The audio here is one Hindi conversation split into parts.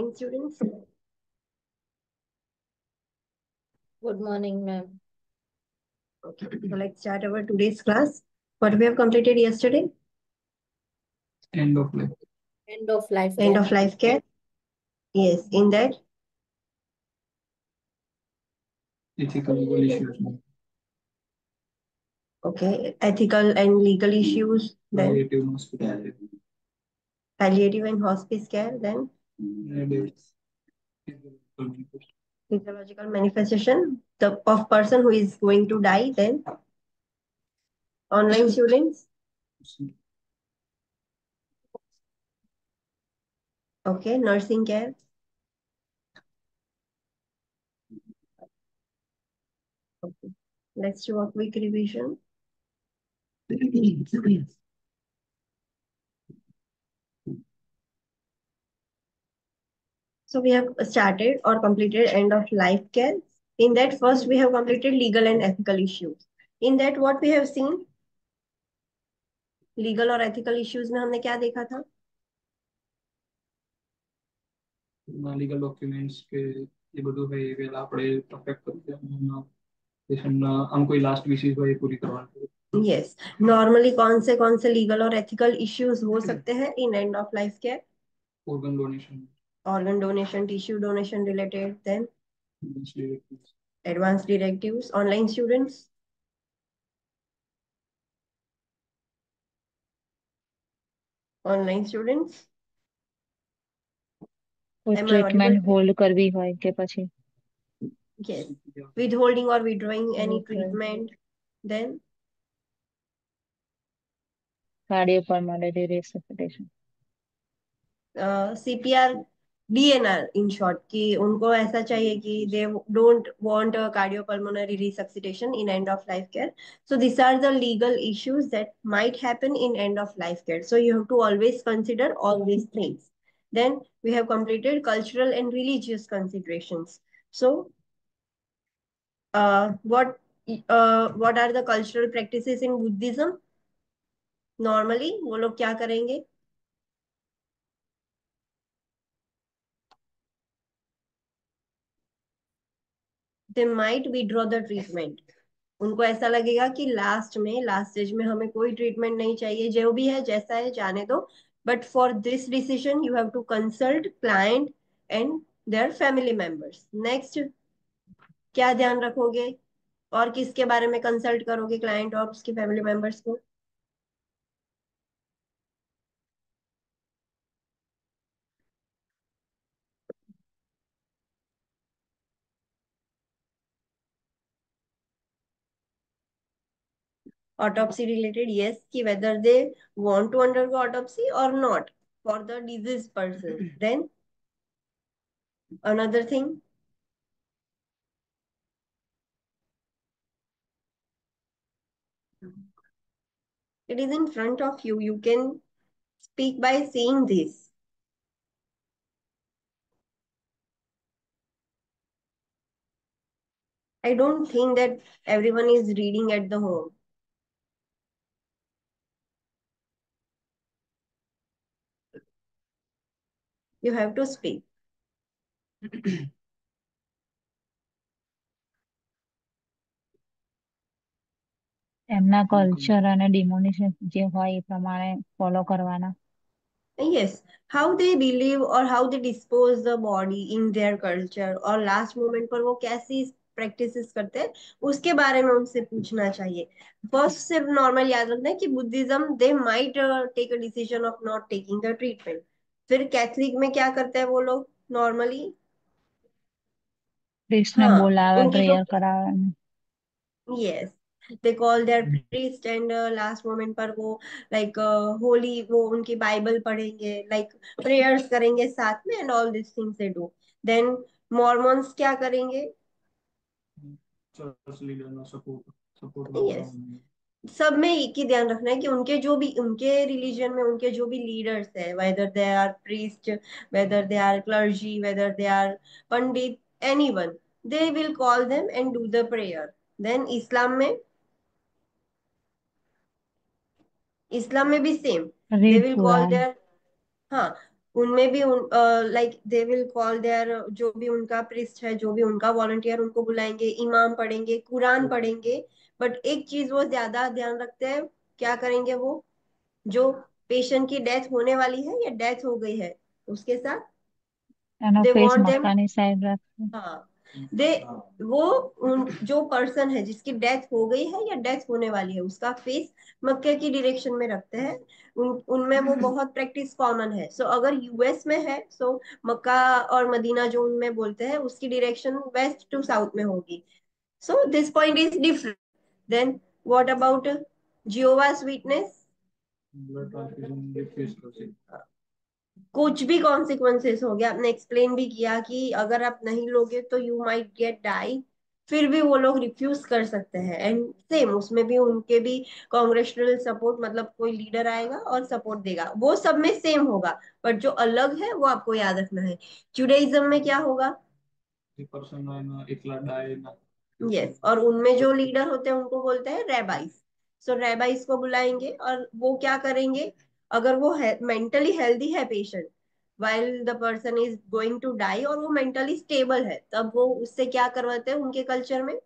morning, students. Good morning, ma'am. Okay, so let's start our today's class. What we have completed yesterday? End of life. End of life End care. of life care. Yes, in that. Ethical legal issues. Okay, ethical and legal issues. Then Palliative hospitality. palliative and hospice care. Then And it's physiological manifestation the of person who is going to die. Then online students. Okay, nursing care. Okay, let's do a quick revision. So we have started or completed end of life care. In that, first we have completed legal and ethical issues. In that, what we have seen? Legal और एथिकल इश्यूज में हमने क्या देखा था? लीगल डॉक्यूमेंट्स के ये બધું है ये वेला આપણે પરફેક્ટ કરી દેવાનું પેશન્ટના આમ કોઈ લાસ્ટ વિશેષ હોય એ પૂરી કરવાની. यस, नॉर्मली कौन से लीगल और एथिकल इश्यूज हो सकते हैं in end of life care? organ donation, tissue donation related. Then directives. Advance directives. Online students. Online students. કોઈ Am I audible? Treatment hold કરવી હોય કે પછી Yes, withholding or withdrawing any Okay. treatment. Then કાર્ડિયોપલ્મોનરી resuscitation. CPR, DNR in short, कि उनको ऐसा चाहिए कि they don't want cardiopulmonary resuscitation in end of life care. So these are the legal issues that might happen in end of life care. So you have to always consider all these things. Then we have completed cultural and religious considerations. So what are the cultural practices in Buddhism? Normally वो लोग क्या करेंगे? They might withdraw the treatment. उनको ऐसा लगेगा कि लास्ट स्टेज में हमें कोई ट्रीटमेंट नहीं चाहिए, जो भी है जैसा है जाने दो. But for this decision you have to consult client and their family members. Next क्या ध्यान रखोगे और किसके बारे में कंसल्ट करोगे क्लाइंट और उसके फैमिली मेंबर्स को? Autopsy related, yes, कि whether they want to undergo autopsy or not for the diseased person. Then another thing, it is in front of you, you can speak by saying this. I don't think that everyone is reading at the home. You have to speak. એમના કલ્ચર અને ડિમોનિશન જે હોય એ પ્રમાણે ફોલો કરવાના. Yes, how they believe or how they dispose the body in their culture, और लास्ट मोमेंट पर वो कैसी प्रैक्टिसेस करते हैं उसके बारे में उनसे पूछना चाहिए. फर्स्ट सिर्फ नॉर्मल याद रखना है कि Buddhism they might take a decision of not taking the treatment. फिर कैथलिक में क्या करते हैं वो लोग नॉर्मली? પ્રીસ્ટને हाँ, બોલાવે, उनकी जो પ્રેયર करावे. yes, they call their priest and last moment पर वो like holy वो उनकी बाइबल पढ़ेंगे, like prayers करेंगे साथ में and all these things they do. Then Mormons क्या करेंगे? Church leader નો support Yes, सब में एक ही ध्यान रखना है कि उनके जो भी उनके रिलीजन में उनके जो भी लीडर्स है, whether they are priest, whether they are clergy, whether they are pandit, anyone, they will call them and do the prayer. Then इस्लाम में भी same, they read will call કુરાન. देयर, हाँ, उनमें भी like they will call there, जो भी उनका प्रिस्ट है, जो भी उनका वॉलंटियर, उनको बुलाएंगे, इमाम पढ़ेंगे, कुरान पढ़ेंगे। बट एक चीज वो ज्यादा ध्यान रखते हैं, क्या करेंगे वो, जो पेशेंट की डेथ होने वाली है या डेथ हो गई है उसके साथ, एनो दे फेस वांट देम, मक्का नहीं साइड रख। हाँ, दे वो उन जो पर्सन है जिसकी डेथ हो गई है या डेथ होने वाली है, उसका फेस मक्के की डायरेक्शन में रखते हैं। उनमें वो बहुत प्रैक्टिस कॉमन है। सो अगर यूएस में है, सो मक्का और मदीना जो उनमें बोलते हैं, उसकी डायरेक्शन वेस्ट टू साउथ में होगी। So this point is different. Then what about Jehovah's Witness? Blood transfusion refuse कर सकते। कुछ भी कॉन्सिक्वेंसेस हो गया, आपने एक्सप्लेन भी किया कि अगर आप नहीं लोगे तो यू माइट गेट डाई, फिर भी वो लोग रिफ्यूज कर सकते हैं। एंड सेम उसमें भी उनके भी कांग्रेचुरल सपोर्ट, मतलब कोई लीडर आएगा और सपोर्ट देगा, वो सब में सेम होगा। बट जो अलग है वो आपको याद रखना है। जुडाइज्म में क्या होगा? पर्सन है ना, एकला डाय ना। यस, और उनमें जो लीडर होते हैं उनको बोलते हैं रेबाइस। सो रेबाइस को बुलाएंगे और वो क्या करेंगे, अगर वो मेंटली हेल्दी है patient, while the person is going to die, और वो मेंटली स्टेबल है, तब वो उससे क्या करवाते हैं उनके कल्चर में?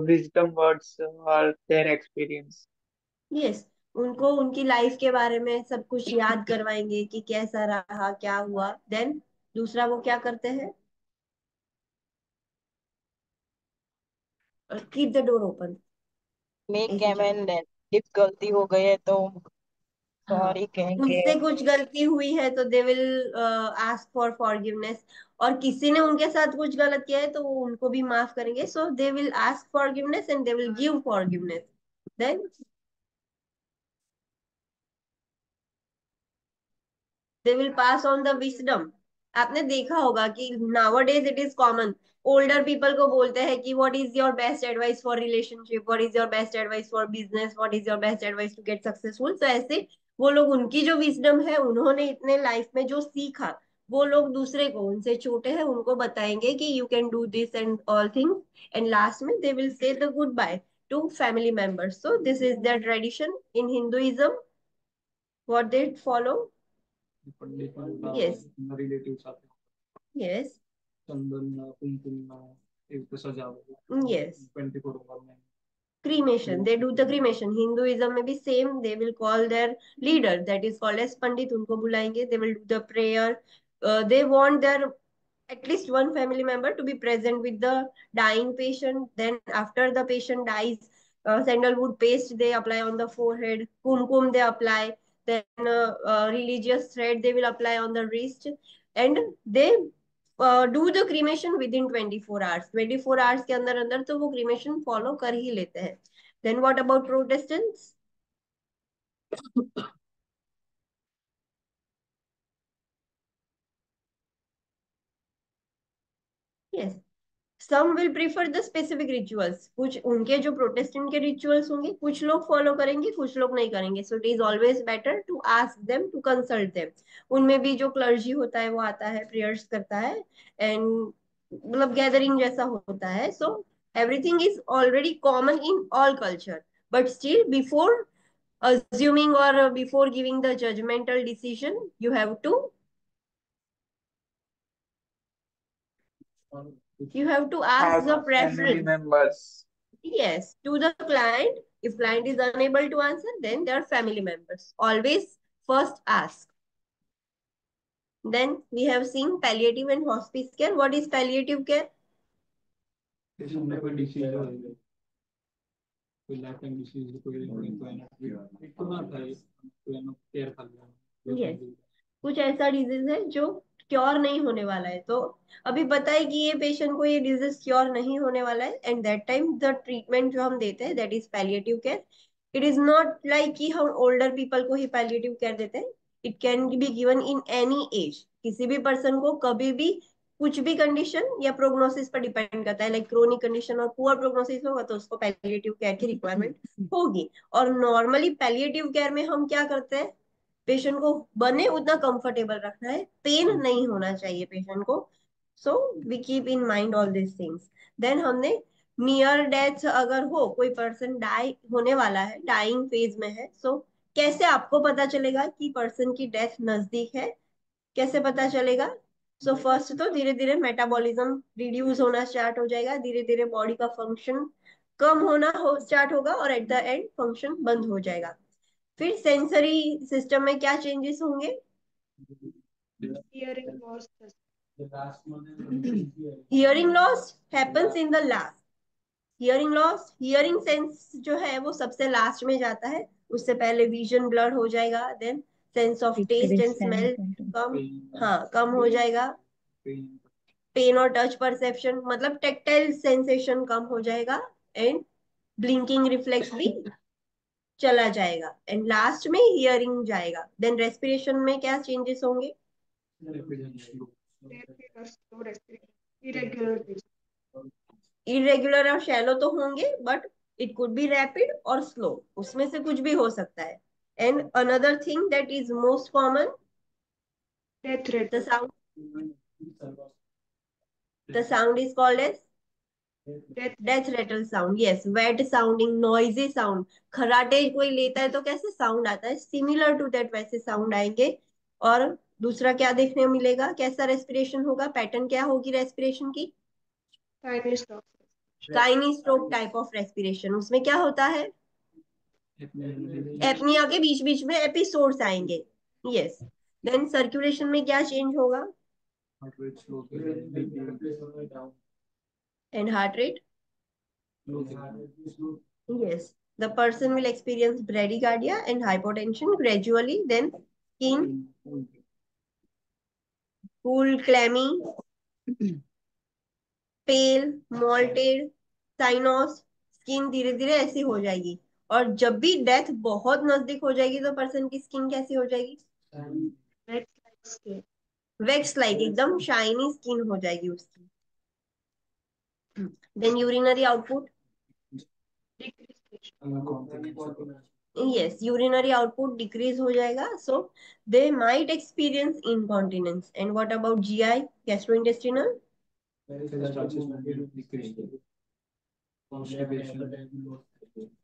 wisdom words or their experience. Yes, उनको उनकी लाइफ के बारे में सब कुछ याद करवाएंगे कि कैसा रहा, क्या हुआ। देन दूसरा वो क्या करते हैं? Keep the door open, make ऐसे चलो। amend, if गलती हो गई है तो हाँ, सॉरी कहेंगे। उनसे कुछ गलती हुई है तो दे विल आस्क फॉर फॉरगिवनेस। और किसी ने उनके साथ कुछ गलत किया है तो वो उनको भी माफ करेंगे। So they will ask forgiveness and they will give forgiveness. Then they will pass on the wisdom. आपने देखा होगा कि nowadays it is common, older people को बोलते हैं कि what is your best advice for relationship, what is your best advice for business, what is your best advice to get successful. तो ऐसे वो लोग, उनकी जो विजडम है, उन्होंने इतने लाइफ में जो सीखा, वो लोग दूसरे को, उनसे छोटे हैं, उनको बताएंगे कि you can do this and all things. And last में they will say the goodbye to family members. So this is the tradition in Hinduism, what they follow. Pandit yes, relative સાથે यस, ચંદન કુમકુમ એ રીતે સજાવે yes. 24 में। Cremation, they do the cremation. Hinduism में भी same, they will call their leader, that is called as pandit, उनको बुलाएंगे, they will do the prayer. They want their at least one family member to be present with the dying patient. Then after the patient dies, sandalwood paste they apply on the forehead, kumkum they apply, then religious thread they will apply on the wrist, and they do the cremation within 24 hours, 24 hours के अंदर अंदर तो वो cremation follow कर ही लेते हैं। Then what about Protestants? Yes, some will prefer the specific rituals, कुछ उनके जो प्रोटेस्टेंट के रिचुअल्स होंगे कुछ लोग फॉलो करेंगे, कुछ लोग नहीं करेंगे। So it is always better to ask them, to consult them. उनमें भी जो क्लर्जी होता है वो आता है, प्रेयर्स करता है, एंड मतलब गैदरिंग जैसा होता है। So everything is already common in all culture, but still before assuming or before giving the judgmental decision, you have to, और कुछ you have to ask Ask the family preference. members. Yes, to the client. If client is unable to answer, then they are family members. Always first ask. Then we have seen palliative and hospice care. What is palliative care? Patient में कोई डिसीज हो, कोई लाइफ टाइम डिसीज, कोई तो एना तो ना થાય તો એનો કેર કરવાનો। Yes. कुछ ऐसा डिजीज है जो क्योर नहीं होने वाला है, तो अभी बताए कि ये पेशेंट को ये डिजीज क्योर नहीं होने वाला है, and that time the treatment जो हम देते हैं that is palliative care. It is not like कि हम ओल्डर पीपल को ही पैलिएटिव केयर देते हैं। It can be given in any as, किसी भी पर्सन को कभी भी, कुछ भी कंडीशन या प्रोग्नोसिस पर डिपेंड करता है। लाइक क्रोनिक कंडीशन और पुअर प्रोग्नोसिस होगा तो उसको पैलिएटिव केयर की रिक्वायरमेंट होगी। और नॉर्मली पैलिएटिव केयर में हम क्या करते हैं, पेशेंट को बने उतना कंफर्टेबल रखना है, पेन नहीं होना चाहिए पेशेंट को। So we keep in mind all this things. Then हमने नियर डेथ अगर हो, कोई पर्सन डाई होने वाला है, डाइंग फेज में है, सो कैसे आपको पता चलेगा कि पर्सन की डेथ नजदीक है? कैसे पता चलेगा? सो फर्स्ट तो धीरे धीरे मेटाबॉलिज्म रिड्यूस होना स्टार्ट हो जाएगा, धीरे धीरे बॉडी का फंक्शन कम होना हो स्टार्ट होगा और एट द एंड फंक्शन बंद हो जाएगा। फिर सेंसरी सिस्टम में क्या चेंजेस होंगे? Hearing loss. Hearing loss happens in the last. Hearing loss, hearing sense जो है वो सबसे लास्ट में जाता है, उससे पहले विजन ब्लर हो जाएगा, then sense of taste decrease and smell sense. कम, हाँ कम हो जाएगा। पेन और टच परसेप्शन मतलब टेक्टाइल सेंसेशन कम हो जाएगा, एंड ब्लिंकिंग रिफ्लेक्स भी चला जाएगा, एंड लास्ट में हियरिंग जाएगा। देन रेस्पिरेशन में क्या चेंजेस होंगे? Rapid or slow respiration. Irregular breathing. Irregular और शैलो तो होंगे, but it could be rapid और स्लो, उसमें से कुछ भी हो सकता है। And another thing that is most common, Death the rattle. Sound, the sound is called as Death death rattle sound. Yes, wet sounding, noisy sound. खराटे कोई लेता है तो कैसे साउंड आता है, सिमिलर टू दैट वैसे साउंड आएंगे। और दूसरा क्या देखने को मिलेगा, कैसा रेस्पिरेशन होगा, पैटर्न क्या होगी रेस्पिरेशन की? Chinese stop. Cheyne Stokes type of respiration. उसमें क्या होता है? एपनिया के बीच बीच में एपिसोड्स आएंगे। यस। देन सर्कुलेशन में क्या चेंज होगा? And heart rate. Yes, the person will experience bradycardia and hypotension gradually, then skin cool, clammy, pale, malted, cyanos, skin धीरे धीरे ऐसी हो जाएगी। और जब भी डेथ बहुत नजदीक हो जाएगी तो पर्सन की स्किन कैसी हो जाएगी? Wax like skin. Wax like, एकदम शाइनी स्किन हो जाएगी उसकी। Then urinary output. Decrease pressure. Yes, urinary output decrease हो जाएगा, so they might experience incontinence. And what about GI, gastrointestinal?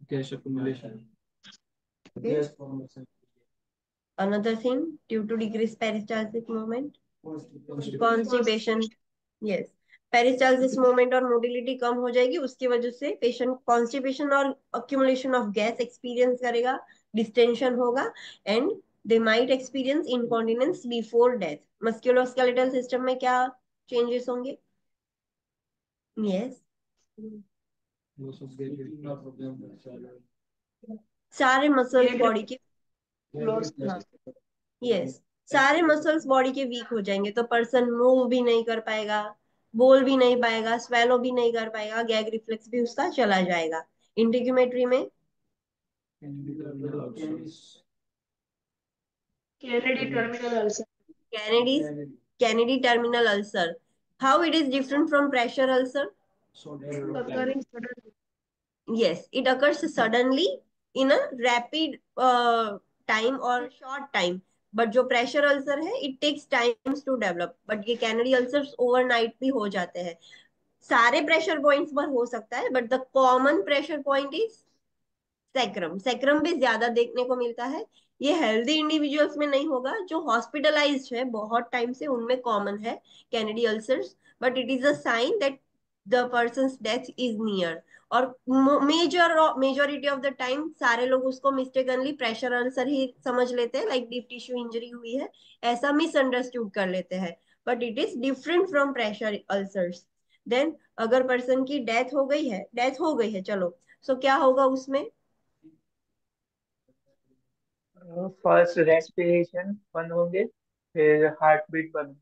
Gas accumulation. Okay. Another thing, due to decreased peristaltic movement, constipation. Yes, peristalsis movement और motility कम हो जाएगी, उसकी वजह से पेशेंट कॉन्स्टिपेशन और accumulation of gas एक्सपीरियंस करेगा, डिस्टेंशन होगा, and they might experience incontinence before death. Musculoskeletal system में क्या चेंजेस होंगे? यस, सारे मसल्स Hair बॉडी के, loss. हाँ, यस, सारे मसल्स बॉडी के वीक हो जाएंगे, तो पर्सन मूव भी नहीं कर पाएगा, बोल भी नहीं पाएगा, स्वेलो भी नहीं कर पाएगा, गैग रिफ्लेक्स भी उसका चला जाएगा। इंटीग्यूमेट्री में Kennedy terminal ulcer. Kennedy, Kennedy terminal ulcer. How it is different from pressure ulcer? Occurring suddenly. Yes, it occurs suddenly in a rapid time or short time. But जो प्रेशर अल्सर है it takes times to develop, but ये कैनेडी अल्सर्स ओवरनाइट भी हो जाते हैं। सारे प्रेशर पॉइंट्स पर हो सकता है, but the common pressure point is sacrum. Sacrum भी ज्यादा देखने को मिलता है। ये हेल्दी इंडिविजुअल्स में नहीं होगा, जो हॉस्पिटलाइज्ड है बहुत टाइम से उनमें कॉमन है Kennedy ulcers, but it is a sign that the person's death is near. और मेजोरिटी ऑफ द टाइम सारे लोग उसको मिस्टेकनली प्रेशर अल्सर ही समझ लेते हैं, लाइक डीप टिश्यू इंजरी हुई है, ऐसा मिसअंडरस्टूड कर लेते हैं, but it is different from pressure ulcers. Then अगर पर्सन की डेथ हो गई है, डेथ हो गई है चलो, सो क्या होगा उसमें? फर्स्ट रेस्पिरेशन बंद होंगे, फिर हार्ट बीट बंद।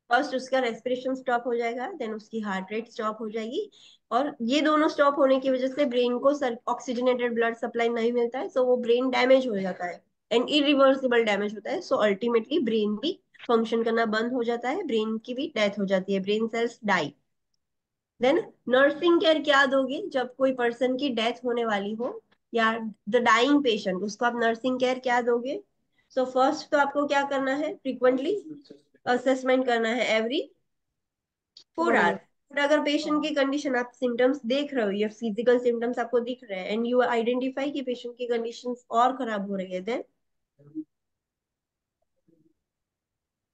फर्स्ट उसका रेस्पिरेशन स्टॉप हो जाएगा, देन उसकी हार्ट रेट स्टॉप हो जाएगी, और ये दोनों स्टॉप होने की वजह से ब्रेन को ऑक्सीजनेटेड ब्लड सप्लाई नहीं मिलता है, सो वो ब्रेन डैमेज हो जाता है, एंड इरिवर्सिबल डैमेज होता है, सो अल्टीमेटली ब्रेन भी फंक्शन करना बंद हो जाता है, ब्रेन की भी डेथ हो जाती है, brain cells die. Then nursing care क्या दोगे जब कोई पर्सन की डेथ होने वाली हो, या द डाइंग पेशेंट, उसको आप नर्सिंग केयर क्या दोगे? सो फर्स्ट तो आपको क्या करना है, फ्रीक्वेंटली असेसमेंट करना है एवरी 4 आवर। बट अगर पेशेंट की कंडीशन, आप सिम्टम्स देख रहे हो, ये फिजिकल सिम्टम्स आपको दिख रहे हैं, एंड यू आइडेंटिफाई कि पेशेंट की कंडीशन और खराब हो रही है, देन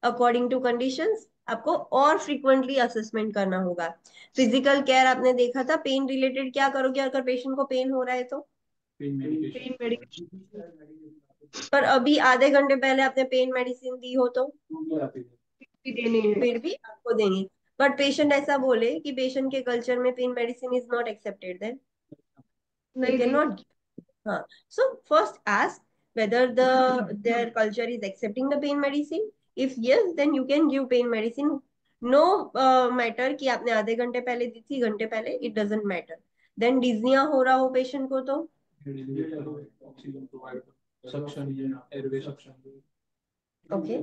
अकॉर्डिंग टू कंडीशंस आपको और फ्रीक्वेंटली असेसमेंट करना होगा। फिजिकल केयर आपने देखा था, पेन रिलेटेड क्या करोगे अगर पेशेंट को पेन हो रहा है तो? Pen medication. पेन मेडिकेशन पर अभी आधे घंटे पहले आपने पेन मेडिसिन दी हो तो भी देने हैं। फिर भी आपको देंगे। बट पेशेंट ऐसा बोले कि पेशेंट के कल्चर में pain medicine is not accepted, then you नहीं कैन दी। नॉट। हाँ, so first ask whether their culture is accepting the pain medicine. If yes, then you can give pain medicine. No matter कि आपने आधे घंटे पहले दी थी, घंटे पहले, it doesn't matter. Then डिज्निया हो रहा हो पेशेंट को तो oxygen provide, suction airway suction okay,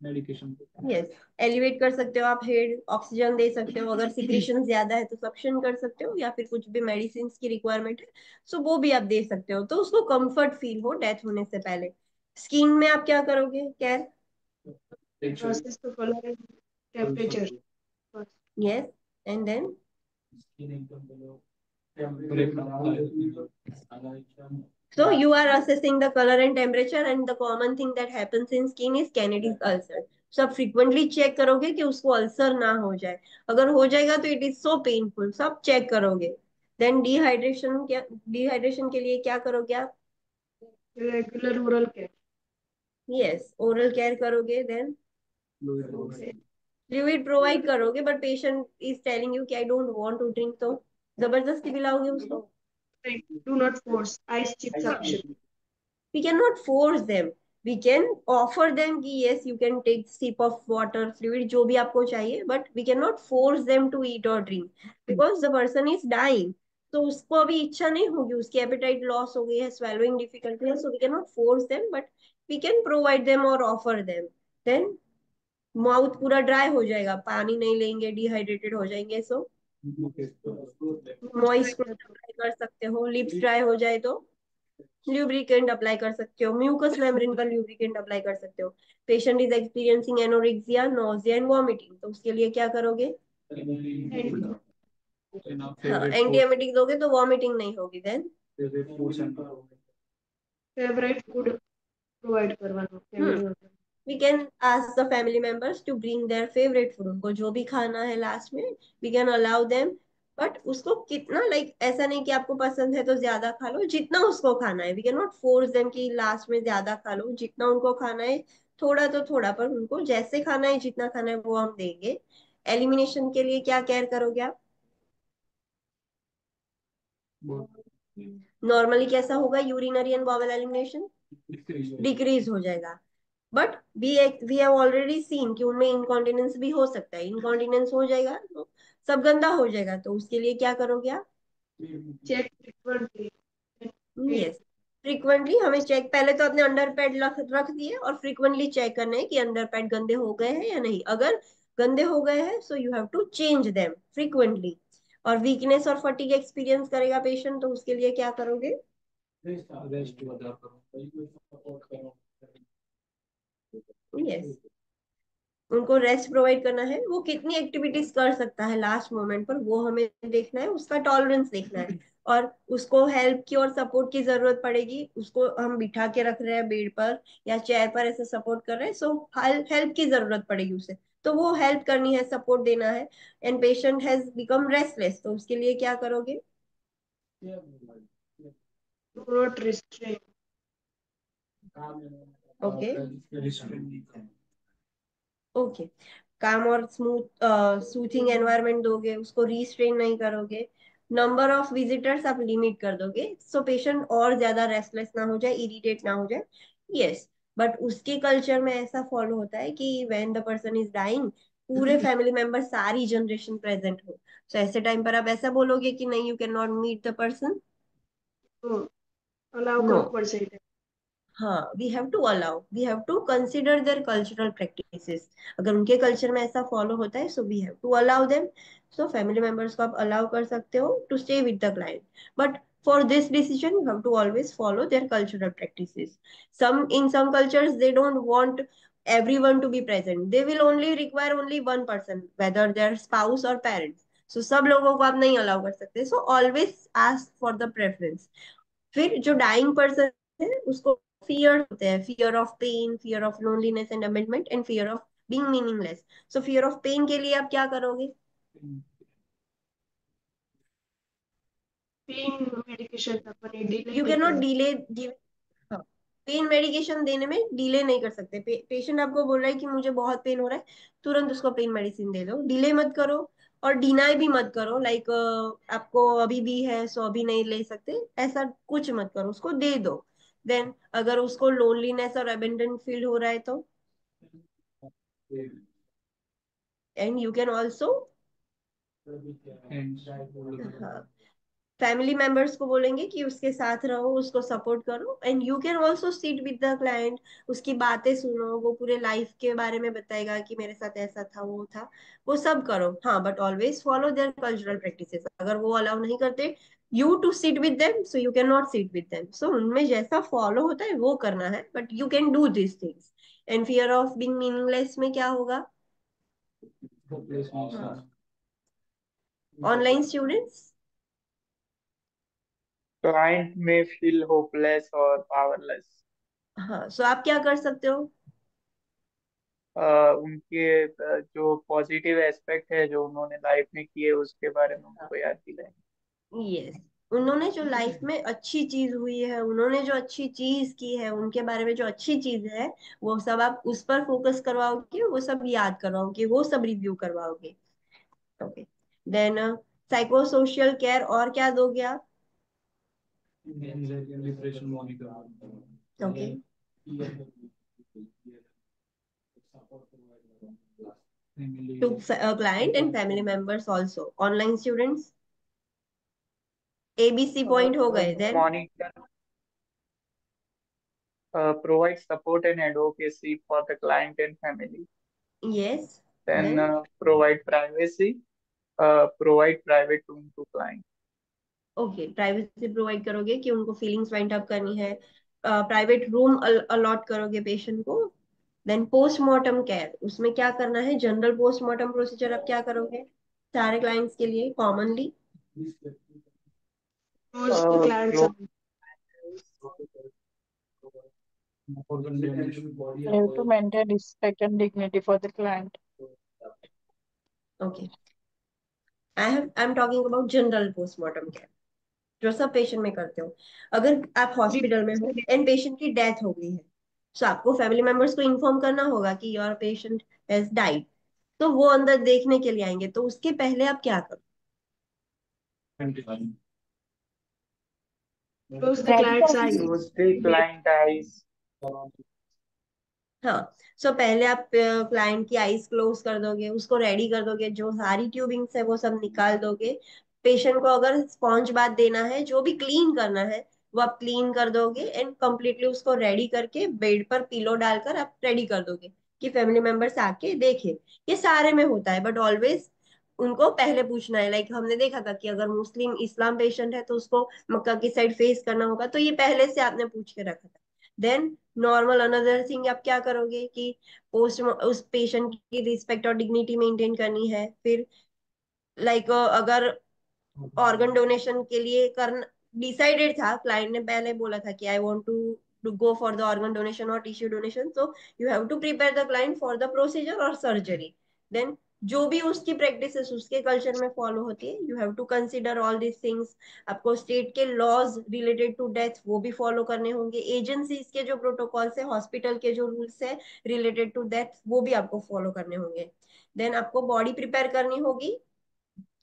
medication. Yes, elevate कर सकते हो आप हेड, ऑक्सीजन दे सकते हो, अगर सिक्रेशन ज्यादा है तो सक्शन कर सकते हो, या फिर कुछ भी मेडिसिन की रिक्वायरमेंट है सो वो भी आप दे सकते हो, तो उसको कंफर्ट फील हो डेथ होने से पहले। स्किन में आप क्या करोगे केयर? प्रोसेस तो कलर है, टेम्परेचर बस। Yes, and then so you are assessing the color and temperature, and the common thing that happens in skin is Kennedy's ulcer. So आप frequently चेक करोगे कि उसको अल्सर ना हो जाए, अगर हो जाएगा तो it is so painful, so आप चेक करोगे। देन डिहाइड्रेशन, क्या डिहाइड्रेशन के लिए क्या करोगे आप? Regular oral care. Yes, oral care करोगे। देन फ्लूइड प्रोवाइड करोगे, but patient is telling you कि I don't want to drink, तो जबरदस्ती पिलाओगे उसको? Do not force, ice chip sufficient. We cannot force them. We can offer them कि yes you can take sip of water, fluid, जो भी आपको चाहिए, but we cannot force them to eat or drink because the person is dying. तो उसको अभी इच्छा नहीं होगी, उसकी एपेटाइट लॉस हो गई है, swallowing difficulty है, so we cannot force them, but we can provide them or offer them. Then mouth पूरा ड्राई हो जाएगा, पानी नहीं लेंगे, डिहाइड्रेटेड हो जाएंगे, सो मॉइस्ट अप्लाई कर सकते हो। लिप्स ड्राई हो जाए तो ल्यूब्रिकेंट अप्लाई कर सकते हो, म्यूकस मेम्ब्रेन का ल्यूब्रिकेंट अप्लाई कर सकते हो। Patient is experiencing anorexia, nausea and vomiting, तो उसके लिए क्या करोगे? हाँ, एंटी एमेटिक दोगे तो वॉमिटिंग नहीं होगी। देन फेवरेट फूड प्रोवाइड करवाना फैमिली में। We can ask the family members to bring their favourite food, उनको जो भी खाना है लास्ट में we can allow them. But उसको कितना, लाइक ऐसा नहीं कि आपको पसंद है तो ज्यादा खा लो, जितना उसको खाना है। We can not force them कि लास्ट में ज्यादा खा लो, जितना उनको खाना है थोड़ा तो थोड़ा, पर उनको जैसे खाना है जितना खाना है वो हम देंगे। एलिमिनेशन के लिए क्या केयर करोगे आप? नॉर्मली कैसा होगा urinary and bowel elimination? Decrease हो जाएगा। But we we have already seen कि उनमें इनकॉन्टिनेंस भी हो सकता है, इनकॉन्टिनेंस हो जाएगा तो सब गंदा हो जाएगा, तो उसके लिए क्या करोगे आप? Check frequently. यस, फ्रीक्वेंटली हमें चेक, पहले तो अपने अंडर पैड रख दिए और फ्रीक्वेंटली चेक करना है कि अंडर पैड गंदे हो गए हैं या नहीं। अगर गंदे हो गए हैं so you have to change them frequently. और वीकनेस और फटीग एक्सपीरियंस करेगा पेशेंट, तो उसके लिए क्या करोगे? रेस्ट वगैरह करो। यस, उनको रेस्ट प्रोवाइड करना है। वो कितनी एक्टिविटीज कर सकता है लास्ट मोमेंट पर वो हमें देखना है, उसका टॉलरेंस देखना है। और उसको हेल्प की और सपोर्ट की जरूरत पड़ेगी, उसको हम बिठा के रख रहे हैं बेड पर या चेयर पर, ऐसे सपोर्ट कर रहे हैं, सो हेल्प की जरूरत पड़ेगी उसे, तो वो हेल्प करनी है, सपोर्ट देना है। And patient has become restless, तो उसके लिए क्या करोगे? Do not restrain. Okay, okay, काम और स्मूथ सूथिंग एनवायरनमेंट दोगे, उसको रीस्ट्रेन नहीं करोगे। नंबर ऑफ विजिटर्स आप लिमिट कर दोगे, सो पेशेंट और ज्यादा रेस्टलेस ना हो जाए, इरिटेट ना हो जाए। यस, बट उसके कल्चर में ऐसा फॉलो होता है कि when the person is dying पूरे फैमिली मेंबर, सारी जनरेशन प्रेजेंट हो, सो ऐसे टाइम पर आप ऐसा बोलोगे कि नहीं, you can not meet the person? तो अलाउ नो, कम परसेंट। हाँ, we have to allow, we have to consider their cultural practices. अगर उनके कल्चर में ऐसा फॉलो होता है so we have to allow them. सो फैमिली मेंबर्स को आप अलाउ कर सकते हो to stay with the client, but for this decision you have to always follow their cultural practices. some in some cultures they don't want everyone to be present, they will only require only one person, whether their spouse or parents, so सब लोगों को आप नहीं अलाउ कर सकते, so always ask for the preference. फिर जो डाइंग पर्सन है उसको फियर होते हैं, fear of pain, fear of loneliness and abandonment, and fear of being meaningless. So fear of pain के लिए आप क्या करोगे? पेन मेडिकेशन अपन डिले यू नहीं कैन नॉट कर डिले गिव। हाँ, पेन मेडिकेशन देने में डिले नहीं कर सकते। पेशेंट आपको बोल रहा है कि मुझे बहुत पेन हो रहा है, तुरंत उसको पेन मेडिसिन दे दो, डिले मत करो। और डिनाई भी मत करो, लाइक आपको अभी भी है सो अभी नहीं ले सकते, ऐसा कुछ मत करो, उसको दे दो। देन अगर उसको लोनलीनेस और अबेंडन फील हो रहा है तो, एंड यू कैन ऑल्सो, हाँ, फैमिली मेंबर्स को बोलेंगे कि उसके साथ रहो, उसको सपोर्ट करो, and you can also sit with the client, उसकी बातें सुनो, वो पूरे लाइफ के बारे में बताएगा कि मेरे साथ ऐसा था वो था, वो सब करो। हाँ, but always follow their cultural practices. अगर वो अलाउ नहीं करते you to sit with them, so you can not sit with them. So उनमें जैसा फॉलो होता है वो करना है, but you can do this things. And fear of being meaningless में क्या होगा? Online students. क्लाइंट में फील होपलेस और पावरलेस। हाँ, सो आप क्या कर सकते हो? उनके जो पॉजिटिव एस्पेक्ट है जो उन्होंने लाइफ में किए उसके बारे में उनको याद दिलाएं। यस, उन्होंने जो लाइफ में अच्छी चीज हुई है, उन्होंने जो अच्छी चीज की है, उनके बारे में जो अच्छी चीज है, वो सब आप उस पर फोकस करवाओगे, वो सब याद करवाओगे, वो सब रिव्यू करवाओगे। Okay. Then psycho social care और क्या दोगे आप? Anxiety depression monitor. Okay. To client and family members also, online students ABC point हो गए। Then monitor provide support and advocacy for the client and family. Yes. Then then provide privacy, provide private room to client. Okay, privacy provide करोगे कि उनको फीलिंग्स वाइंड अप करनी है, प्राइवेट रूम अलॉट करोगे पेशेंट को। देन पोस्टमार्टम केयर, उसमें क्या करना है? जनरल पोस्टमार्टम प्रोसीजर आप क्या करोगे सारे क्लाइंट्स के लिए commonly? close the clients Close. up. have to maintain respect and dignity for the client. Okay, I am talking about general postmortem care, जो सब पेशेंट में करते हो। अगर आप हॉस्पिटल में हो एंड पेशेंट की डेथ हो गई है, तो आपको फैमिली मेंबर्स को इन्फॉर्म करना होगा कि योर पेशेंट हैज डाइड। तो वो अंदर देखने के लिए आएंगे, तो उसके पहले आप क्या करो? Close the That client's is eyes. Close the client eyes. हाँ, सो पहले आप क्लाइंट की आईज क्लोज कर दोगे, उसको रेडी कर दोगे, जो सारी ट्यूबिंग्स है वो सब निकाल दोगे। पेशेंट को अगर स्पॉन्ज बाथ देना है, जो भी क्लीन करना है वो आप क्लीन कर दोगे, एंड कम्प्लीटली उसको रेडी करके बेड पर पिलो डालकर आप रेडी कर दोगे कि फैमिली मेंबर्स आके देखे। ये सारे में होता है, बट ऑलवेज उनको पहले पूछना है। लाइक हमने देखा था कि अगर मुस्लिम इस्लाम पेशेंट है तो उसको मक्का की साइड फेस करना होगा, तो ये पहले से आपने पूछ के रखा था। देन नॉर्मल अनदर थिंग आप क्या करोगे कि पोस्ट उस पेशेंट की रिस्पेक्ट और डिग्निटी मेंटेन करनी है। फिर लाइक अगर ऑर्गन डोनेशन के लिए करना डिसाइडेड था, क्लाइंट ने पहले बोला था कि I want to go for the organ donation और tissue donation, so you have to prepare the client for the procedure और सर्जरी। देन जो भी उसकी प्रैक्टिस उसके कल्चर में फॉलो होती है, you have to consider all this things. आपको स्टेट के लॉज रिलेटेड टू डेथ वो भी फॉलो करने होंगे, एजेंसीज के जो प्रोटोकॉल्स है, हॉस्पिटल के जो रूल्स है रिलेटेड टू डेथ वो भी आपको फॉलो करने होंगे। देन आपको बॉडी प्रिपेयर करनी होगी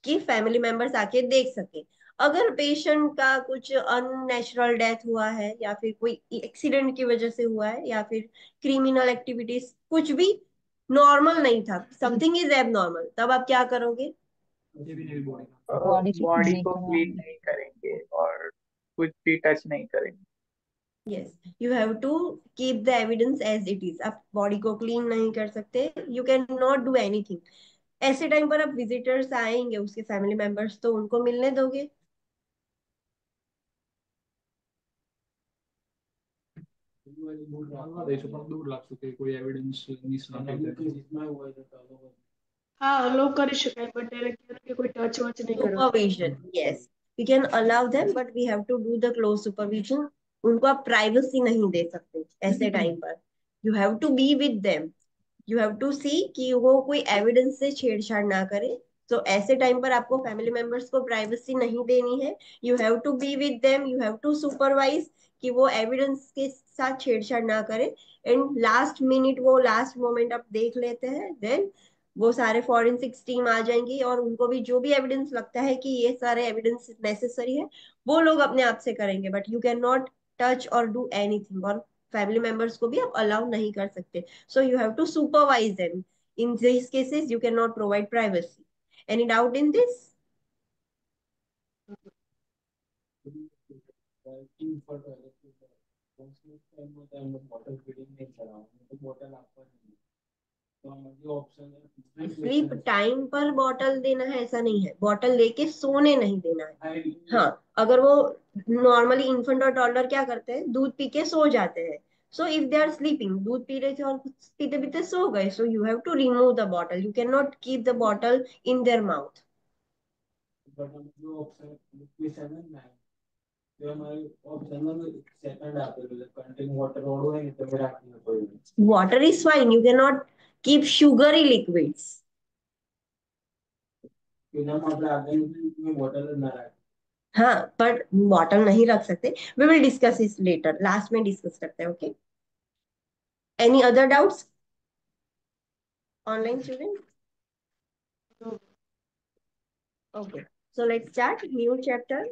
कि फैमिली मेंबर्स आके देख सके। अगर पेशेंट का कुछ अननेचुरल डेथ हुआ है, या फिर कोई एक्सीडेंट की वजह से हुआ है, या फिर क्रिमिनल एक्टिविटीज, कुछ भी नॉर्मल नहीं था, समथिंग इज एब नॉर्मल, तब आप क्या करोगे? ये भी नहीं बॉडी। बॉडी क्लीन बॉडी नहीं को क्लीन करवाएंगे। नहीं करेंगे और कुछ भी टच नहीं करेंगे। Yes, you have to keep the evidence as it is. आप बॉडी को क्लीन नहीं कर सकते, you can not do anything. ऐसे टाइम पर अब विजिटर्स आएंगे, उसके फैमिली मेंबर्स, तो उनको मिलने दोगे? देशों पण दूर लागतो ते कोई एविडेन्स मिस ना हाँ अलाउ કરી શકાય, but એને ક્યારે કે કોઈ टच वच नहीं करो। Supervision, yes, we can allow them but we have to do the close supervision. उनको आप प्राइवेसी नहीं दे सकते ऐसे टाइम पर। You have to be with them, you have to see कि वो कोई एविडेंस से छेड़छाड़ ना करे। तो ऐसे टाइम पर आपको फैमिली मेंबर्स को प्राइवेसी नहीं देनी है। You have to be with them, you have to supervise कि वो एविडेंस के साथ छेड़छाड़ ना करे। एंड लास्ट मिनट, वो लास्ट मोमेंट आप देख लेते हैं, देन वो सारे फॉरेंसिक्स टीम आ जाएंगी और उनको भी जो भी एविडेंस लगता है कि ये सारे एविडेंस नेसेसरी है, वो लोग अपने आप से करेंगे। But you can not touch और डू एनीथिंग, और फैमिली मेंबर्स को भी आप अलाउ नहीं कर सकते। So you have to supervise them. In these cases, you cannot provide privacy. Any doubt in this? Sleep time पर बॉटल देना है ऐसा नहीं है, बॉटल लेके सोने नहीं देना है। हाँ, अगर वो नॉर्मली इन्फेंट और टॉडलर क्या करते हैं, दूध पी के सो जाते हैं। So if they are sleeping, दूध पी रहे थे और पीते पीते सो गए, so you have to remove the bottle, you can not keep the bottle in their mouth. Water is fine, you cannot keep sugary liquids. हाँ, पर बॉटल नहीं रख सकते। वी विल डिस्कस इस लेटर, लास्ट में डिस्कस करते हैं। Okay, any other doubts online student? Okay, so let's start new chapter.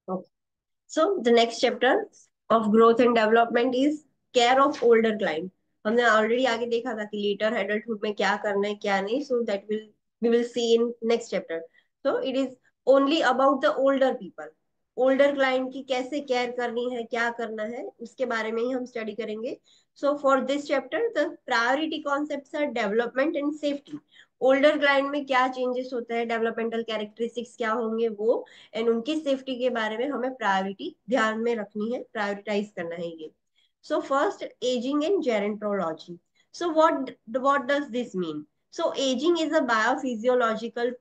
Okay. So the next chapter of growth and development is care of older client. हमने ऑलरेडी आगे देखा था कि लेटर एडल्टहुड में क्या करना है क्या नहीं, so that will we will see in next chapter. So it is only about the older people. Older client की कैसे केयर करनी है, क्या करना है, उसके बारे में ही हम स्टडी करेंगे। So for this chapter the priority concepts are development and safety. Older client में क्या चेंजेस होता है, डेवलपमेंटल कैरेक्टरिस्टिक्स क्या होंगे वो, एंड उनकी सेफ्टी के बारे में हमें प्रायोरिटी ध्यान में रखनी है, प्रायोरिटाइज करना है ये। So first, ageing and gerontology. So what does this mean? So ageing is a biophysiological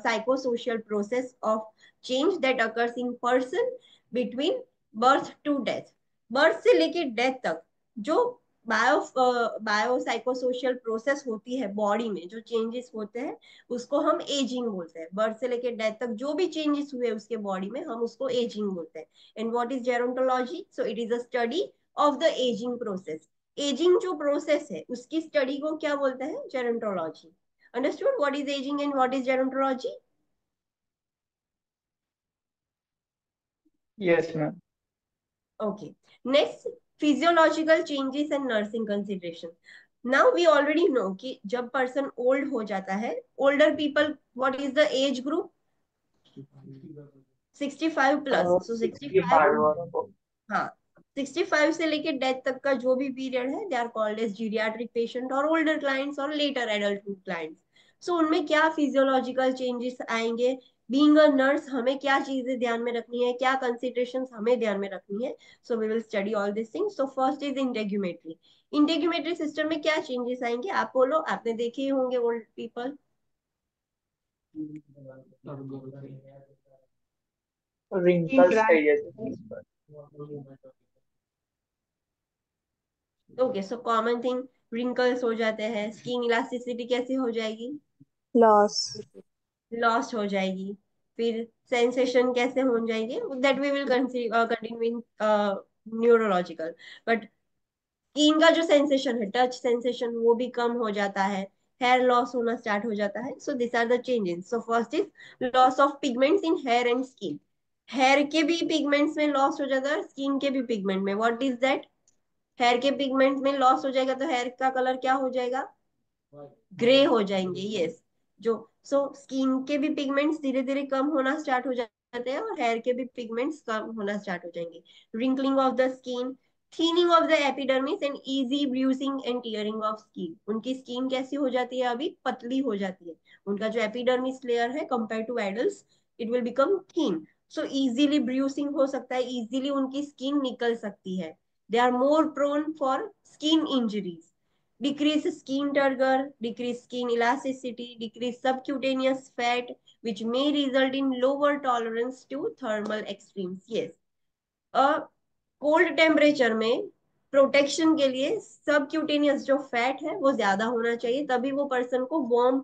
psychosocial process of change that occurs in person between birth to death। Birth से लेके डेथ तक जो बायो बायो साइकोसोशियल प्रोसेस होती है बॉडी में, जो चेंजेस होते हैं, उसको हम एजिंग बोलते हैं। बर्थ से लेके डेथ तक जो भी चेंजेस हुए उसके बॉडी में, हम उसको एजिंग बोलते हैं। And what is gerontology? So it is a study of the ageing process. Ageing जो प्रोसेस है उसकी स्टडी को क्या बोलते हैं? Gerontology. Understood what is ageing and what is gerontology? Yes, ma'am. Okay. Next, physiological changes and nursing consideration. Now we already know कि जब person old हो जाता है, older people, what is the age group? 65 plus. So 65, 65 और above. हाँ, 65 से लेके डेथ तक का जो भी पीरियड है, they are called as geriatric patient और ओल्डर क्लाइंट्स और लेटर एडल्टहुड क्लाइंट्स। सो उनमें क्या फिजियोलॉजिकल चेंजेस आएंगे, बीइंग अ नर्स हमें क्या चीजें ध्यान में रखनी है, क्या कंसिडरेशंस हमें ध्यान में रखनी है। So we will study all this things. So first is integumentary. Integumentary system में क्या चेंजेस आएंगे आप बोलो, आपने देखे ही होंगे ओल्ड पीपल। Wrinkles થઈ જશે face પર. Okay, so common thing, wrinkles हो जाते हैं। स्किन इलास्टिसिटी कैसी हो जाएगी? Loss. लॉस्ट हो जाएगी। फिर सेंसेशन कैसे हो जाएंगे, that we will continue in neurological. But skin का जो सेंसेशन है, टच सेंसेशन, वो भी कम हो जाता है। हेयर लॉस होना स्टार्ट हो जाता है। So this are the changes. So first is loss of pigments in hair and skin. Hair के भी पिगमेंट्स में लॉस हो जाता है, स्किन के भी पिगमेंट में। What is that? हेयर के पिगमेंट में लॉस हो जाएगा तो हेयर का कलर क्या हो जाएगा? ग्रे हो जाएंगे। यस, जो सो स्किन के भी पिगमेंट्स धीरे धीरे कम होना स्टार्ट हो जाते जाते हैं और हेयर के भी पिगमेंट्स कम होना स्टार्ट हो जाएंगे. Wrinkling of the skin, thinning of the epidermis and easy bruising and tearing of skin. उनकी स्किन कैसी हो जाती है, अभी पतली हो जाती है. उनका जो एपिडर्मिस लेयर है compare to adults, it will become thin. So easily bruising हो सकता है, इजीली उनकी स्किन निकल सकती है. They are more prone for skin injuries. Decrease skin turgor, decrease skin elasticity, decrease subcutaneous fat, which may result in lower tolerance to thermal extremes. Yes. Cold temperature में प्रोटेक्शन के लिए सबक्यूटेनियस जो फैट है वो ज्यादा होना चाहिए, तभी वो पर्सन को वार्म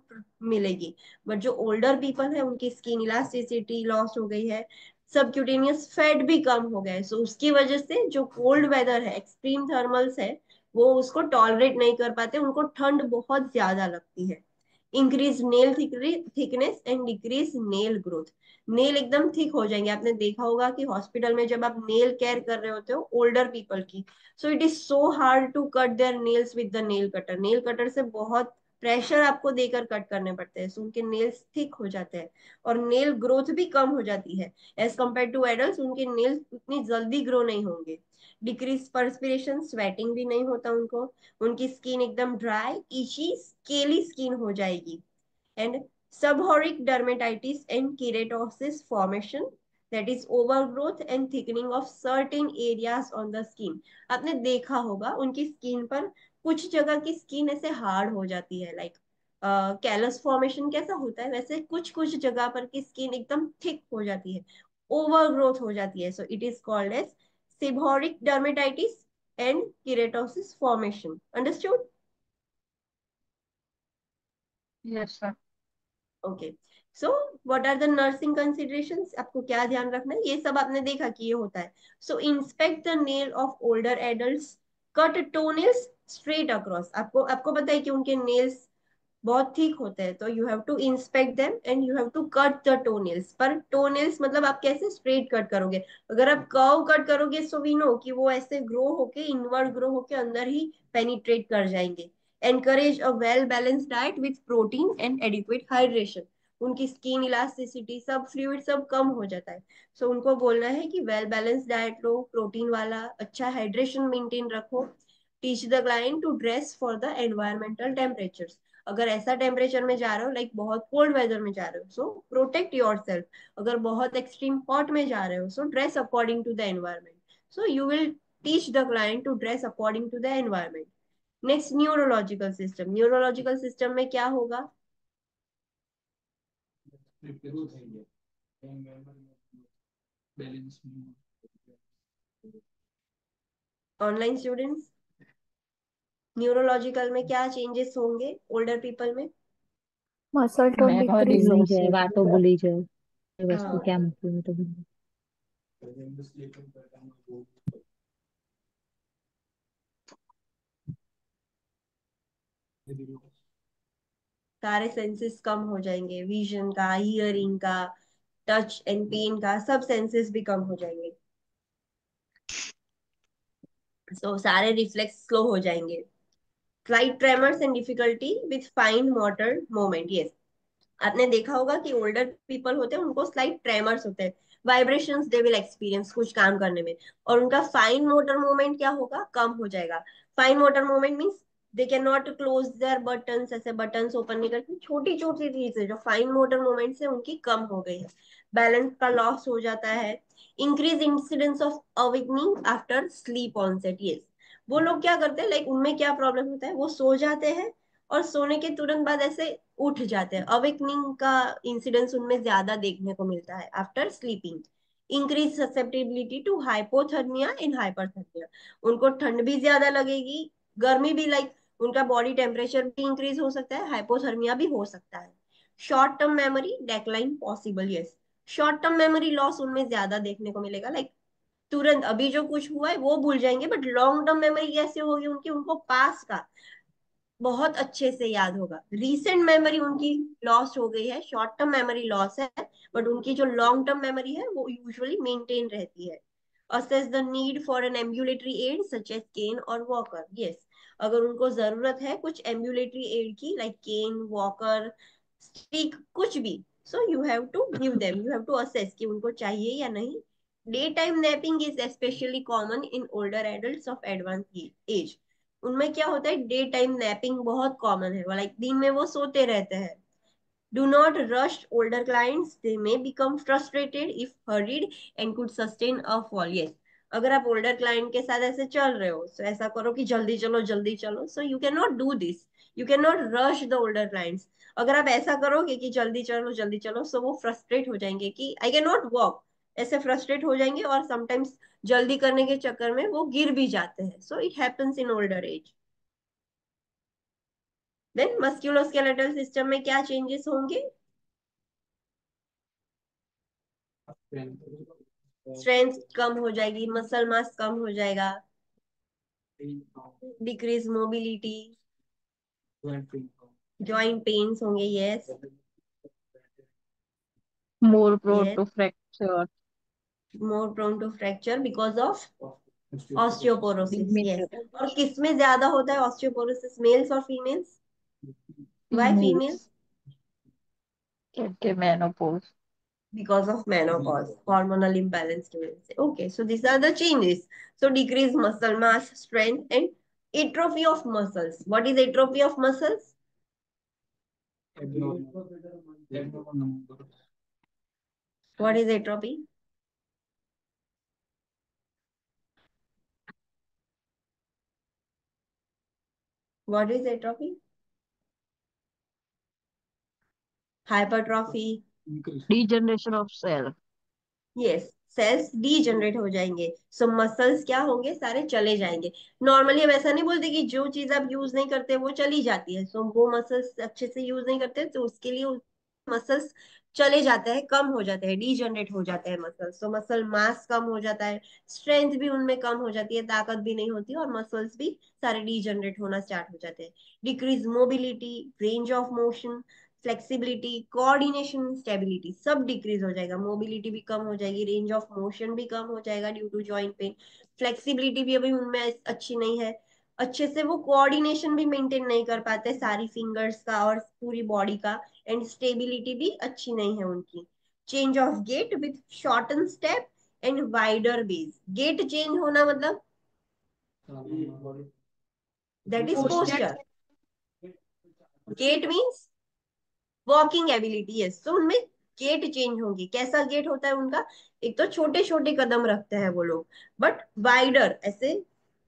मिलेगी. बट जो ओल्डर पीपल है उनकी स्किन इलास्टिसिटी लॉस हो गई है, सबक्यूटेनियस फैट भी कम हो गया है. सो उसकी वजह से जो कोल्ड वेदर है, एक्सट्रीम थर्मल्स है, वो उसको टॉलरेट नहीं कर पाते, उनको ठंड बहुत ज्यादा लगती है. Increase nail thickness and decrease nail growth. Nail एकदम थिक हो जाएंगे. आपने देखा होगा कि हॉस्पिटल में जब आप नेल केयर कर रहे होते हो ओल्डर पीपल की, so it is so hard to cut their nails with the nail cutter. Nail cutter से बहुत प्रेशर आपको देकर कट करने पड़ते हैं, सो उनके नेल्स थिक हो जाते हैं और नेल ग्रोथ भी कम हो जाती है. एज कम्पेयर टू एडल्ट उनके नेल्स उतनी जल्दी ग्रो नहीं होंगे. डिक्रीज पर्सपिरेशन, स्वेटिंग भी नहीं होता उनको. उनकी स्किन एकदम ड्राई, इची, स्केली स्किन हो जाएगी. And seborrheic dermatitis and keratosis formation, that is overgrowth and thickening of certain areas on the skin. आपने देखा होगा उनकी स्किन पर कुछ जगह की स्किन ऐसे हार्ड हो जाती है, लाइक कैलस फॉर्मेशन कैसा होता है वैसे कुछ कुछ जगह पर की स्किन एकदम थिक हो जाती है, ओवरग्रोथ हो जाती है. So it is called as seborrheic dermatitis and keratosis formation. Understood? Yes, sir. Okay. So what are the nursing considerations, आपको क्या ध्यान रखना है, ये सब आपने देखा कि ये होता है. So inspect the nail of older adults, cut toenails straight across. आपको आपको पता है कि उनके नेल्स बहुत ठीक होते हैं, तो you have to inspect them and you have to cut the toenails. पर टोनेल्स मतलब आप कैसे स्ट्रेट कट करोगे, अगर आप कर्व कट करोगे सो वी नो कि वो ऐसे ग्रो होके इनवर्ड ग्रो होके अंदर ही पेनिट्रेट कर जाएंगे. Encourage a well balanced diet with protein and adequate hydration. उनकी स्किन इलास्टिसिटी सब फ्लूइड सब कम हो जाता है. सो उनको बोलना है कि वेल बैलेंस्ड डाइट लो, प्रोटीन वाला, अच्छा हाइड्रेशन मेंटेन रखो. Teach the client to dress for the environmental temperatures. अगर ऐसा टेम्परेचर में जा रहे हो, लाइक बहुत कोल्ड वेदर में जा रहे हो, सो प्रोटेक्ट योर सेल्फ. अगर बहुत एक्सट्रीम हॉट में जा रहे हो, so dress according to the environment. So you will teach the client to dress according to the environment. Next, neurological system. Neurological system में क्या होगा, बैलेंस. ऑनलाइन स्टूडेंट्स, न्यूरोलॉजिकल में क्या चेंजेस होंगे ओल्डर पीपल में. Muscle tone memory decrease. भूली जाए, बातों भूली जाए, ये वस्तु हाँ, क्या मतलब है तो भूली. सारे सेंसेस कम हो जाएंगे, विजन का, हियरिंग का, टच एंड पेन का, सब सेंसेस भी कम हो जाएंगे. सो सारे रिफ्लेक्स स्लो हो जाएंगे. Slight tremors and difficulty with fine motor moment. Yes, आपने देखा होगा कि ओल्डर पीपल होते हैं उनको स्लाइट ट्रेमर्स होते हैं, वाइब्रेशंस दे विल एक्सपीरियंस कुछ काम करने में, और उनका फाइन मोटर मूवमेंट क्या होगा, कम हो जाएगा. Fine motor movement means they can not close their buttons, ऐसे बटन्स ओपन नहीं करते, छोटी छोटी चीजें जो फाइन मोटर मूवमेंट से उनकी कम हो गई है. बैलेंस का लॉस हो जाता है. Increase incidence of awakening after sleep onset. Yes, वो लोग क्या करते हैं, लाइक उनमें क्या प्रॉब्लम होता है, वो सो जाते हैं और सोने के तुरंत बाद ऐसे उठ जाते हैं. अवेकनिंग का इंसिडेंस उनमें ज्यादा देखने को मिलता है after sleeping. Increase susceptibility to hypothermia in hyperthermia. उनको ठंड भी ज्यादा लगेगी, गर्मी भी, लाइक उनका बॉडी टेम्परेचर भी इंक्रीज हो सकता है, हाइपोथर्मिया भी हो सकता है. Short term memory decline possible. Yes, short term memory loss उनमें ज्यादा देखने को मिलेगा, लाइक तुरंत अभी जो कुछ हुआ है वो भूल जाएंगे, बट लॉन्ग टर्म मेमोरी कैसे होगी उनकी, उनको पास का बहुत अच्छे से याद होगा. रीसेंट मेमोरी उनकी लॉस हो गई है, शॉर्ट टर्म मेमोरी लॉस है, बट उनकी जो लॉन्ग टर्म मेमोरी है वो यूजुअली मेंटेन रहती है. assess the need for an ambulatory aid such as cane or walker. Yes, अगर उनको जरूरत है कुछ ambulatory aid की, लाइक केन, वॉकर, स्टिक, कुछ भी, so you have to give them, you have to assess कि उनको चाहिए या नहीं. Day time napping is specially common in older adults of advance age. उनमें क्या होता है, डे टाइम नैपिंग बहुत कॉमन है, लाइक दिन में वो सोते रहते हैं. Do not rush older clients. They may become frustrated if hurried and could sustain a fall. Yes. अगर आप ओल्डर क्लाइंट के साथ ऐसे चल रहे हो, so ऐसा करो कि जल्दी चलो जल्दी चलो. सो you can not do this. You can not rush the older clients. अगर आप ऐसा करोगे कि जल्दी चलो, सो वो फ्रस्ट्रेट हो जाएंगे कि आई कैन नॉट वॉक. ऐसे फ्रस्ट्रेट हो जाएंगे और समटाइम्स जल्दी करने के चक्कर में वो गिर भी जाते हैं. So it happens in older age. Then musculoskeletal system में क्या चेंजेस होंगे? स्ट्रेंथ कम हो जाएगी, मसल मास कम हो जाएगा, डिक्रीज मोबिलिटी, जॉइंट पेन्स होंगे. Yes. More prone yes. to fracture. More prone to fracture because of osteoporosis. Yes. Diminutive. और किस में ज्यादा होता है ऑस्टियोपोरोसिस, मेल्स और females? Why females? Males. Okay, menopause. Because of menopause, hormonal imbalance की वजह से. Okay, so these are the changes. So decrease muscle mass, strength and atrophy of muscles. What is atrophy of muscles? What is atrophy? What is atrophy? Hypertrophy. Degeneration of cell. Yes. Cells degenerate हो जाएंगे, सो मसल्स क्या होंगे, सारे चले जाएंगे. नॉर्मली हम ऐसा नहीं बोलते कि जो चीज आप यूज नहीं करते वो चली जाती है. सो वो मसल्स अच्छे से यूज नहीं करते तो उसके लिए मसल्स चले जाते हैं, कम हो जाते हैं, डीजनरेट हो जाते हैं मसल्स. सो मसल मास कम हो जाता है, स्ट्रेंथ भी उनमें कम हो जाती है, ताकत भी नहीं होती और मसल्स भी सारे डीजनरेट होना स्टार्ट हो जाते हैं. Decrease mobility, range of motion, flexibility, coordination, stability सब डिक्रीज हो जाएगा. मोबिलिटी भी कम हो जाएगी, रेंज ऑफ मोशन भी कम हो जाएगा due to joint pain. Flexibility भी अभी उनमें अच्छी नहीं है, अच्छे से वो कोऑर्डिनेशन भी मेंटेन नहीं कर पाते सारी फिंगर्स का और पूरी बॉडी का. एंड स्टेबिलिटी भी अच्छी नहीं है उनकी. Change of gait with shorten step and wider base. Gait change होना मतलब that is Posture. Posture. Gait means walking ability. Yes. तो उनमें गेट चेंज होंगी. कैसा गेट होता है उनका? एक तो छोटे छोटे कदम रखते हैं वो लोग, बट वाइडर, ऐसे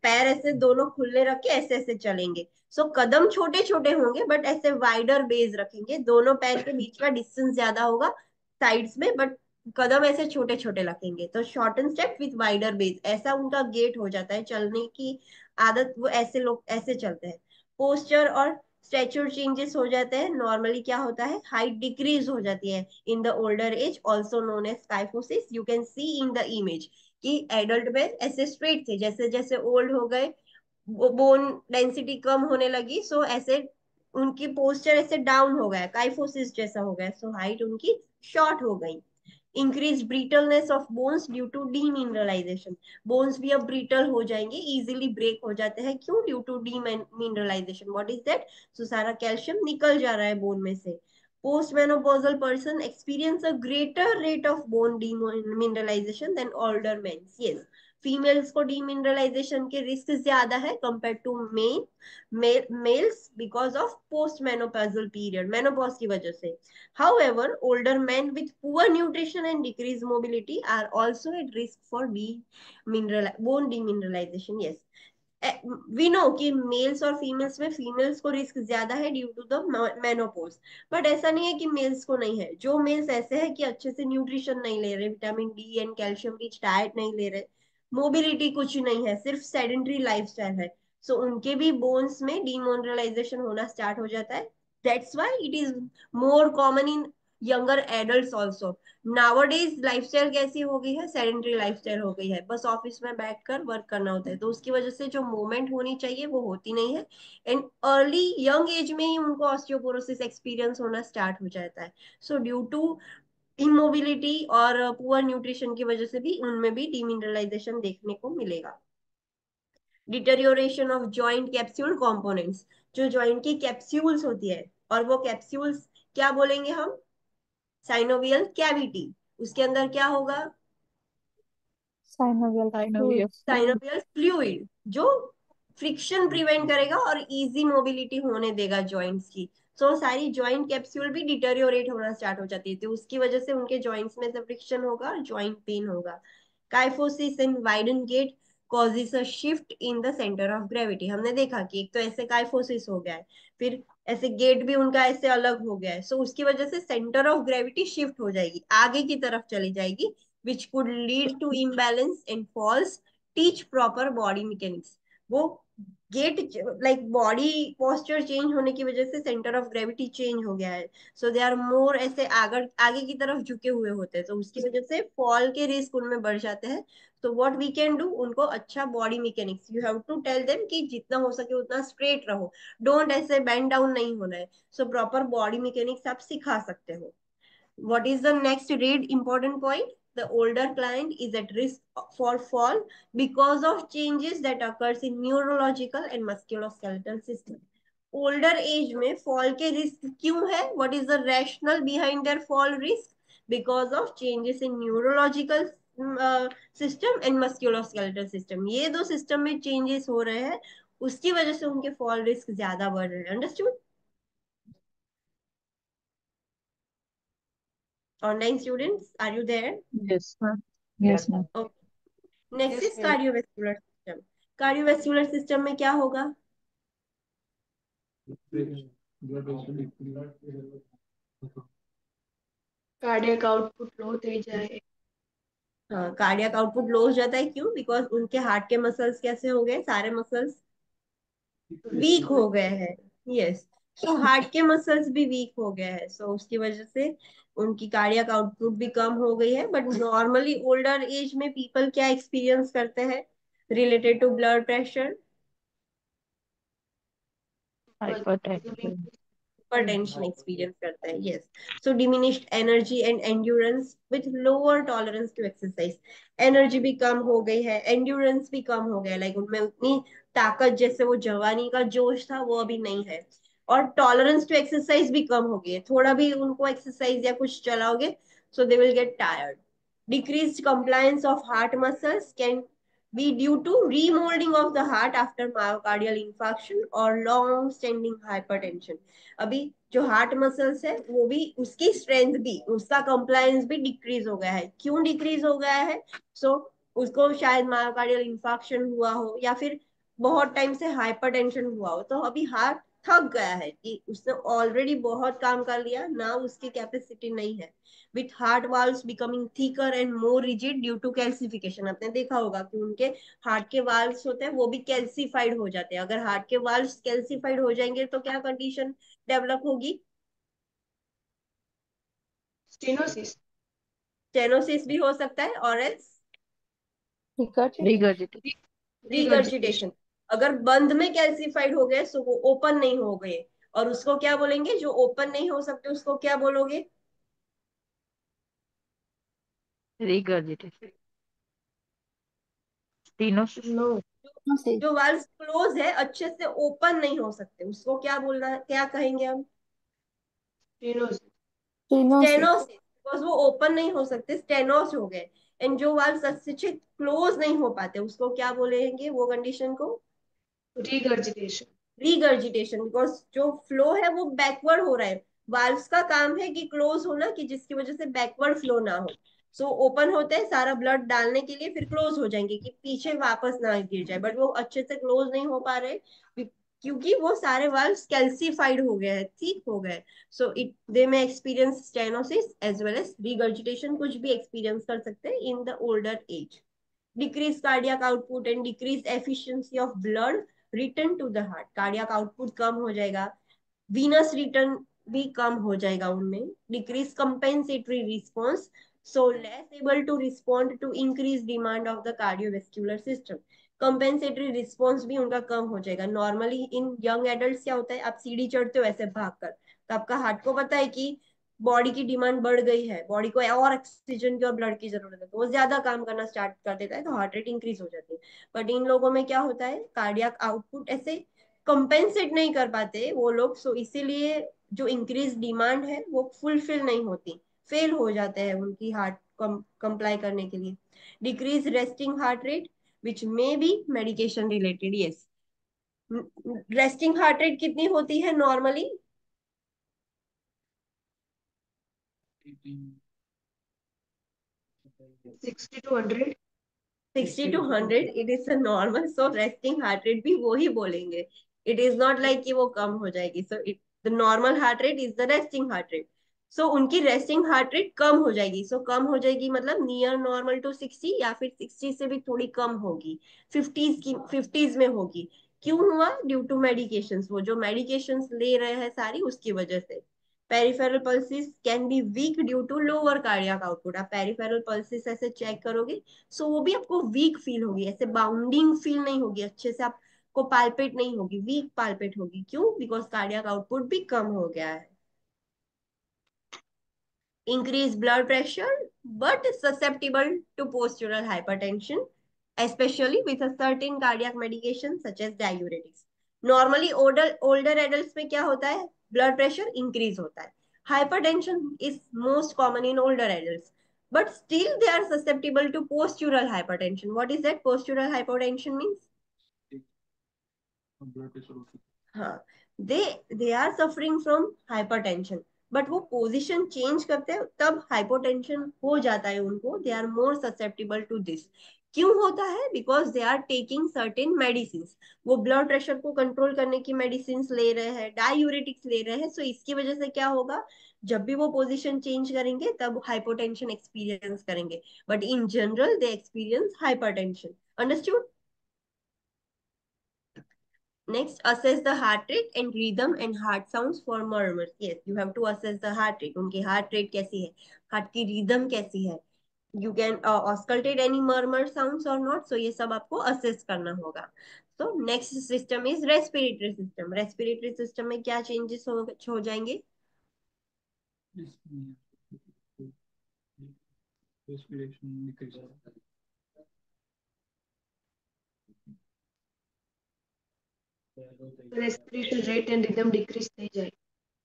पैर ऐसे दोनों खुले रख के ऐसे ऐसे चलेंगे. सो कदम छोटे छोटे होंगे बट ऐसे वाइडर बेस रखेंगे, दोनों पैर के बीच का डिस्टेंस ज्यादा होगा साइड्स में, बट कदम ऐसे छोटे छोटे रखेंगे. तो shorten step with wider base, ऐसा उनका गेट हो जाता है. चलने की आदत, वो ऐसे लोग ऐसे चलते हैं. पोस्चर और स्टेचर चेंजेस हो जाते हैं. नॉर्मली क्या होता है, हाइट डिक्रीज हो जाती है in the older age, also known as kyphosis. You can see in the image कि एडल्ट में ऐसे स्ट्रेट थे, जैसे जैसे ओल्ड हो गए बोन डेंसिटी कम होने लगी, सो ऐसे उनकी पोस्चर ऐसे डाउन हो गया, काइफोसिस जैसा हो गया. सो हाइट उनकी शॉर्ट हो गई. Increase brittleness of bones due to demineralization. Bones भी अब ब्रिटल हो जाएंगे, इजीली ब्रेक हो जाते हैं. क्यों? Due to demineralisation. What is that? So सारा कैल्शियम निकल जा रहा है बोन में से. Post menopausal person experience a greater rate of bone demineralisation than older men. Yes. Females को डीमिनरलाइजेशन के रिस्क ज्यादा है compare to males because of post menopausal period, menopause की वजह से. However, older men with poor nutrition and decreased mobility are also at risk for bone demineralization. Yes. We know कि मेल्स और फीमेल्स में फीमेल्स को रिस्क ज्यादा है due to the menopause, but ऐसा नहीं है कि मेल्स को नहीं है. जो मेल्स ऐसे हैं कि अच्छे से न्यूट्रिशन नहीं ले रहे, vitamin D and calcium rich diet नहीं ले रहे, मोबिलिटी कुछ नहीं है, सिर्फ सेडेंट्री लाइफस्टाइल है, सो उनके भी बोन्स में डिमोनरलाइजेशन होना स्टार्ट हो जाता है. That's why it is more common in younger adults also. Nowadays lifestyle कैसी हो गई है, सेडेंट्री लाइफस्टाइल हो गई है, बस ऑफिस में बैठकर वर्क करना होता है, तो उसकी वजह से जो मूवमेंट होनी चाहिए वो होती नहीं है. एंड अर्ली यंग एज में ही उनको ऑस्टियोपोरोसिस एक्सपीरियंस होना स्टार्ट हो जाता है. सो ड्यू टू इमोबिलिटी और पुअर न्यूट्रिशन की वजह से भी उनमें भी डीमिनरलाइजेशन देखने को मिलेगा. Deterioration of joint capsule components. जो जॉइंट की कैप्सूल्स होती है, और वो कैप्सूल्स क्या बोलेंगे हम? साइनोवियल कैविटी, उसके अंदर क्या होगा? Synovial Synovial fluid. Synovial fluid, जो फ्रिक्शन प्रिवेंट करेगा और इजी मोबिलिटी होने देगा जॉइंट्स की। तो सारी जॉइंट कैप्सूल भी डिटेरियोरेट होना स्टार्ट हो जाती है, तो उसकी वजह से उनके जॉइंट्स में से फ्रिक्शन होगा और जॉइंट पेन होगा। Kyphosis in widen gait causes a shift in the centre of gravity. हमने देखा कि एक तो ऐसे काइफोसिस हो गया है, फिर ऐसे गेट भी उनका ऐसे अलग हो गया है, सो उसकी वजह से सेंटर ऑफ ग्रेविटी शिफ्ट हो जाएगी, आगे की तरफ चली जाएगी, which could lead to imbalance and falls. Teach proper body mechanics. वो get like body posture change होने की वजह से सेंटर ऑफ ग्रेविटी चेंज हो गया है, सो दे आर मोर ऐसे आगे आगे की तरफ झुके हुए होते हैं, तो उसकी वजह से फॉल के रिस्क उनमें बढ़ जाते हैं। तो व्हाट वी कैन डू, उनको अच्छा body mechanics, you have to tell them कि जितना हो सके उतना स्ट्रेट रहो, डोंट ऐसे बेंड डाउन नहीं होना है। सो प्रॉपर बॉडी मैकेनिक्स आप सिखा सकते हो। What is the next read important point? The older client is at risk for fall because of changes that occurs in neurological and musculoskeletal system. Older age में fall के risk क्यों है? What is the rationale behind their fall risk? Because of changes in neurological system and musculoskeletal system. ये दो system में changes हो रहे हैं, उसकी वजह से उनके fall risk ज्यादा बढ़ रहे हैं। Understood? Online students, are you there? Yes, ma'am. Yes ma'am. Next Yes, is ma'am. Cardiovascular system. Cardiovascular system में क्या होगा? Blood pressure decrease. Cardiac output low થઈ જાય. हाँ, कार्डियक आउटपुट लो हो जाता है, क्यों? बिकॉज उनके हार्ट के मसल्स कैसे हो गए, सारे मसल्स वीक हो गए हैं। यस, सो हार्ट के मसल्स भी वीक हो गए हैं, सो उसकी वजह से उनकी कार्डियक आउटपुट भी कम हो गई है। बट नॉर्मली ओल्डर एज में पीपल क्या एक्सपीरियंस करते हैं related to blood pressure? Hypertension. Hypertension experience करते हैं। Yes, so diminished energy and endurance with lower tolerance to exercise. Energy भी कम हो गई है, एंड्योरेंस भी कम हो गया, लाइक उनमें उतनी ताकत जैसे वो जवानी का जोश था वो अभी नहीं है। और टॉलरेंस टू एक्सरसाइज भी कम हो गई है, थोड़ा भी उनको एक्सरसाइज या कुछ चलाओगे so they will get tired. Decreased compliance of heart muscles can be due to remolding of the heart after myocardial infarction or long standing hypertension। अभी जो हार्ट मसल्स है वो भी, उसकी स्ट्रेंथ भी, उसका कंप्लायंस भी डिक्रीज हो गया है। क्यों डिक्रीज हो गया है? उसको शायद मायोकार्डियल इंफार्क्शन हुआ हो या फिर बहुत टाइम से हाइपरटेंशन हुआ हो, तो अभी हार्ट थक गया है कि उसने ऑलरेडी बहुत काम कर लिया ना, उसकी कैपेसिटी नहीं है। With heart valves becoming thicker and more rigid due to calcification. आपने देखा होगा कि उनके हार्ट के वाल्व्स होते हैं वो भी कैल्सिफाइड हो जाते हैं। अगर हार्ट के वाल्व्स कैल्सिफाइड हो जाएंगे तो क्या कंडीशन डेवलप होगी? Stenosis. स्टेनोसिस भी हो सकता है, और एल्स Regurgitation. रिगर्जिटेशन। अगर बंद में कैल्सिफाइड हो गए तो वो ओपन नहीं हो गए, और उसको क्या बोलेंगे? जो ओपन नहीं हो सकते उसको क्या बोलोगे? Regurgitation. Stenosis. No. जो वाल्व क्लोज है, अच्छे से ओपन नहीं हो सकते, उसको क्या बोलना, क्या कहेंगे हम? Stenosis. स्टेनोसिस, बिकॉज वो ओपन नहीं हो सकते, स्टेनोस हो गए। एंड जो वाल्व अच्छे से क्लोज नहीं हो पाते उसको क्या बोलेंगे, वो कंडीशन को? Regurgitation. रीगर्जिटेशन, बिकॉज जो फ्लो है वो बैकवर्ड हो रहा है। वाल्व्स का काम है कि क्लोज होना, कि जिसकी वजह से बैकवर्ड फ्लो ना हो। ओपन होते हैं सारा ब्लड डालने के लिए, फिर क्लोज हो जाएंगे कि पीछे वापस ना गिर जाए, बट वो अच्छे से क्लोज नहीं हो पा रहे क्योंकि वो सारे वाल्व्स कैल्सिफाइड हो गए हैं, ठीक हो गए। सो it they may experience stenosis as well as regurgitation, कुछ भी एक्सपीरियंस कर सकते हैं in the older age. Decrease cardiac output and decrease efficiency of blood return to the heart। Cardiac output कम हो जाएगा, वीनस रिटर्न भी कम हो जाएगा उनमें। Decrease compensatory response, so less able to respond to increase demand of the cardiovascular system. Compensatory response भी उनका कम हो जाएगा। नॉर्मली इन यंग एडल्ट क्या होता है, आप सीढ़ी चढ़ते हो ऐसे भागकर, तो आपका हार्ट को पता है कि बॉडी की डिमांड बढ़ गई है, बॉडी को और ऑक्सीजन की और ब्लड की जरूरत है, तो वो ज्यादा काम करना स्टार्ट कर देता है, तो हार्ट रेट इंक्रीज हो जाती है। बट इन लोगों में क्या होता है, कार्डियक आउटपुट ऐसे कंपेंसेट नहीं कर पाते वो लोग, सो इसीलिए जो इंक्रीज डिमांड है वो फुलफिल नहीं होती। फेल हो जाते हैं उनकी हार्ट कंप्लाई करने के लिए। Decrease resting heart rate which may be medication related, yes. Resting heart rate कितनी होती है normally? 60 to 100. 60 to 100 it is a normal, so resting heart rate भी वो ही बोलेंगे। इट इज नॉट लाइक कि वो कम हो जाएगी। So it the normal heart rate is the resting heart rate. So उनकी रेस्टिंग हार्ट रेट कम हो जाएगी। सो कम हो जाएगी मतलब नियर नॉर्मल टू 60, या फिर 60 से भी थोड़ी कम होगी, 50s में होगी। क्यों हुआ? ड्यू टू मेडिकेशंस, वो जो मेडिकेशंस ले रहे हैं सारी उसकी वजह से। Peripheral pulses can be weak due to lower cardiac output. आप पेरिफेरल पल्सेस ऐसे चेक करोगे, सो वो भी आपको वीक फील होगी, ऐसे बाउंडिंग फील नहीं होगी, अच्छे से आपको पाल्पेट नहीं होगी, वीक पाल्पेट होगी। क्यों? बिकॉज कार्डियक आउटपुट भी कम हो गया है। increase blood pressure but susceptible to postural hypertension, especially with a certain cardiac medication such as diuretics. Normally older adults में क्या होता है? Blood pressure increase होता है। Hypertension is most common in older adults, but still they are susceptible to postural hypertension. What is that? Postural hypertension means, blood pressure होती हाँ, they they are suffering from hypertension, but वो पोजीशन चेंज करते हैं तब हाइपोटेंशन हो जाता है उनको। They are more susceptible to this. क्यों होता है? Because they are taking certain medicine. वो ब्लड प्रेशर को कंट्रोल करने की मेडिसिन ले रहे हैं, डायूरेटिक्स ले रहे हैं। सो इसकी वजह से क्या होगा? जब भी वो पोजीशन चेंज करेंगे तब हाइपोटेंशन एक्सपीरियंस करेंगे, but in general they experience hypertension. Understood? Next, assess the heart rate and rhythm and heart sounds for murmurs. Yes, you have to assess the heart rate. उनकी heart rate कैसी है, heart की rhythm कैसी है, you can auscultate any murmur sounds or not. So ये सब आपको assess करना होगा। So next system is respiratory system. Respiratory system में क्या changes हो जाएंगे? है, रेस्पिरेशन डिक्रीज होता है। Respiration rate and rhythm decrease થઈ જાય.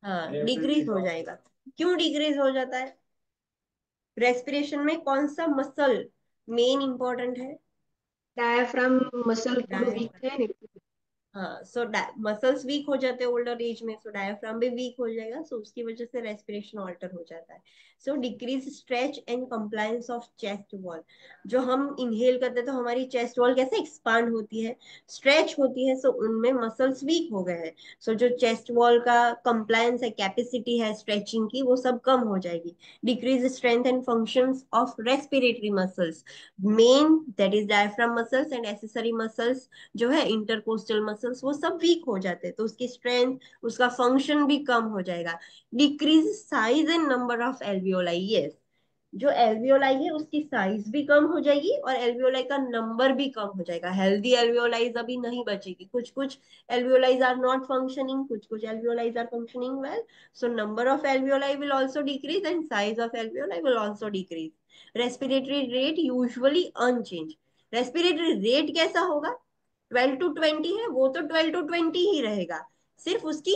हाँ, डिक्रीज हो जाएगा। क्यों डिक्रीज हो जाता है? रेस्पिरेशन में कौन सा मसल मेन इंपॉर्टेंट है? Diaphragm muscle થોડું weak डायफ्राम। થાય ને. हाँ, सो मसल्स वीक हो जाते हैं ओल्डर एज में, सो डायफ्राम भी वीक हो जाएगा। सो उसकी वजह से रेस्पिरेशन ऑल्टर हो जाता है। So decrease stretch and compliance of chest wall. जो हम इनहेल करते हैं तो हमारी चेस्ट वॉल कैसे एक्सपांड होती है, स्ट्रेच होती है। सो उनमें मसल्स वीक हो गए हैं। सो जो चेस्ट वॉल का कंप्लायंस है, कैपेसिटी है स्ट्रेचिंग की, वो सब कम हो जाएगी। Decrease strength and functions of respiratory muscles, main that is diaphragm muscles and accessory muscles जो है इंटरकोस्टल मसल्स, वो सब वीक हो जाते हैं। तो उसकी स्ट्रेंथ, उसका फंक्शन भी कम हो जाएगा। Decrease size and number of alveoli. Yes, जो एल्वियोलाई है उसकी साइज भी कम हो जाएगी और एल्वियोलाई का नंबर भी कम हो जाएगा। हेल्दी एल्वियोलाइज अभी नहीं बचेगी। कुछ कुछ एल्वियोलाइज आर नॉट फंक्शनिंग, कुछ कुछ alveoli are functioning well. So number of alveoli will also decrease and size of alveoli will also decrease. Respiratory rate usually unchanged. Respiratory rate कैसा होगा? 12 to 20 है, वो तो 12 to 20 ही रहेगा। सिर्फ उसकी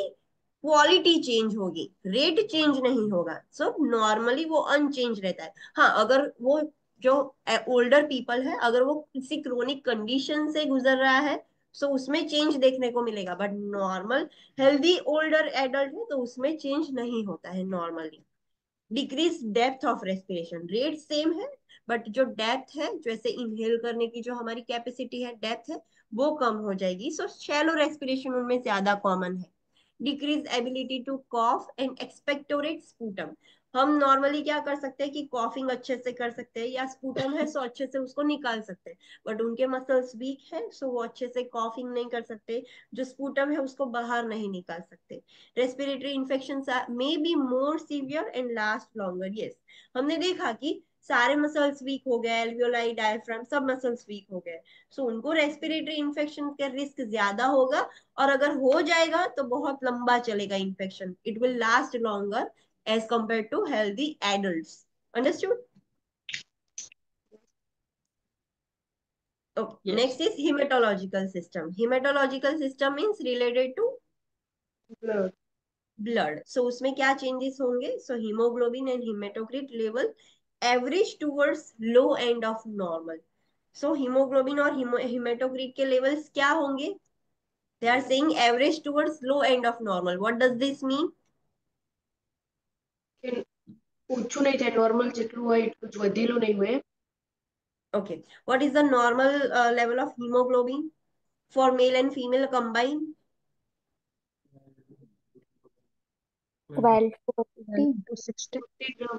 क्वालिटी चेंज होगी, रेट चेंज नहीं होगा। सो नॉर्मली वो अनचेंज रहता है। हाँ, अगर वो जो ओल्डर पीपल है, अगर वो किसी क्रोनिक कंडीशन से गुजर रहा है, सो उसमें चेंज देखने को मिलेगा। But normal healthy older adult है तो उसमें चेंज नहीं होता है normally. Decrease depth of respiration, rate same है, बट जो डेप्थ है, जैसे इनहेल करने की जो हमारी कैपेसिटी है, डेप्थ है, वो कम हो जाएगी। सो शैलो रेस्पिरेशन उनमें ज्यादा कॉमन है। Decrease ability to cough and expectorate sputum. हम नॉर्मली क्या कर सकते हैं कि कॉफिंग अच्छे से कर सकते हैं, या स्पूटम है सो अच्छे से उसको निकाल सकते हैं। बट उनके मसल्स वीक है, सो वो अच्छे से कॉफिंग नहीं कर सकते, जो स्पूटम है उसको बाहर नहीं निकाल सकते। Respiratory infection may be more severe and last longer. Yes, हमने देखा कि सारे मसल्स वीक हो गए, एल्वियोलाई, डायफ्राम, सब मसल्स वीक हो गए। सो उनको रेस्पिरेटरी इन्फेक्शन का रिस्क ज्यादा होगा, और अगर हो जाएगा तो बहुत लंबा चलेगा infection. It will last longer as compare to healthy adults. Understood? Yes. Next is hematological system. Hematological system means related to Blood. Blood, so उसमें क्या चेंजेस होंगे? So hemoglobin and hematocrit level average towards low end of normal. So hemoglobin और हिमेटोक्रिट के लेवल्स क्या होंगे? They are saying average towards low end of normal. What does this mean? કે ઓછું નહીં થાય, નોર્મલ જેટલું હોય એટલું જ, વધેલું નહીં હોય. Okay, what is the normal level of hemoglobin for male and female combined? 12 to 15. 12 to 16.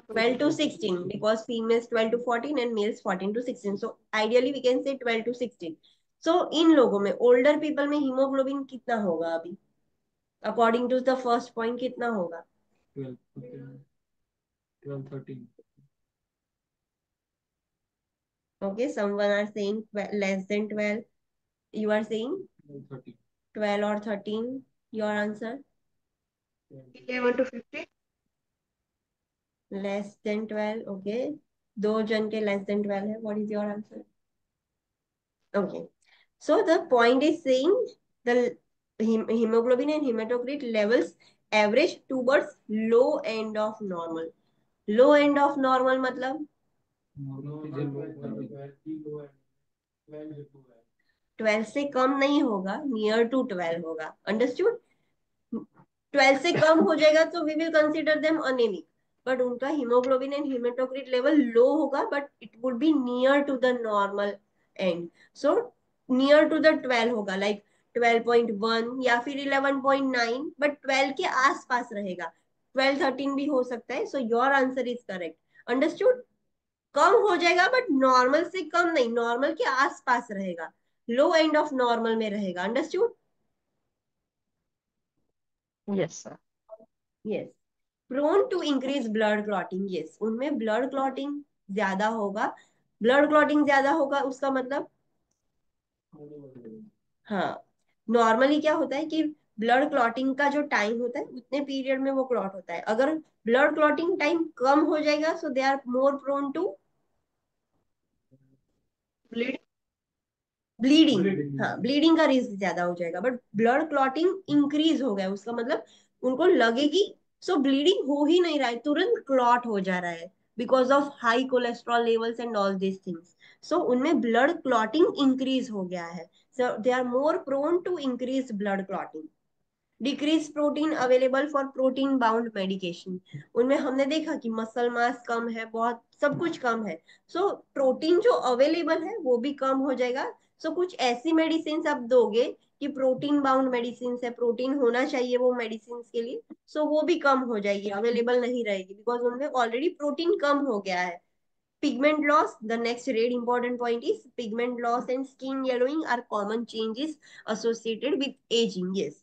12 to 16, because females 12 to 14 and males 14 to 16, so ideally we can say 12 to 16. So इन लोगों में, ओल्डर पीपल में हीमोग्लोबिन कितना होगा अभी, according to the first point कितना होगा? 12, 12, 13. Okay, someone are saying less than 12, you are saying 12, 13. 12 or 13, your answer? 11 to 15. Less than 12, okay, दो जन के less than 12 है, what is your answer? Okay, so the point is saying the hemoglobin and hematocrit levels average towards low end of normal. Low end of normal मतलब Normal 12 से कम नहीं होगा, नियर टू 12 होगा, अंडरस्टूड? 12 से कम हो जाएगा तो we will consider them anemic, but उनका hemoglobin and hematocrit level low होगा, but it would be near to the normal end. So near to the 12 होगा, लाइक 12.1 या फिर 11.9, बट 12 के आसपास रहेगा। 12 13 भी हो सकता है, so your answer is correct, understood? कम हो जाएगा बट नॉर्मल से कम नहीं, नॉर्मल के आसपास रहेगा, लो एंड ऑफ नॉर्मल में रहेगा, understood? Yes, sir. Yes. Prone to increase blood clotting, yes, उनमें ब्लड क्लॉटिंग ज्यादा होगा। ब्लड क्लॉटिंग ज्यादा होगा उसका मतलब, हाँ, नॉर्मली क्या होता है कि ब्लड क्लॉटिंग का जो टाइम होता है उतने पीरियड में वो क्लॉट होता है। अगर ब्लड क्लॉटिंग टाइम कम हो जाएगा, so they are more prone to Bleed. Bleeding. हाँ, ब्लीडिंग का रिस्क ज्यादा हो जाएगा, बट ब्लड क्लॉटिंग इंक्रीज हो गया उसका मतलब उनको लगेगी, सो ब्लीडिंग हो ही नहीं रहा है, तुरंत क्लॉट हो जा रहा है, because of high cholesterol levels and all this things. So उनमें ब्लड क्लॉटिंग इंक्रीज हो गया है, so they are more prone to increase blood clotting. Decrease protein available for protein bound medication, उनमें हमने देखा कि मसल मास कम है, बहुत सब कुछ कम है, सो प्रोटीन जो अवेलेबल है वो भी कम हो जाएगा। सो कुछ ऐसी मेडिसिन आप दोगे कि प्रोटीन बाउंड मेडिसिन है, प्रोटीन होना चाहिए वो मेडिसिन के लिए, सो वो भी कम हो जाएगी, अवेलेबल नहीं रहेगी, बिकॉज उनमें ऑलरेडी प्रोटीन कम हो गया है। Pigment loss, the next really important point is pigment loss and skin yellowing are common changes associated with aging. Yes,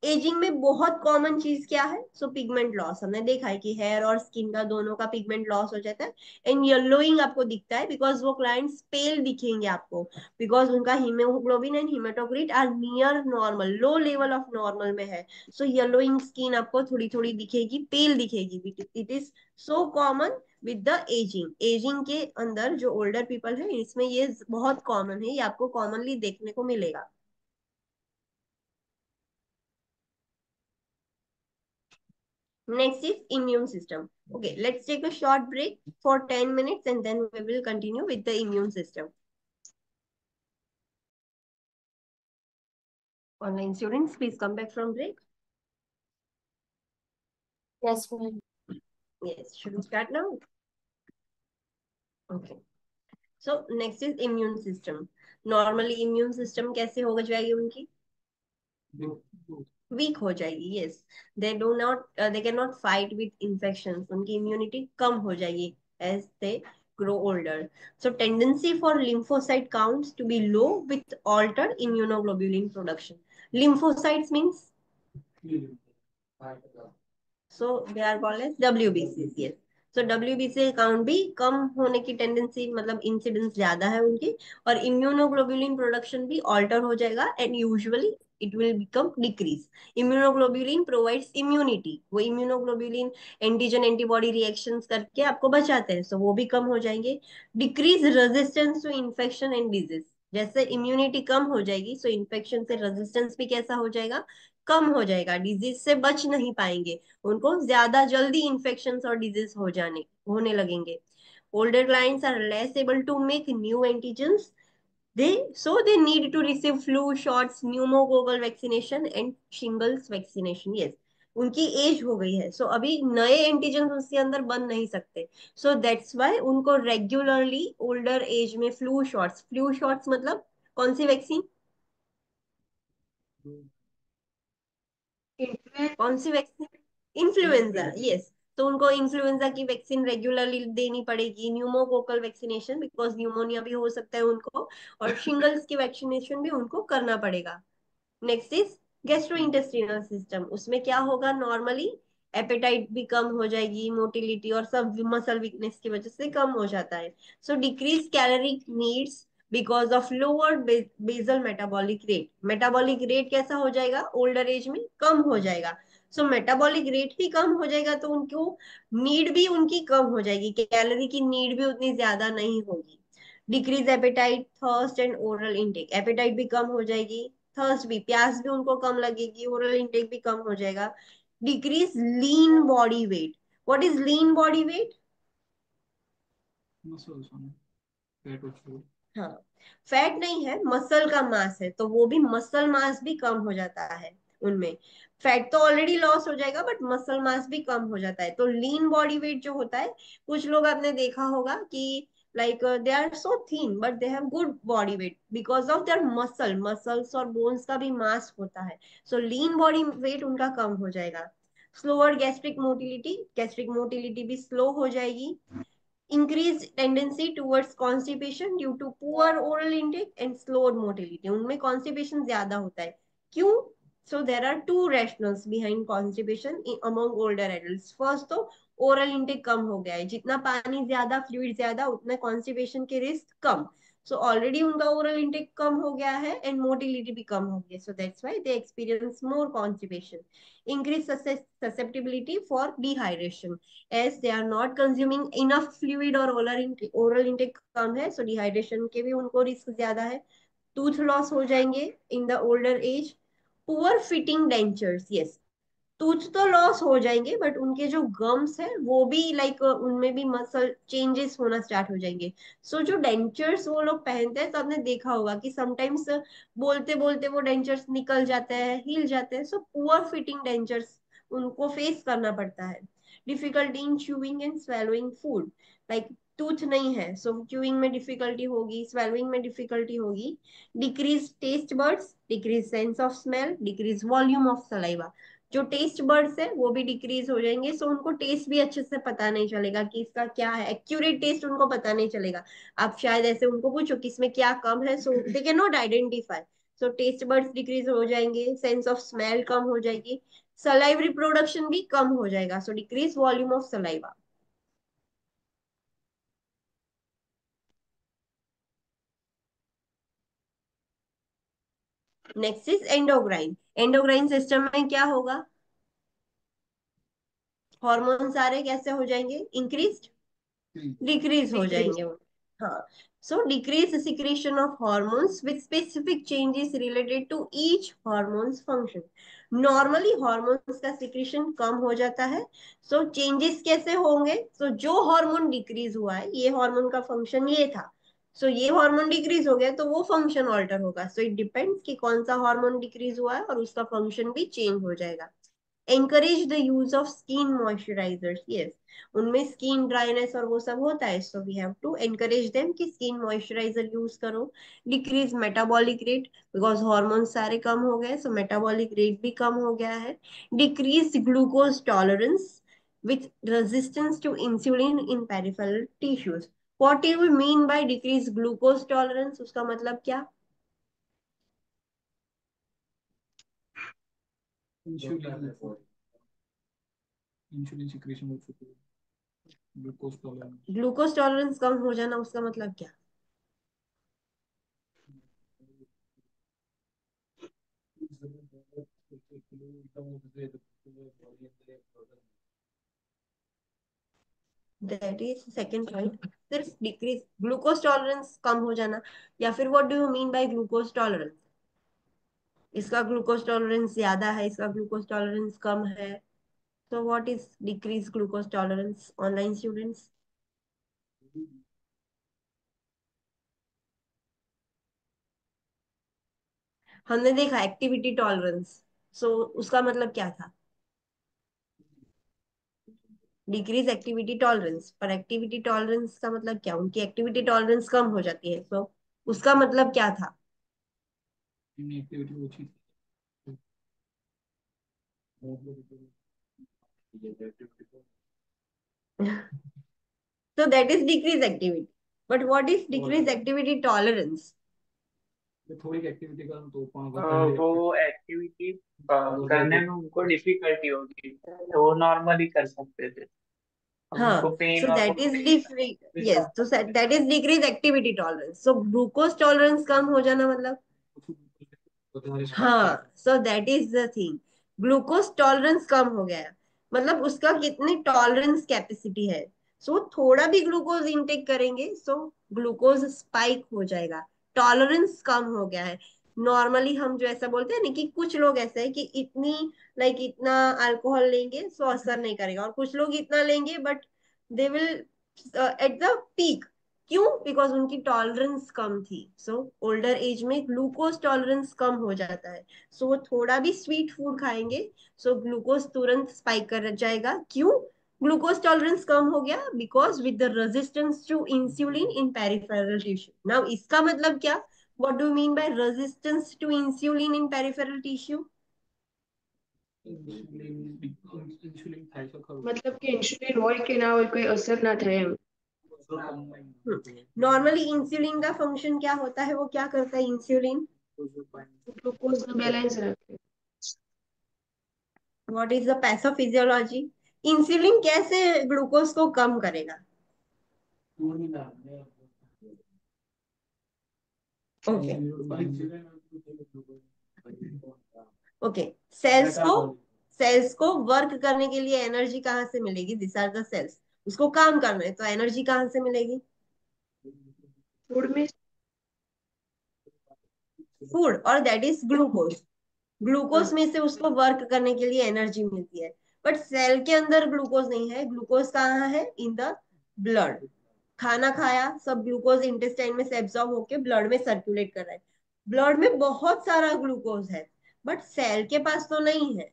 ageing में बहुत कॉमन चीज क्या है? सो पिगमेंट लॉस, हमने देखा है कि हेयर और स्किन का दोनों का पिगमेंट लॉस हो जाता है, एंड येलोइंग आपको दिखता है, बिकॉज वो क्लाइंट्स पेल दिखेंगे आपको, बिकॉज उनका hemoglobin and hematocrit are near normal, low level of normal में है, सो येलोइंग स्किन आपको थोड़ी थोड़ी दिखेगी, पेल दिखेगी। It is so common with the ageing. Ageing के अंदर जो ओल्डर पीपल है इसमें ये बहुत कॉमन है, ये आपको कॉमनली देखने को मिलेगा। Next is immune system. Okay, let's take a short break for 10 minutes and then we will continue with the immune system. Online students, please come back from break. Yes, ma'am. Yes, should we start now? Okay. So next is immune system. Normally immune system कैसे होगा जाएगी उनकी? वीक हो जाएगी, yes, they do not, they can not fight with infections, उनकी इम्यूनिटी कम हो जाएगी as they grow older. So tendency for lymphocyte counts to be low with altered immunoglobulin production. Lymphocytes means, so they are called as WBCs, yes. So WBC count भी कम होने की टेंडेंसी, मतलब इंसिडेंस ज्यादा है उनकी, और इम्यूनोग्लोबुलिन प्रोडक्शन भी ऑल्टर हो जाएगा and usually it will become decrease. Immunoglobulin provides immunity, वो immunoglobulin एंटीजन एंटीबॉडी रिएक्शंस करके आपको बचाते हैं, सो वो भी कम हो जाएंगे। Decrease resistance to infection and disease, जैसे इम्यूनिटी कम हो जाएगी, सो इन्फेक्शन से रेजिस्टेंस भी कैसा हो जाएगा, कम हो जाएगा, डिजीज से बच नहीं पाएंगे, उनको ज्यादा जल्दी इन्फेक्शन और डिजीज होने लगेंगे। Older clients are less able to make new antigens, they need to receive flu shots, pneumococcal vaccination and shingles vaccination. Yes, उनकी एज हो गई है, सो अभी नए एंटीजन उसके अंदर बन नहीं सकते, सो दैट्स वाई उनको रेगुलरली ओल्डर एज में फ्लू शॉट्स मतलब कौन सी वैक्सीन, Influenza. कौन सी वैक्सीन, इन्फ्लुएंजा, यस। तो उनको इन्फ्लुएंजा की वैक्सीन रेगुलरली देनी पड़ेगी, न्यूमोकोकल वैक्सीनेशन बिकॉज न्यूमोनिया भी हो सकता है उनको, और शिंगल्स की वैक्सीनेशन भी उनको करना पड़ेगा। नेक्स्ट इज गैस्ट्रोइंटेस्टिनल सिस्टम, उसमें क्या होगा, नॉर्मली एपेटाइट भी कम हो जाएगी, मोटिलिटी और सब मसल वीकनेस की वजह से कम हो जाता है। So decrease caloric needs because of lower basal metabolic rate, metabolic rate कैसा हो जाएगा, ओल्डर एज में कम हो जाएगा। सो मेटाबॉलिक रेट ही कम हो जाएगा तो उनको नीड भी उनकी कम हो जाएगी, कैलोरी की नीड भी उतनी ज्यादा नहीं होगी। Decrease appetite, thirst and oral intake, appetite भी कम हो जाएगी, थर्स्ट भी, प्यास भी उनको कम लगेगी, ओरल इनटेक भी कम हो जाएगा। Decrease lean body weight, what is lean body weight, muscles होने, फैट और फ्लू। हाँ, फैट नहीं है, मसल का मास है, तो वो भी मसल मास भी कम हो जाता है उनमें। फैट तो ऑलरेडी लॉस हो जाएगा बट मसल मास भी कम हो जाता है। तो लीन बॉडी वेट जो होता है, कुछ लोग आपने देखा होगा कि like they are so thin but they have good body weight because of their muscles और बोन्स का भी मास होता है, सो लीन बॉडी वेट उनका कम हो जाएगा। स्लोअर गैस्ट्रिक मोटिलिटी भी स्लो हो जाएगी। increased tendency towards constipation due to poor oral intake and slowed motility, उनमें constipation ज्यादा होता है, क्यों? So there are two rationals behind constipation among older adults. First तो oral intake कम हो गया है, जितना पानी ज्यादा, फ्लूइड ज्यादा, उतना constipation के रिस्क कम, so already उनका oral intake कम हो गया है and motility भी कम हो गया, so that's why they experience more constipation. Increased susceptibility for dehydration as they are not consuming enough fluid और oral intake कम है, so dehydration के भी उनको रिस्क ज्यादा है। टूथ लॉस हो जाएंगे इन the older as. Poor fitting dentures, yes, tooth तो लॉस हो जाएंगे बट उनके जो गम्स है वो भी लाइक उनमें भी मसल चेंजेस होना स्टार्ट हो जाएंगे। सो जो डेंचर्स वो लोग पहनते हैं तो आपने देखा होगा कि समटाइम्स बोलते बोलते वो डेंचर्स निकल जाते हैं, हिल जाते हैं, सो पुअर फिटिंग डेंचर्स उनको फेस करना पड़ता है। Difficulty in chewing and swallowing food, like tooth नहीं है सो च्यूइंग में डिफिकल्टी होगी, स्वेलोइंग में डिफिकल्टी होगी। Decrease test buds, decrease sense of smell, decrease volume of saliva, जो टेस्ट बर्ड्स है वो भी डिक्रीज हो जाएंगे, सो उनको टेस्ट भी अच्छे से पता नहीं चलेगा कि इसका क्या है, एक्यूरेट टेस्ट उनको पता नहीं चलेगा। आप शायद ऐसे उनको पूछो कि इसमें क्या कम है, so they can not identify. So taste buds decrease हो जाएंगे, सेंस ऑफ स्मेल कम हो जाएगी, सलाइवरी प्रोडक्शन भी कम हो जाएगा, so decrease volume of saliva. Next is endocrine, endocrine system में क्या होगा, हॉर्मोन सारे कैसे हो जाएंगे, इंक्रीज, डिक्रीज हो Decrease. जाएंगे वो। हाँ, so decrease secretion of hormones with specific changes related to each hormones function. Normally hormones का सिक्रीशन कम हो जाता है, सो चेंजेस कैसे होंगे, सो जो हार्मोन डिक्रीज हुआ है, ये हार्मोन का फंक्शन ये था, सो ये हार्मोन डिक्रीज हो गया तो वो फंक्शन ऑल्टर होगा, सो इट डिपेंड्स कि कौन सा हार्मोन डिक्रीज हुआ है और उसका फंक्शन भी चेंज हो जाएगा। encourage the use of skin moisturizers, yes, उनमें स्किन ड्राइनेस और वो सब होता है, so we have to encourage them कि स्किन मॉइस्चराइजर यूज करो। Decrease metabolic rate because hormone सारे कम हो गए, सो मेटाबॉलिक रेट भी कम हो गया है। Decrease glucose tolerance with resistance to insulin in peripheral tissues. What do we mean by decrease glucose tolerance, उसका मतलब क्या, इंसुलिन, इंसुलिन सिक्रीशन हो चुकी है, ग्लूकोज टॉलरेंस। ग्लूकोज टॉलरेंस कम हो जाना उसका मतलब क्या, that is second point. सिर्फ डिक्रीज, ग्लूकोज टॉलरेंस कम हो जाना, या फिर what do you mean bye glucose tolerance? इसका ग्लूकोज टॉलरेंस ज्यादा है, इसका ग्लूकोज टॉलरेंस कम है, तो what is decrease glucose tolerance online students? हमने देखा एक्टिविटी टॉलरेंस, सो उसका मतलब क्या था? डिक्रीज एक्टिविटी टॉलरेंस, पर एक्टिविटी टॉलरेंस का मतलब क्या? उनकी एक्टिविटी टॉलरेंस कम हो जाती है, सो उसका मतलब क्या था? एक्टिविटी ओછી So that is decrease activity. But what is decrease activity tolerance? થોડીક એક્ટિવિટી કરો તો પણ વધારે वो एक्टिविटी करने में उनको डिफिकल्टी होगी, तो वो नॉर्मली कर सकते थे। अब उनको हाँ, पेन so और वो that is different. Yes, so that is decrease activity tolerance. So glucose tolerance कम हो जाना मतलब, વધારે हाँ, so that is the thing, glucose tolerance कम हो गया, मतलब उसका कितनी टॉलरेंस कैपेसिटी है। सो थोड़ा भी ग्लूकोज इनटेक करेंगे सो ग्लूकोज स्पाइक हो जाएगा, टॉलरेंस कम हो गया है। नॉर्मली हम जो ऐसा बोलते हैं ना कि कुछ लोग ऐसा है कि इतनी लाइक इतना अल्कोहल लेंगे सो असर नहीं करेगा, और कुछ लोग इतना लेंगे but they will at the peak. क्यों? बिकॉज उनकी टॉलरेंस कम थी। सो ओल्डर एज में ग्लूकोज टॉलरेंस कम हो जाता है, सो वो थोड़ा भी स्वीट फूड खाएंगे सो ग्लूकोज तुरंत स्पाइक कर जाएगा। क्यों? ग्लूकोज टॉलरेंस कम हो गया because with the resistance to insulin in peripheral tissue. Now इसका मतलब क्या? What do mean by resistance to insulin in peripheral tissue? Insulin થાય છે ખરું मतलब कि इंसुलिन હોય કે ના હોય, કોઈ असर ना થાય એમ। नॉर्मली इंसुलिन का फंक्शन क्या होता है? वो क्या करता है इंसुलिन? ग्लूकोज નું બેલેન્સ રાખે। What is the pathophysiology? Insulin कैसे ग्लूकोज को कम करेगा? ओके, ओके, सेल्स को वर्क करने के लिए एनर्जी कहाँ से मिलेगी? दिस आर द सेल्स, उसको काम करना है तो एनर्जी कहाँ से मिलेगी? ફૂડ में फूड, और दैट इज ग्लूकोज। ग्लूकोज में से उसको वर्क करने के लिए एनर्जी मिलती है, बट सेल के अंदर ग्लूकोज नहीं है। ग्लूकोज कहाँ है? In the blood. खाना खाया, सब ग्लूकोज इंटेस्टाइन में से एब्जॉर्ब होके ब्लड में सर्कुलेट कर रहा है। ब्लड में बहुत सारा ग्लूकोज है, बट सेल के पास तो नहीं है,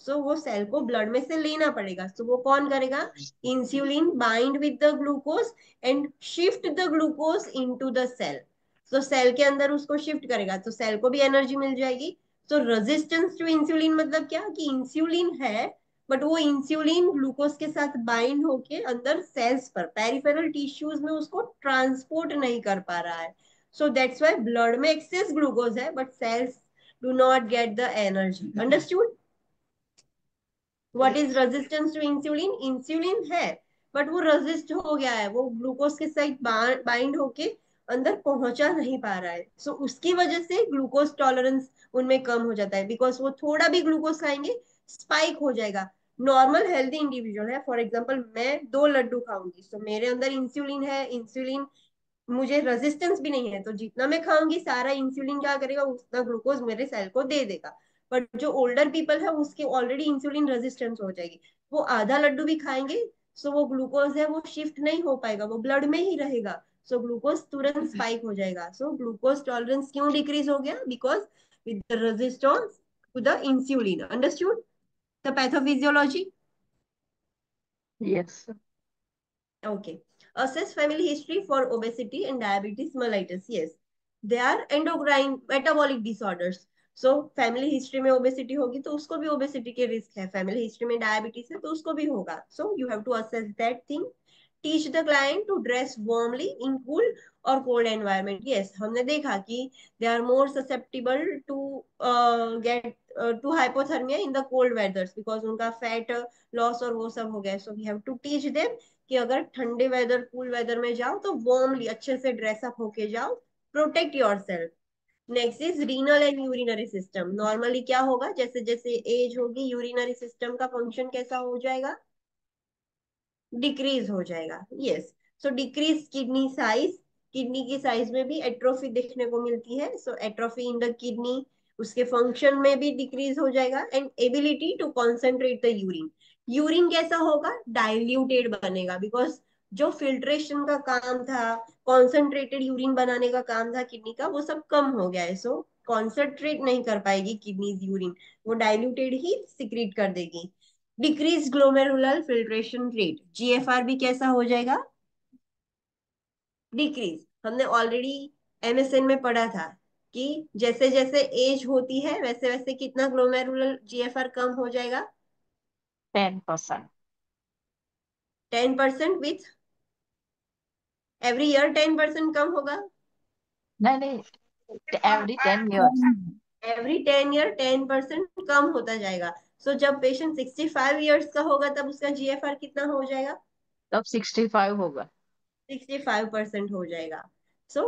सो वो सेल को ब्लड में से लेना पड़ेगा। सो वो कौन करेगा? Insulin bind with the glucose and shift the glucose into the cell. So cell के अंदर उसको शिफ्ट करेगा तो सेल को भी एनर्जी मिल जाएगी। तो रेजिस्टेंस टू इंसुलिन मतलब क्या? कि इंसुलिन है बट वो इंसुलिन ग्लूकोज के साथ बाइंड होके अंदर सेल्स पर पेरिफेरल टिश्यूज में उसको ट्रांसपोर्ट नहीं कर पा रहा है। सो दैट्स व्हाई ब्लड में एक्सेस ग्लूकोज है but cells do not get the energy. Understood? What is resistance to insulin? Insulin है बट वो रेजिस्ट हो गया है, वो ग्लूकोज के साथ बाइंड होके अंदर पहुंचा नहीं पा रहा है। सो उसकी वजह से ग्लूकोज टॉलरेंस उनमें कम हो जाता है, बिकॉज वो थोड़ा भी ग्लूकोज खाएंगे स्पाइक हो जाएगा। नॉर्मल हेल्दी इंडिविजुअल है, फॉर एग्जाम्पल मैं 2 लड्डू खाऊंगी तो मेरे अंदर इंसुलिन है, इंसुलिन मुझे रेजिस्टेंस भी नहीं है, तो जितना मैं खाऊंगी सारा इंसुलिन क्या करेगा? उतना ग्लूकोज मेरे सेल को दे देगा। बट जो ओल्डर पीपल है उसके ऑलरेडी इंसुलिन रेजिस्टेंस हो जाएगी, वो आधा लड्डू भी खाएंगे सो वो ग्लूकोज है वो शिफ्ट नहीं हो पाएगा, वो ब्लड में ही रहेगा, सो ग्लूकोज तुरंत स्पाइक हो जाएगा। सो ग्लूकोज टॉलरेंस क्यों डिक्रीज हो गया? Because with the resistance to the insulin. Understood the pathophysiology? Yes. Okay. Assess family history for obesity and diabetes mellitus. Yes. They are endocrine metabolic disorders. So family history में obesity होगी तो उसको भी obesity के risk है, family history में diabetes है तो उसको भी होगा। So you have to assess that thing. Teach the client to dress warmly in cool or cold environment. Yes, हमने देखा कि they are more susceptible to get to hypothermia in the cold weathers because उनका fat loss और वो सब हो गया। So we have to teach them कि अगर ठंडे वेदर कूल वेदर में जाओ तो वार्मली अच्छे से ड्रेसअप होके जाओ, protect your self. Next is renal and urinary system. Normally क्या होगा? जैसे जैसे एज होगी यूरिनरी सिस्टम का फंक्शन कैसा हो जाएगा? डिक्रीज हो जाएगा। Yes, so decrease kidney size, kidney की साइज में भी एट्रोफी देखने को मिलती है, so atrophy in the kidney, उसके फंक्शन में भी डिक्रीज हो जाएगा, and ability to concentrate the urine, urine कैसा होगा, डाइल्यूटेड बनेगा, बिकॉज जो फिल्ट्रेशन का काम था, कॉन्सेंट्रेटेड यूरिन बनाने का काम था किडनी का, वो सब कम हो गया है, सो कॉन्सेंट्रेट नहीं कर पाएगी किडनीज यूरिन, वो डाइल्यूटेड ही सिक्रीट कर देगी। Decrease glomerular filtration rate, GFR भी कैसा हो जाएगा, डिक्रीज। हमने ऑलरेडी एमएसएन में पढ़ा था कि जैसे जैसे एज होती है वैसे वैसे कितना ग्लोमेरुलर जीएफआर कम हो जाएगा, 10%. 10% विथ एवरी ईयर 10% कम होगा, No, no, every 10 years. Every 10 year 10% कम होता जाएगा। सो जब पेशेंट 65 ईयर्स का होगा तब उसका जीएफआर कितना हो जाएगा, तब 65 होगा। 65% हो जाएगा। सो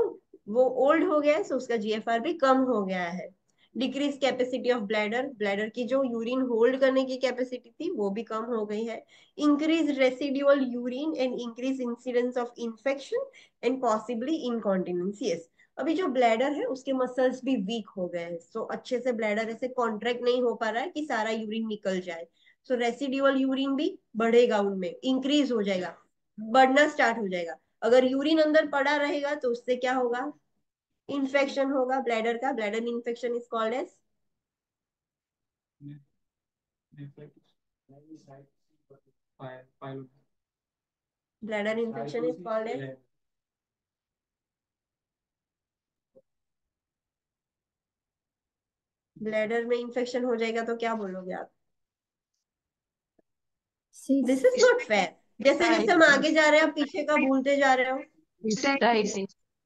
वो ओल्ड हो गया है, सो उसका जीएफआर भी कम हो गया है। Decrease capacity of bladder, bladder की जो यूरिन होल्ड करने की कैपेसिटी थी वो भी कम हो गई है। Increase residual urine and increase incidence of infection and possibly incontinence. Yes, अभी जो ब्लैडर है उसके मसल्स भी वीक हो गए हैं, सो अच्छे से ब्लैडर ऐसे कॉन्ट्रैक्ट नहीं हो पा रहा है कि सारा यूरिन निकल जाए, सो रेसिडुअल यूरिन भी बढ़ेगा, उनमें इंक्रीज हो जाएगा, बढ़ना स्टार्ट हो जाएगा। अगर यूरिन अंदर पड़ा रहेगा तो उससे क्या होगा, इन्फेक्शन होगा ब्लैडर का, bladder infection is called as bladder infection is called as, bladder में इन्फेक्शन हो जाएगा तो क्या बोलोगे आप, दिस इज नॉट फेयर। जैसे जैसे हम आगे जा रहे हैं आप पीछे का भूलते जा रहे हो। Cystitis.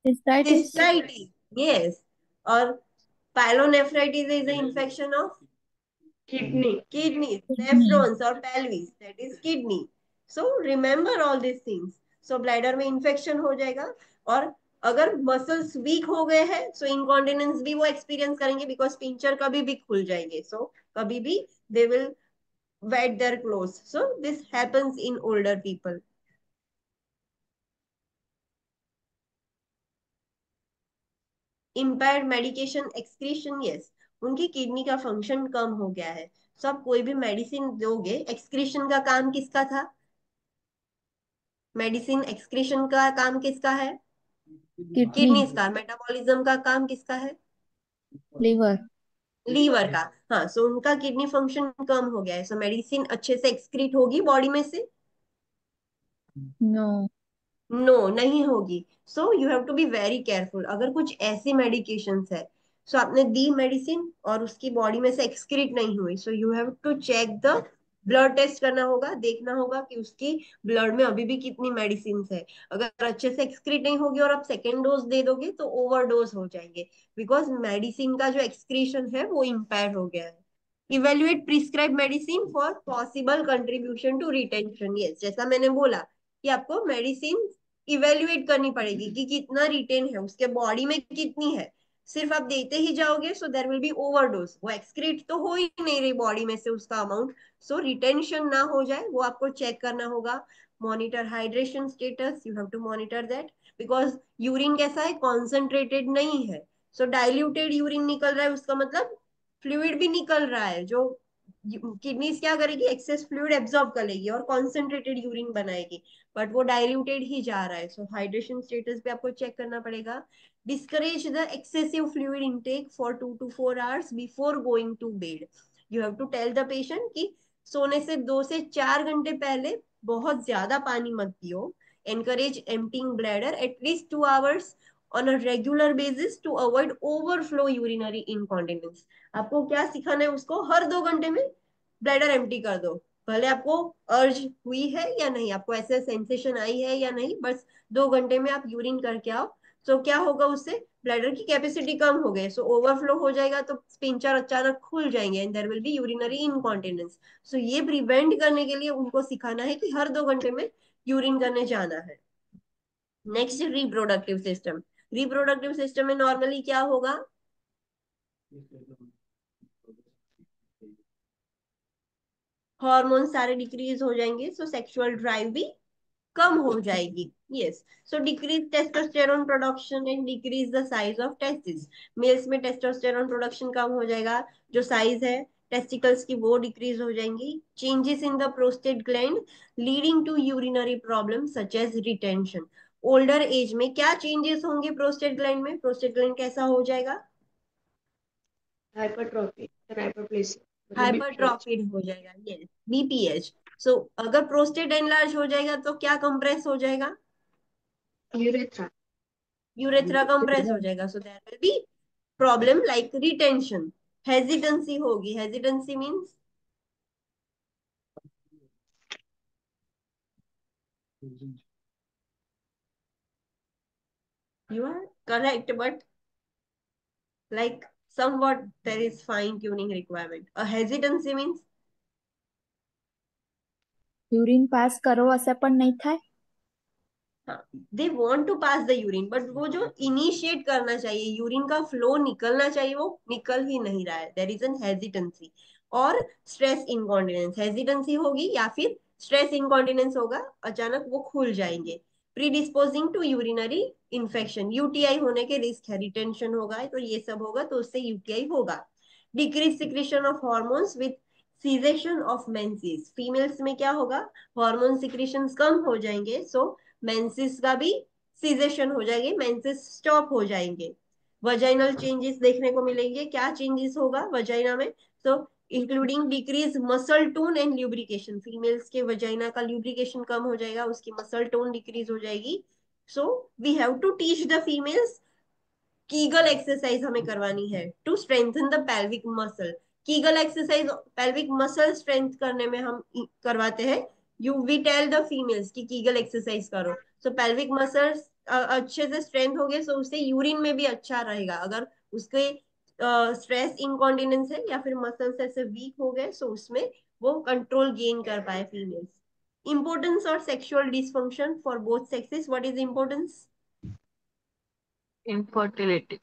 Cystitis. सिस्टाइटिस, यस, और pyelonephritis is the infection of Kidney. kidneys, Kidney. nephrons or pelvis, that is kidney. So remember all these things. So bladder में infection हो जाएगा, और अगर मसल्स वीक हो गए हैं सो इनकॉन्टिनेंस भी वो एक्सपीरियंस करेंगे, बिकॉज पिंचर कभी भी खुल जाएंगे, सो कभी भी they will wet their clothes. So this happens in older people. Impaired medication excretion, yes, उनकी किडनी का फंक्शन कम हो गया है, सो आप कोई भी मेडिसिन दोगे, एक्सक्रीशन का काम किसका था, मेडिसिन एक्सक्रीशन का काम किसका है, Kidney. किडनीज का, मेटाबॉलिज्म का काम किसका है, Liver. लीवर का। हाँ, सो उनका किडनी फंक्शन कम हो गया है, सो मेडिसिन अच्छे से एक्सक्रीट होगी बॉडी में से, No. नो नहीं होगी। So you have to be very careful, अगर कुछ ऐसी मेडिकेशंस है, सो आपने दी मेडिसिन और उसकी बॉडी में से एक्सक्रीट नहीं हुई, so you have to check the blood test करना होगा, देखना होगा कि उसकी ब्लड में अभी भी कितनी मेडिसिन है। अगर अच्छे से एक्सक्रीट नहीं होगी और आप सेकेंड डोज दे दोगे तो ओवरडोज हो जाएंगे, बिकॉज मेडिसिन का जो एक्सक्रीशन है वो इम्पेयर हो गया है। Evaluate prescribe medicine for possible contribution to retention, yes, जैसा मैंने बोला कि आपको मेडिसिन इवेल्युएट करनी पड़ेगी कि कितना रिटेन है, उसके बॉडी में कितनी है। सिर्फ आप देते ही जाओगे सो देर विल बी ओवरडोज, वो एक्सक्रीट तो हो ही नहीं रही बॉडी में से उसका अमाउंट, सो रिटेंशन ना हो जाए वो आपको चेक करना होगा। Monitor hydration status, you have to monitor that, because urine कैसा है, कॉन्सेंट्रेटेड नहीं है, सो डाइल्यूटेड यूरिन निकल रहा है, उसका मतलब फ्लूइड भी निकल रहा है, जो किडनीज क्या करेगी, एक्सेस फ्लूइड एब्जॉर्ब कर लेगी और कॉन्सेंट्रेटेड यूरिन बनाएगी, बट वो डाइल्यूटेड ही जा रहा है, सो हाइड्रेशन स्टेटस पे आपको चेक करना पड़ेगा। Discourage the excessive fluid intake for 2 to 4 hours before going to bed, you have to tell the patient कि सोने से 2 से 4 घंटे पहले बहुत ज्यादा पानी मत पियो। Encourage emptying bladder at least 2 hours on a regular basis to avoid overflow urinary incontinence। आपको क्या सिखाना है उसको, हर 2 घंटे में ब्लैडर एम्प्टी कर दो, भले आपको अर्ज हुई है या नहीं, आपको ऐसे सेंसेशन आई है या नहीं, बस 2 घंटे में आप यूरिन करके आओ। सो क्या होगा उससे, ब्लैडर की कैपेसिटी कम हो गई, सो ओवरफ्लो हो जाएगा तो स्पिंचर अचानक खुल जाएंगे and there will be urinary incontinence. So ये प्रिवेंट करने के लिए उनको सिखाना है कि हर 2 घंटे में यूरिन करने जाना है। Next, reproductive system, reproductive system में नॉर्मली क्या होगा, हार्मोन सारे डिक्रीज हो जाएंगे, सो सेक्सुअल ड्राइव भी कम हो जाएगी। Yes, so decrease testosterone production and decrease the size of testis. Males में टेस्टोस्टेरोन प्रोडक्शन कम हो जाएगा, जो साइज है टेस्टिकल्स की वो डिक्रीज हो जाएंगी। Changes in the prostate gland leading to urinary problem such as retention. Older age में क्या चेंजेस होंगे प्रोस्टेट ग्लैंड में? प्रोस्टेट ग्लैंड कैसा हो जाएगा? हाइपरट्रॉफी, हाइपरप्लेसिया मतलब बीपीएच। हाइपरट्रॉफिड हो जाएगा, यस, बीपीएच। सो अगर प्रोस्टेट एनलार्ज हो जाएगा तो क्या कंप्रेस हो जाएगा? यूरेथ्रा। यूरेथ्रा कंप्रेस हो जाएगा, so there will be problem like retention. Hesitancy होगी, hesitancy means you are correct, but like somewhat there is fine tuning requirement. A hesitancy means urine pass કરો હશે પણ નહીં થાય. They want to pass the urine, but वो जो इनिशिएट करना चाहिए, यूरिन का फ्लो निकलना चाहिए, वो निकल ही नहीं रहा है, देर इज एन हेजिटेंसी। और स्ट्रेस इनकॉन्टिनेंस, हेजिटेंसी होगी या फिर स्ट्रेस इनकॉन्टिनेंस होगा, अचानक वो खुल जाएंगे। प्रीडिस्पोजिंग टू यूरिनरी इन्फेक्शन, यूटीआई होने के रिस्क है, रिटेंशन होगा तो ये सब होगा तो उससे यूटीआई होगा। Decrease secretion of hormones with cessation of menses, females में क्या होगा? हार्मोन सिक्रेशन कम हो जाएंगे, सो मेंसेस का भी सीजेशन हो जाएंगे, मेंसेस स्टॉप हो जाएंगे। वजाइनल चेंजेस देखने को मिलेंगे, क्या चेंजेस होगा वजाइना में? तो including decrease muscle tone and lubrication, females के वजाइना का ल्यूब्रिकेशन कम हो जाएगा, उसकी मसल टोन डिक्रीज हो जाएगी। So we have to teach the females, Kegel exercise हमें करवानी है to strengthen the pelvic muscle. Kegel exercise pelvic muscle strength करने में हम करवाते हैं। You we tell the females कि कीगल एक्सरसाइज करो, सो पेल्विक मसल्स अच्छे से स्ट्रेंथ हो गए, सो उससे यूरिन में भी अच्छा रहेगा। अगर उसके स्ट्रेस इनकॉन्टिनेंस है या फिर मसल्स ऐसे वीक हो गए, सो उसमें वो कंट्रोल गेन कर पाए फीमेल्स। इंपोर्टेंस और sexual dysfunction for both sexes, what is importance? Infertility.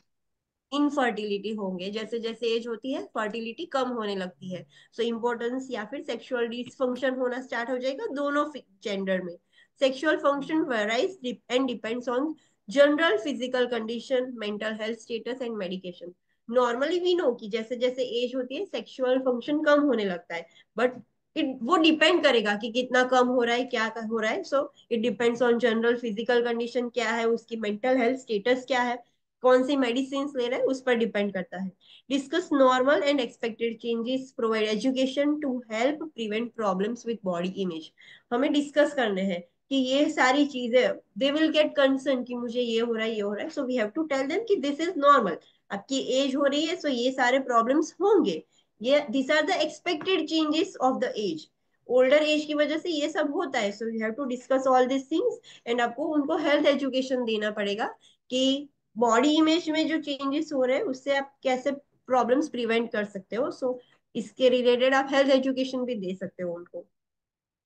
Infertility होंगे, जैसे जैसे एज होती है फर्टिलिटी कम होने लगती है, सो इम्पोर्टेंस या फिर सेक्सुअल डिसफंक्शन होना स्टार्ट हो जाएगा दोनों जेंडर में। Sexual function varies and depends on general physical condition, mental health status and medication. Normally we know कि जैसे जैसे एज होती है सेक्सुअल फंक्शन कम होने लगता है, बट वो डिपेंड करेगा कि कितना कम हो रहा है, क्या हो रहा है। So it depends on general physical condition क्या है, उसकी मेंटल हेल्थ स्टेटस क्या है, कौन सी मेडिसिन ले रहा है, उस पर डिपेंड करता है। Discuss normal and expected changes, provide education to help prevent problems with body image. हमें डिस्कस करने हैं कि ये सारी चीजें, दे विल गेट कंसर्न कि मुझे ये हो रहा है, ये हो रहा है, so we have to tell them कि दिस इज नॉर्मल, आपकी एज हो रही है, सो ये सारे प्रॉब्लम्स होंगे, ये this are the expected changes of the age. Older age की वजह से ये सब होता है, so you have to discuss all this things. And आपको उनको हेल्थ एजुकेशन देना पड़ेगा कि बॉडी इमेज में जो चेंजेस हो रहे हैं उससे आप कैसे प्रॉब्लम्स प्रिवेंट कर सकते हो। सो इसके रिलेटेड आप हेल्थ एजुकेशन भी दे सकते हो उनको।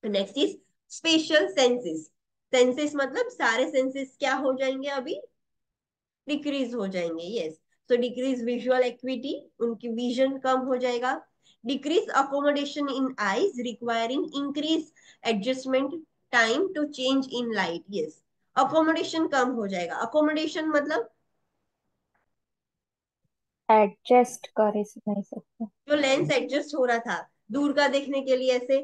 Next is special senses. Senses मतलब सारे सेंसेस क्या हो जाएंगे अभी? डिक्रीज हो जाएंगे, yes. So decrease visual acuity, उनकी विजन कम हो जाएगा। Decrease accommodation in eyes requiring increase adjustment time to change in light, yes. Accommodation कम हो जाएगा, अकोमोडेशन मतलब એડજસ્ટ કરી નહીં શકતા. जो लेंस एडजस्ट हो रहा था, दूर का देखने के लिए ऐसे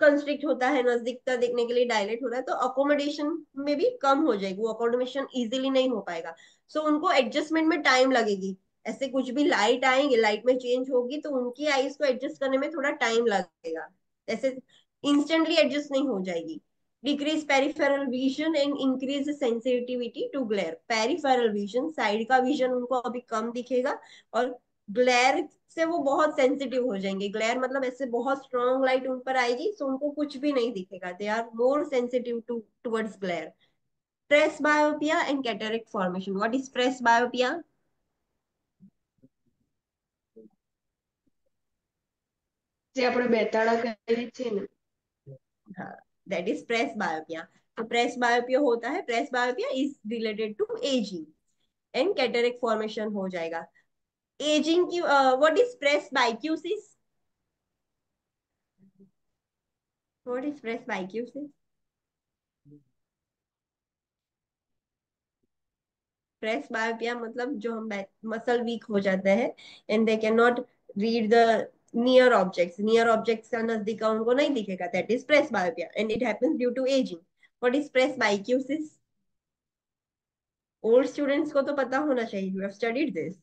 कंस्ट्रिक्ट होता है, नजदीक का देखने के लिए डायलेट हो रहा है, तो अकोमोडेशन में भी कम हो जाएगी, वो अकोमोडेशन इजीली नहीं हो पाएगा। सो उनको एडजस्टमेंट में टाइम लगेगी। ऐसे कुछ भी लाइट आएंगे, लाइट में चेंज होगी तो उनकी आईज को एडजस्ट करने में थोड़ा टाइम लगेगा, ऐसे इंस्टेंटली एडजस्ट नहीं हो जाएगी। Decrease peripheral vision and increase sensitivity to glare, peripheral vision side का विजन उनको अभी कम दिखेगा, और ग्लेयर से वो बहुत सेंसिटिव हो जाएंगे। ग्लेयर मतलब ऐसे बहुत स्ट्रॉन्ग लाइट उन पर आएगी, सो उनको कुछ भी नहीं दिखेगा, they are more sensitive to towards glare. Presbyopia and cataract formation, what is presbyopia? જે આપણે બેતાળા કહીએ છીએ ને, हाँ, दैट इज प्रेस बायोपिया। तो प्रेस बायोपिया होता है, presbyopia is related to aging and cataract formation हो जाएगा। एजिंग की what is presbycusis? What is presbycusis? Presbyopia मतलब जो हम मसल वीक हो जाते हैं and they can not read the near objects का नजदीक का उनको नहीं दिखेगा, that is presbyopia and it happens due to aging. What is presbycusis? Old students को तो पता होना चाहिए, you have studied this.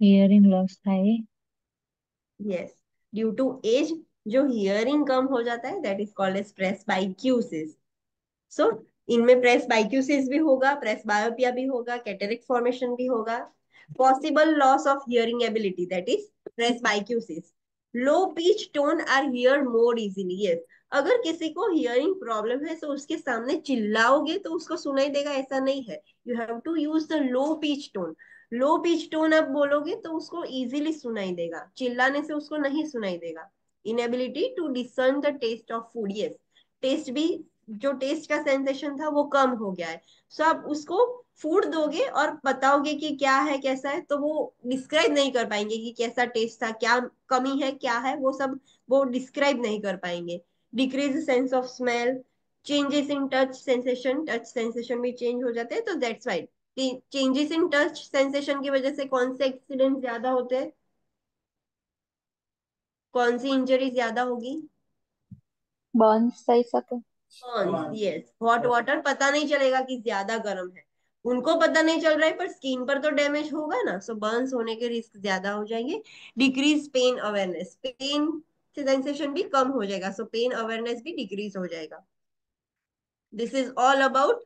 Hearing loss થાય यस, ड्यू टू एज जो हियरिंग कम हो जाता है that is called age presbycusis. So इनमें प्रेस बाइक्यूसिस भी होगा, प्रेस बायोपिया भी होगा, कैटरेक्ट फॉर्मेशन भी होगा। Possible loss of hearing ability that is presbycusis. Low pitch tone are heard more easily, yes. अगर किसी को हियरिंग प्रॉब्लम है तो उसके सामने चिल्लाओगे तो उसको सुनाई देगा ऐसा नहीं है, you have to use the low pitch tone. Low pitch tone आप बोलोगे तो उसको इजीली सुनाई देगा, चिल्लाने से उसको नहीं सुनाई देगा। Inability to discern the taste of food, yes. Taste भी, जो टेस्ट का सेंसेशन था वो कम हो गया है। सो आप उसको फूड दोगे और बताओगे कि क्या है कैसा है, तो वो डिस्क्राइब नहीं कर पाएंगे कि कैसा टेस्ट था, क्या कमी है क्या है, वो सब वो डिस्क्राइब नहीं कर पाएंगे। Decrease sense of smell, changes in touch sensation भी चेंज हो जाते हैं, तो that's why changes in touch sensation की वजह से कौन से एक्सीडेंट ज्यादा होते हैं, कौन सी इंजरी ज्यादा होगी? બર્ન્સ થઈ શકે. यस, हॉट वाटर पता नहीं चलेगा कि ज्यादा गर्म है, उनको पता नहीं चल रहा है पर स्किन पर तो डैमेज होगा ना, सो बर्न्स होने के रिस्क ज्यादा हो जाएंगे। Decrease pain awareness, pain sensation भी कम हो जाएगा, सो पेन अवेयरनेस भी डिक्रीज हो जाएगा। This is all about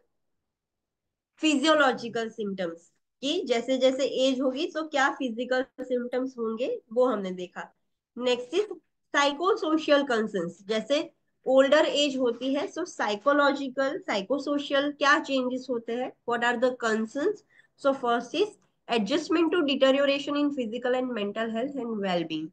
physiological symptoms, कि जैसे जैसे एज होगी तो क्या फिजिकल सिम्टम्स होंगे वो हमने देखा। Next is psycho social concerns. जैसे ओल्डर एज होती है सो साइकोलॉजिकल साइको सोशियल क्या चेंजेस होते हैं, what are the concerns? So first is adjustment to deterioration in physical and mental health and wellbeing.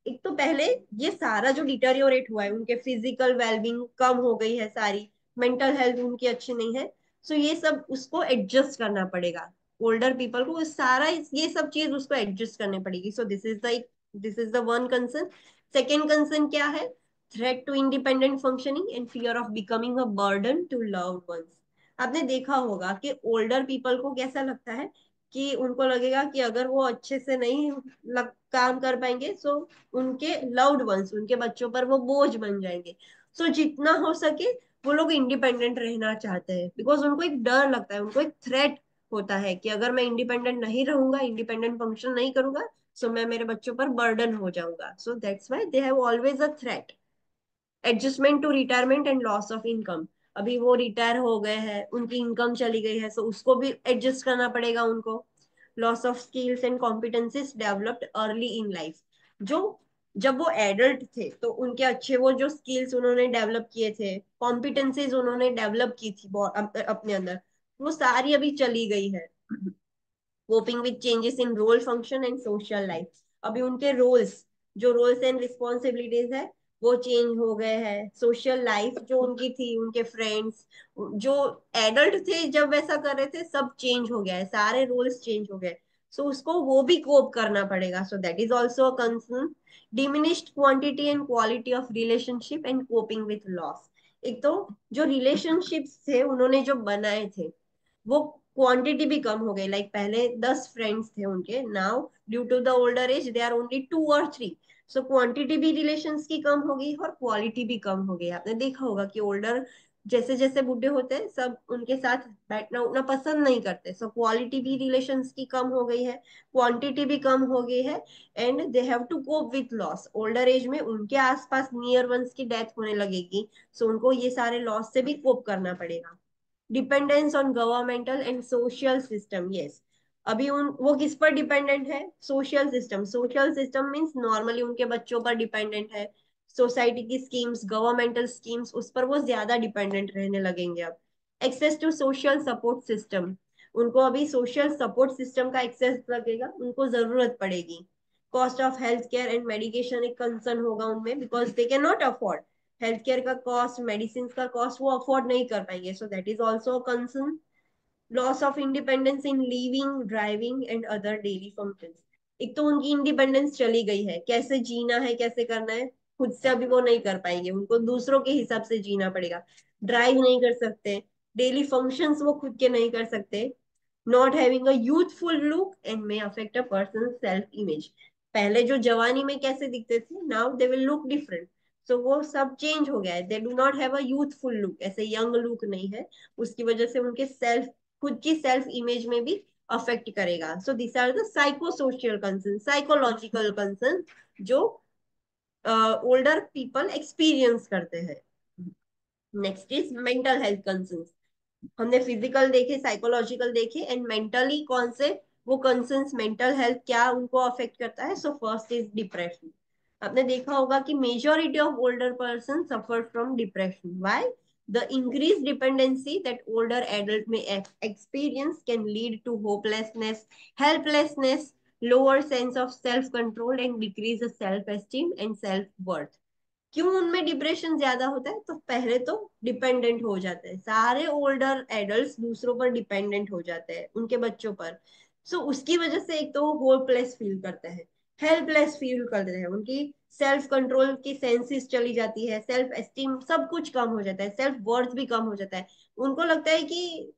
एक तो पहले ये सारा जो डिटेरियोरेट हुआ है, उनके फिजिकल वेलबींग कम हो गई है सारी, मेंटल हेल्थ उनकी अच्छी नहीं है, सो ये सब उसको एडजस्ट करना पड़ेगा। ओल्डर पीपल को सारा ये सब चीज उसको एडजस्ट करनी पड़ेगी। So this is the one concern. Second concern क्या है? Threat to independent functioning and fear of becoming a burden to loved ones. आपने देखा होगा कि ओल्डर पीपल को कैसा लगता है कि उनको लगेगा कि अगर वो अच्छे से नहीं काम कर पाएंगे सो उनके लव्ड वंस, उनके बच्चों पर वो बोझ बन जाएंगे। सो जितना हो सके वो लोग इंडिपेंडेंट रहना चाहते हैं, बिकॉज उनको एक डर लगता है, उनको एक थ्रेट होता है कि अगर मैं इंडिपेंडेंट नहीं रहूंगा, इंडिपेंडेंट फंक्शन नहीं करूंगा, सो मैं मेरे बच्चों पर बर्डन हो जाऊंगा। So that's why they have always a threat. Adjustment to retirement and loss of income. अभी वो रिटायर हो गए हैं, उनकी इनकम चली गई है, सो उसको भी एडजस्ट करना पड़ेगा उनको। Loss of skills and competencies developed early in life. जो जब वो एडल्ट थे तो उनके अच्छे वो जो स्किल्स उन्होंने डेवलप किए थे, कॉम्पिटेंसीज उन्होंने डेवलप की थी अपने अंदर, वो सारी अभी चली गई है। Coping with changes in role function and social life. अभी उनके रोल्स, जो रोल्स एंड रिस्पॉन्सिबिलिटीज है वो चेंज हो गए हैं। सोशल लाइफ जो उनकी थी, उनके फ्रेंड्स जो एडल्ट थे जब वैसा कर रहे थे, सब चेंज हो गया है, सारे रोल्स चेंज हो गए। सो उसको वो भी कोप करना पड़ेगा, सो that is also a concern. Diminished quantity and quality of relationship and coping with loss. एक तो जो रिलेशनशिप्स थे उन्होंने जो बनाए थे वो क्वांटिटी भी कम हो गई, लाइक पहले 10 फ्रेंड्स थे उनके, now due to the older age they are only 2 और 3। सो क्वांटिटी भी रिलेशंस की कम हो गई और क्वालिटी भी कम हो गई। आपने देखा होगा कि ओल्डर जैसे जैसे बूढ़े होते हैं सब उनके साथ बैठना उठना पसंद नहीं करते, सो क्वालिटी भी रिलेशंस की कम हो गई है, क्वांटिटी भी कम हो गई है। And they have to cope with loss. Older age में उनके आसपास नियर वंस की डेथ होने लगेगी, सो उनको ये सारे लॉस से भी कोप करना पड़ेगा। Dependence on governmental and social system, yes. अभी उन वो किस पर डिपेंडेंट है? Social system. Social system means normally उनके बच्चों पर डिपेंडेंट है। सोसाइटी की स्कीम्स, गवर्नमेंटल स्कीम्स, उस पर वो ज्यादा डिपेंडेंट रहने लगेंगे अब। Access to social support system, उनको अभी सोशल सपोर्ट सिस्टम का एक्सेस लगेगा, उनको जरूरत पड़ेगी। Cost of health care and medication एक कंसर्न होगा उनमें, because they can not afford health care का कॉस्ट, मेडिसिन का कॉस्ट वो अफोर्ड नहीं कर पाएंगे, so that is also concern. Loss of independence in living, driving and other daily functions. एक तो उनकी इंडिपेंडेंस चली गई है, कैसे जीना है कैसे करना है खुद से अभी वो नहीं कर पाएंगे, उनको दूसरों के हिसाब से जीना पड़ेगा। ड्राइव नहीं कर सकते, डेली फंक्शंस वो खुद के नहीं कर सकते। Not having a youthful look and may affect a person self image. पहले जो जवानी में कैसे दिखते थे, now they will look different. So वो सब चेंज हो गया है, they do not have a youthful look, ऐसे यंग लुक नहीं है। उसकी वजह से उनके सेल्फ, खुद की सेल्फ इमेज में भी अफेक्ट करेगा। So this are the psycho social concern, psychological concern जो ओल्डर पीपल एक्सपीरियंस करते हैं। Next is mental health concern. हमने फिजिकल देखे, साइकोलॉजिकल देखे, एंड मेंटली कौन से वो कंसर्न्स, मेंटल हेल्थ क्या उनको अफेक्ट करता है। So first is depression. आपने देखा होगा कि majority of older person suffer from depression. Why? The increase dependency that older adult में experience can lead to hopelessness, helplessness, lower sense of self control and decrease self esteem and self worth. क्यों उनमें डिप्रेशन ज्यादा होता है? तो पहले तो डिपेंडेंट हो जाते हैं, सारे ओल्डर एडल्ट्स दूसरों पर डिपेंडेंट हो जाते हैं, उनके बच्चों पर। सो उसकी वजह से एक तो होपलेस फील करते हैं, हेल्पलेस फील करते हैं, उनकी सेल्फ कंट्रोल की सेंसेस चली जाती है, सेल्फ एस्टीम सब कुछ कम हो जाता है, सेल्फ वर्थ भी कम हो जाता है। उनको लगता है कि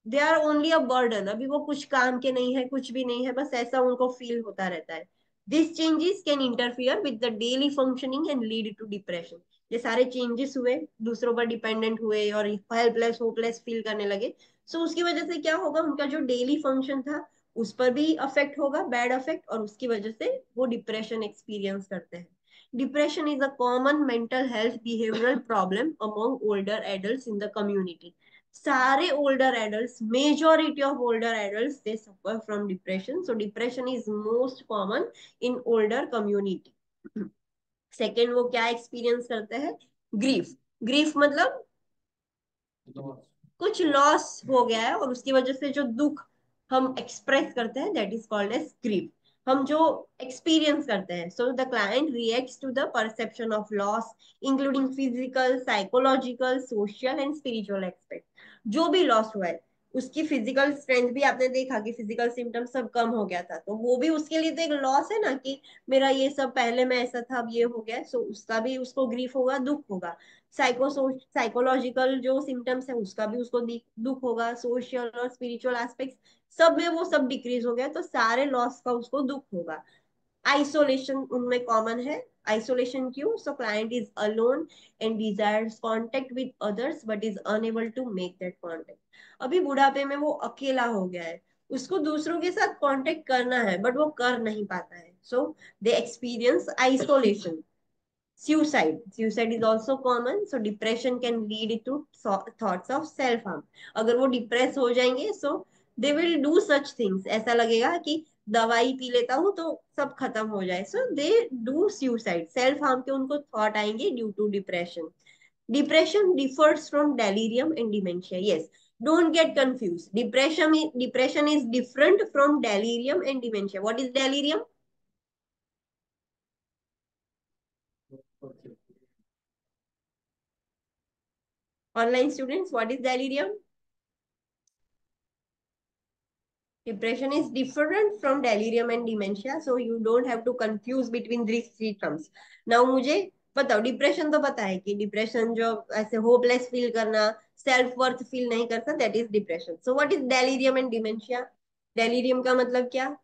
they are only a burden, अभी वो कुछ काम के नहीं है, कुछ भी नहीं है, बस ऐसा उनको फील होता रहता है। This changes can interfere with the daily functioning and lead to depression. ये सारे चेंजेस हुए, दूसरों पर डिपेंडेंट हुए और हेल्पलेस होपलेस फील करने लगे। सो उसकी वजह से क्या होगा, उनका जो डेली फंक्शन था उस पर भी अफेक्ट होगा, बैड अफेक्ट, और उसकी वजह से वो डिप्रेशन एक्सपीरियंस करते हैं। Depression is a common mental health behavioral problem among older adults in the community. सारे older adults, majority of older adults, they suffer from depression. So depression is most common in older community. Second, वो क्या एक्सपीरियंस करते हैं? ग्रीफ। ग्रीफ मतलब कुछ लॉस हो गया है और उसकी वजह से जो दुख हम एक्सप्रेस करते हैं, that is called as grief. हम जो एक्सपीरियंस करते हैं, so the client reacts to the perception of loss including physical, psychological, social and spiritual expect. जो भी लॉस हुआ है, उसकी फिजिकल स्ट्रेंथ भी आपने देखा कि फिजिकल सिम्टम्स सब कम हो गया था, तो वो भी उसके लिए तो एक लॉस है ना, कि मेरा ये सब पहले में ऐसा था अब ये हो गया। सो उसका भी उसको ग्रीफ होगा, दुख होगा। साइकोलॉजिकल जो सिम्टम्स है उसका भी उसको दुख होगा। सोशल और स्पिरिचुअल एस्पेक्ट्स सब में वो सब डिक्रीज हो गया, तो सारे लॉस का उसको दुख होगा। आइसोलेशन उनमें कॉमन है। आइसोलेशन क्यों? So client is alone and desires contact with others but is unable to make that contact. अभी बुढ़ापे में वो अकेला हो गया है, उसको दूसरों के साथ कांटेक्ट करना है बट वो कर नहीं पाता है। So they experience isolation. Suicide is also common. So depression can lead to thoughts of self harm. अगर वो डिप्रेस हो जाएंगे, so they will do such things. ऐसा लगेगा कि दवाई पी लेता हूँ तो सब खत्म हो जाए। So they do suicide. Self harm के उनको thought आएंगे due to depression. Depression differs from delirium and dementia. Yes, don't get confused. Depression is different from delirium and dementia. What is delirium? Online students, what is delirium? Depression is different from delirium and dementia, so you don't have to confuse between these three terms. Now मुझे बताओ, डिप्रेशन तो पता है कि डिप्रेशन जो ऐसे होपलेस फील करना, सेल्फ वर्थ फील नहीं करता, that is depression. So what is delirium and dementia? Delirium का मतलब क्या?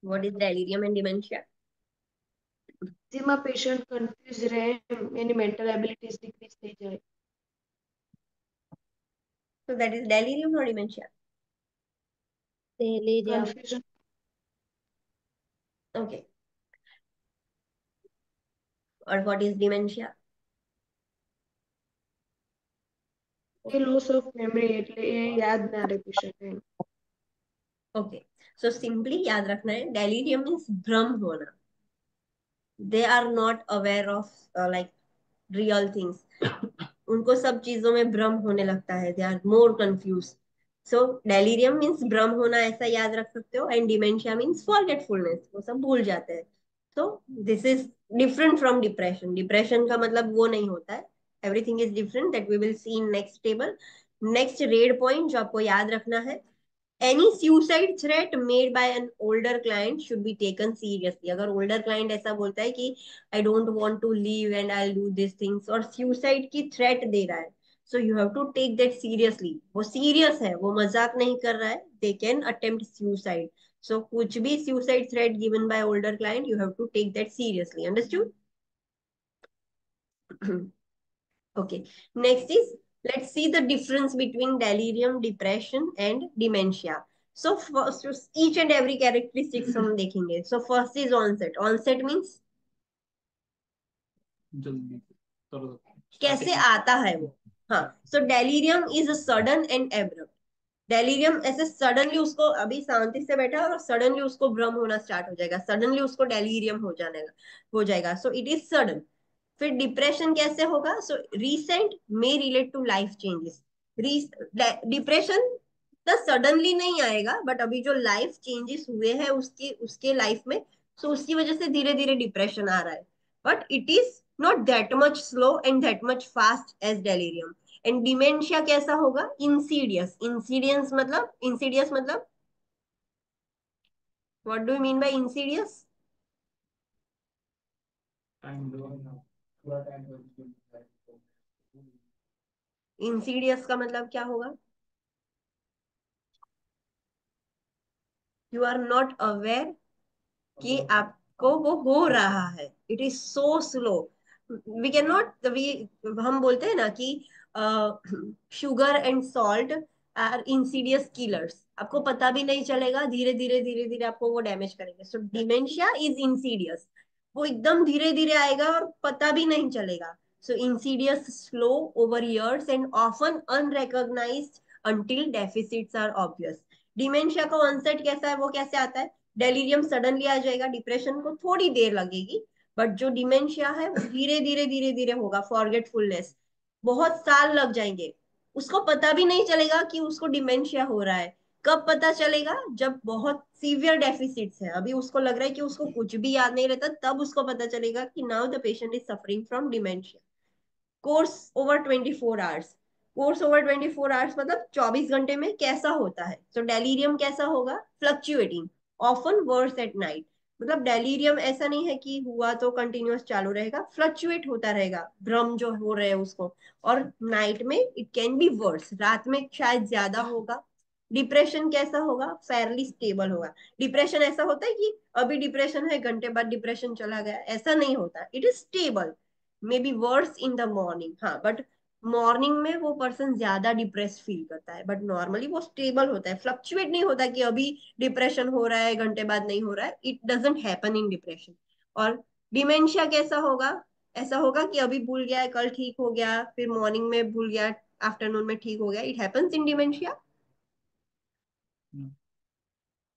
What is delirium and dementia? જેમાં પેશન્ટ કન્ફ્યુઝ રહે, એની મેન્ટલ એબિલિટીઝ ડિક્રીઝ થઈ જાય. So that is delirium or dementia? delirium, confusion Okay. Or what is dementia? A loss of memory, એટલે એ યાદ ના રહે પેશન્ટ એમ. Okay. So simply याद रखना है, delirium means भ्रम होना. They are not aware of like real things. उनको सब चीजों में भ्रम होने लगता है, they are more confuse. So delirium means भ्रम होना, ऐसा याद रख सकते हो। एंड डिमेंशिया मीन्स फॉरगेटफुलनेस, वो सब भूल जाते हैं। तो this is different from depression. Depression का मतलब वो नहीं होता है, everything is different, that we will see in next table. Next red point जो आपको याद रखना है, any suicide threat made by an older client should be taken seriously. अगर ओल्डर क्लाइंट ऐसा बोलता है कि I don't want to live and I do this things, और सुसाइड की थ्रेट दे रहा है, so you have to take that seriously. वो सीरियस है, वो मजाक नहीं कर रहा है, they can attempt suicide. So कुछ भी suicide threat given by older client, you have to take that seriously. Understood? Okay. Next is, let's see the difference between delirium, depression, and dementia. So first, each and every characteristics हम देखेंगे. So first is onset. Onset means जल्दी तुरंत कैसे आता है वो. हाँ. So delirium is a sudden and abrupt. Delirium ऐसे सडनली उसको, अभी शांति से बैठा है और सडनली उसको भ्रम होना स्टार्ट हो जाएगा, सडनली उसको डेलीरियम हो जाएगा. So it is sudden. फिर डिप्रेशन कैसे होगा? So recent may relate to life changes. Depression तो सडनली नहीं आएगा, बट अभी जो लाइफ चेंजेस हुए हैं उसके उसके लाइफ में, सो उसकी वजह से धीरे धीरे डिप्रेशन आ रहा है. But it is not that much slow and that much fast as delirium. And dementia कैसा होगा? इंसीडियस. इंसीडियस मतलब what do you mean by insidious? Time थोड़ा टाइम इंसीडियस का मतलब क्या होगा? यू आर नॉट अवेयर कि आपको वो हो रहा है. It is so slow. We can not we हम बोलते हैं ना कि sugar and salt are insidious killers. आपको पता भी नहीं चलेगा, धीरे धीरे धीरे धीरे आपको वो डैमेज करेंगे. सो डिमेंशिया इज इंसीडियस. वो एकदम धीरे धीरे आएगा और पता भी नहीं चलेगा. So insidious, slow, over years and often unrecognized until deficits are obvious. Dementia का ऑनसेट कैसा है? वो कैसे आता है? डेलीरियम सडनली आ जाएगा, डिप्रेशन को थोड़ी देर लगेगी, बट जो डिमेंशिया है वो धीरे धीरे धीरे धीरे होगा. फॉरगेटफुलनेस, बहुत साल लग जाएंगे, उसको पता भी नहीं चलेगा कि उसको डिमेंशिया हो रहा है. कब पता चलेगा? जब बहुत सीवियर डेफिसिट्स है, अभी उसको लग रहा है कि उसको कुछ भी याद नहीं रहता, तब उसको पता चलेगा कि now the patient is suffering from dementia. Course over 24 hours. Course over 24 hours मतलब 24 घंटे में कैसा होता है? तो डेलीरियम कैसा होगा? Fluctuating, often worse at night. मतलब डेलीरियम ऐसा नहीं है कि हुआ तो कंटिन्यूअस चालू रहेगा, फ्लक्चुएट होता रहेगा, भ्रम जो हो रहे हैं उसको. और नाइट में इट कैन बी वर्स, रात में शायद ज्यादा होगा. डिप्रेशन कैसा होगा? फेयरली स्टेबल होगा. डिप्रेशन ऐसा होता है कि अभी डिप्रेशन है, घंटे बाद डिप्रेशन चला गया, ऐसा नहीं होता. It is stable, may be verse in the morning. हाँ, बट मॉर्निंग में वो पर्सन ज्यादा डिप्रेस फील करता है, बट नॉर्मली वो स्टेबल होता है, फ्लक्चुएट नहीं होता कि अभी डिप्रेशन हो रहा है घंटे बाद नहीं हो रहा है. It doesn't happen in depression. और डिमेंशिया कैसा होगा? ऐसा होगा कि अभी भूल गया है, कल ठीक हो गया, फिर मॉर्निंग में भूल गया, आफ्टरनून में ठीक हो गया. It happens in dementia.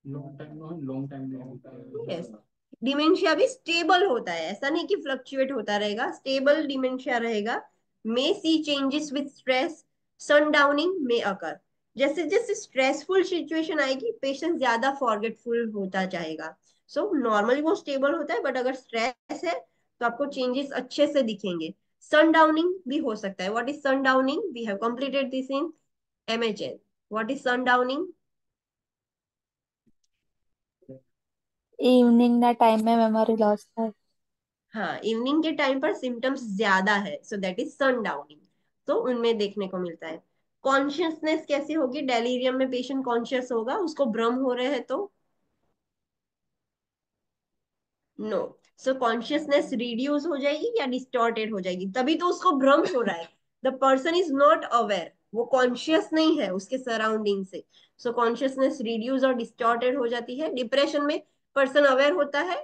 Long time में होता यस. है. डिमेंशिया भी स्टेबल होता है, ऐसा नहीं कि फ्लक्चुएट होता रहेगा, स्टेबल डिमेंशिया रहेगा. मे सी चेंजेस विद स्ट्रेस, सनडाउनिंग में अकर. जैसे जैसे स्ट्रेसफुल सिचुएशन आएगी, पेशेंट ज्यादा फॉरगेटफुल होता जाएगा. सो नॉर्मली वो स्टेबल होता है, बट अगर स्ट्रेस है तो आपको चेंजेस अच्छे से दिखेंगे. सनडाउनिंग भी हो सकता है. What is sundowning? We have completed this in MHN. What is sundowning? Evening ना टाइम में मेमोरी लॉस થાય. हाँ, इवनिंग के टाइम पर सिम्टम्स ज्यादा है, so that is sundowning. तो उनमें देखने को मिलता है. कॉन्शियसनेस कैसी होगी? डेलीरियम में पेशेंट कॉन्शियस होगा, उसको भ्रम हो रहे हैं तो नो. सो कॉन्शियसनेस रिड्यूस हो जाएगी या डिस्टॉर्टेड हो जाएगी? तभी तो उसको भ्रम हो रहा है. The person is not aware, वो कॉन्शियस नहीं है उसके सराउंडिंग से. सो कॉन्शियसनेस रिड्यूस और डिस्टॉर्टेड हो जाती है. डिप्रेशन में पर्सन अवेयर होता है.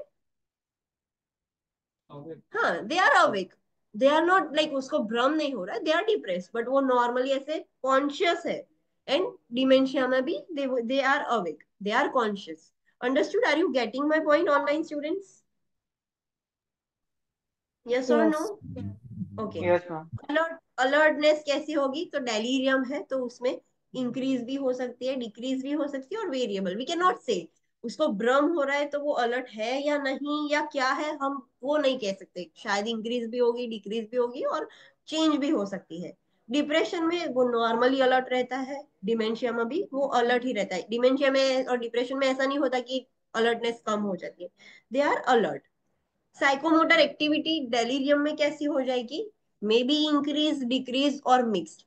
हाँ, they are awake. They are not like उसको भ्रम नहीं हो रहा है, दे आर डिप्रेस, बट वो नॉर्मली ऐसे कॉन्शियस है. एंड डिमेंशिया में भी they are awake, they are conscious. Understood? Are you getting my point online students? Yes और no? Yes. Okay. Yes ma'am. Alertness कैसी होगी? तो डेलीरियम है तो उसमें इंक्रीज भी हो सकती है, डिक्रीज भी हो सकती है, और वेरिएबल. वी कैन नॉट से उसको भ्रम हो रहा है तो वो अलर्ट है या नहीं या क्या है, हम वो नहीं कह सकते. शायद इंक्रीज भी होगी, डिक्रीज भी होगी, और चेंज भी हो सकती है. डिप्रेशन में वो नॉर्मली अलर्ट रहता है, डिमेंशिया में भी वो अलर्ट ही रहता है। डिमेंशिया में और डिप्रेशन में ऐसा नहीं होता कि अलर्टनेस कम हो जाती है, they are alert. Psychomotor activity delirium में कैसी हो जाएगी? मे बी इंक्रीज, डिक्रीज और मिक्स्ड।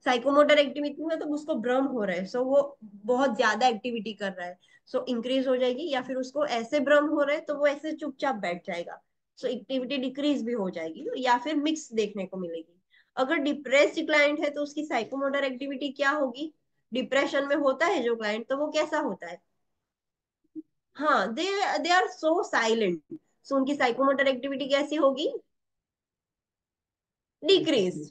साइकोमोटर एक्टिविटी में मतलब उसको भ्रम हो रहा है, सो वो बहुत ज्यादा एक्टिविटी कर रहा है, सो इंक्रीज हो जाएगी, या फिर उसको ऐसे भ्रम हो रहा है तो वो ऐसे चुपचाप बैठ जाएगा, सो एक्टिविटी डिक्रीज भी हो जाएगी, या फिर मिक्स देखने को मिलेगी। अगर डिप्रेस्ड क्लाइंट है तो उसकी साइकोमोटर एक्टिविटी क्या होगी? डिप्रेशन में होता है जो क्लाइंट, तो वो कैसा होता है? हाँ, दे आर सो साइलेंट, सो उनकी साइकोमोटर एक्टिविटी कैसी होगी? Decrease.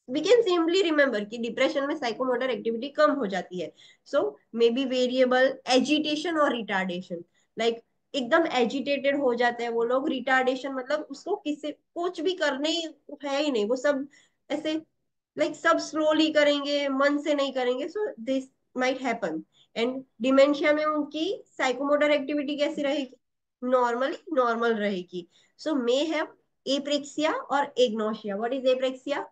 We can simply remember कि डिप्रेशन में साइकोमोटर एक्टिविटी कम हो जाती है। So may be variable agitation और रिटार्डेशन, लाइक एकदम एजिटेटेड हो जाते हैं वो लोग। रिटार्डेशन मतलब उसको किसी कुछ भी करने है ही नहीं, वो सब ऐसे लाइक सब स्लोली करेंगे, मन से नहीं करेंगे, so this might happen. And dementia में उनकी साइकोमोटर एक्टिविटी कैसी रहेगी? नॉर्मली नॉर्मल रहेगी। सो मे हैव एप्रेक्सिया और agnosia. What is apraxia?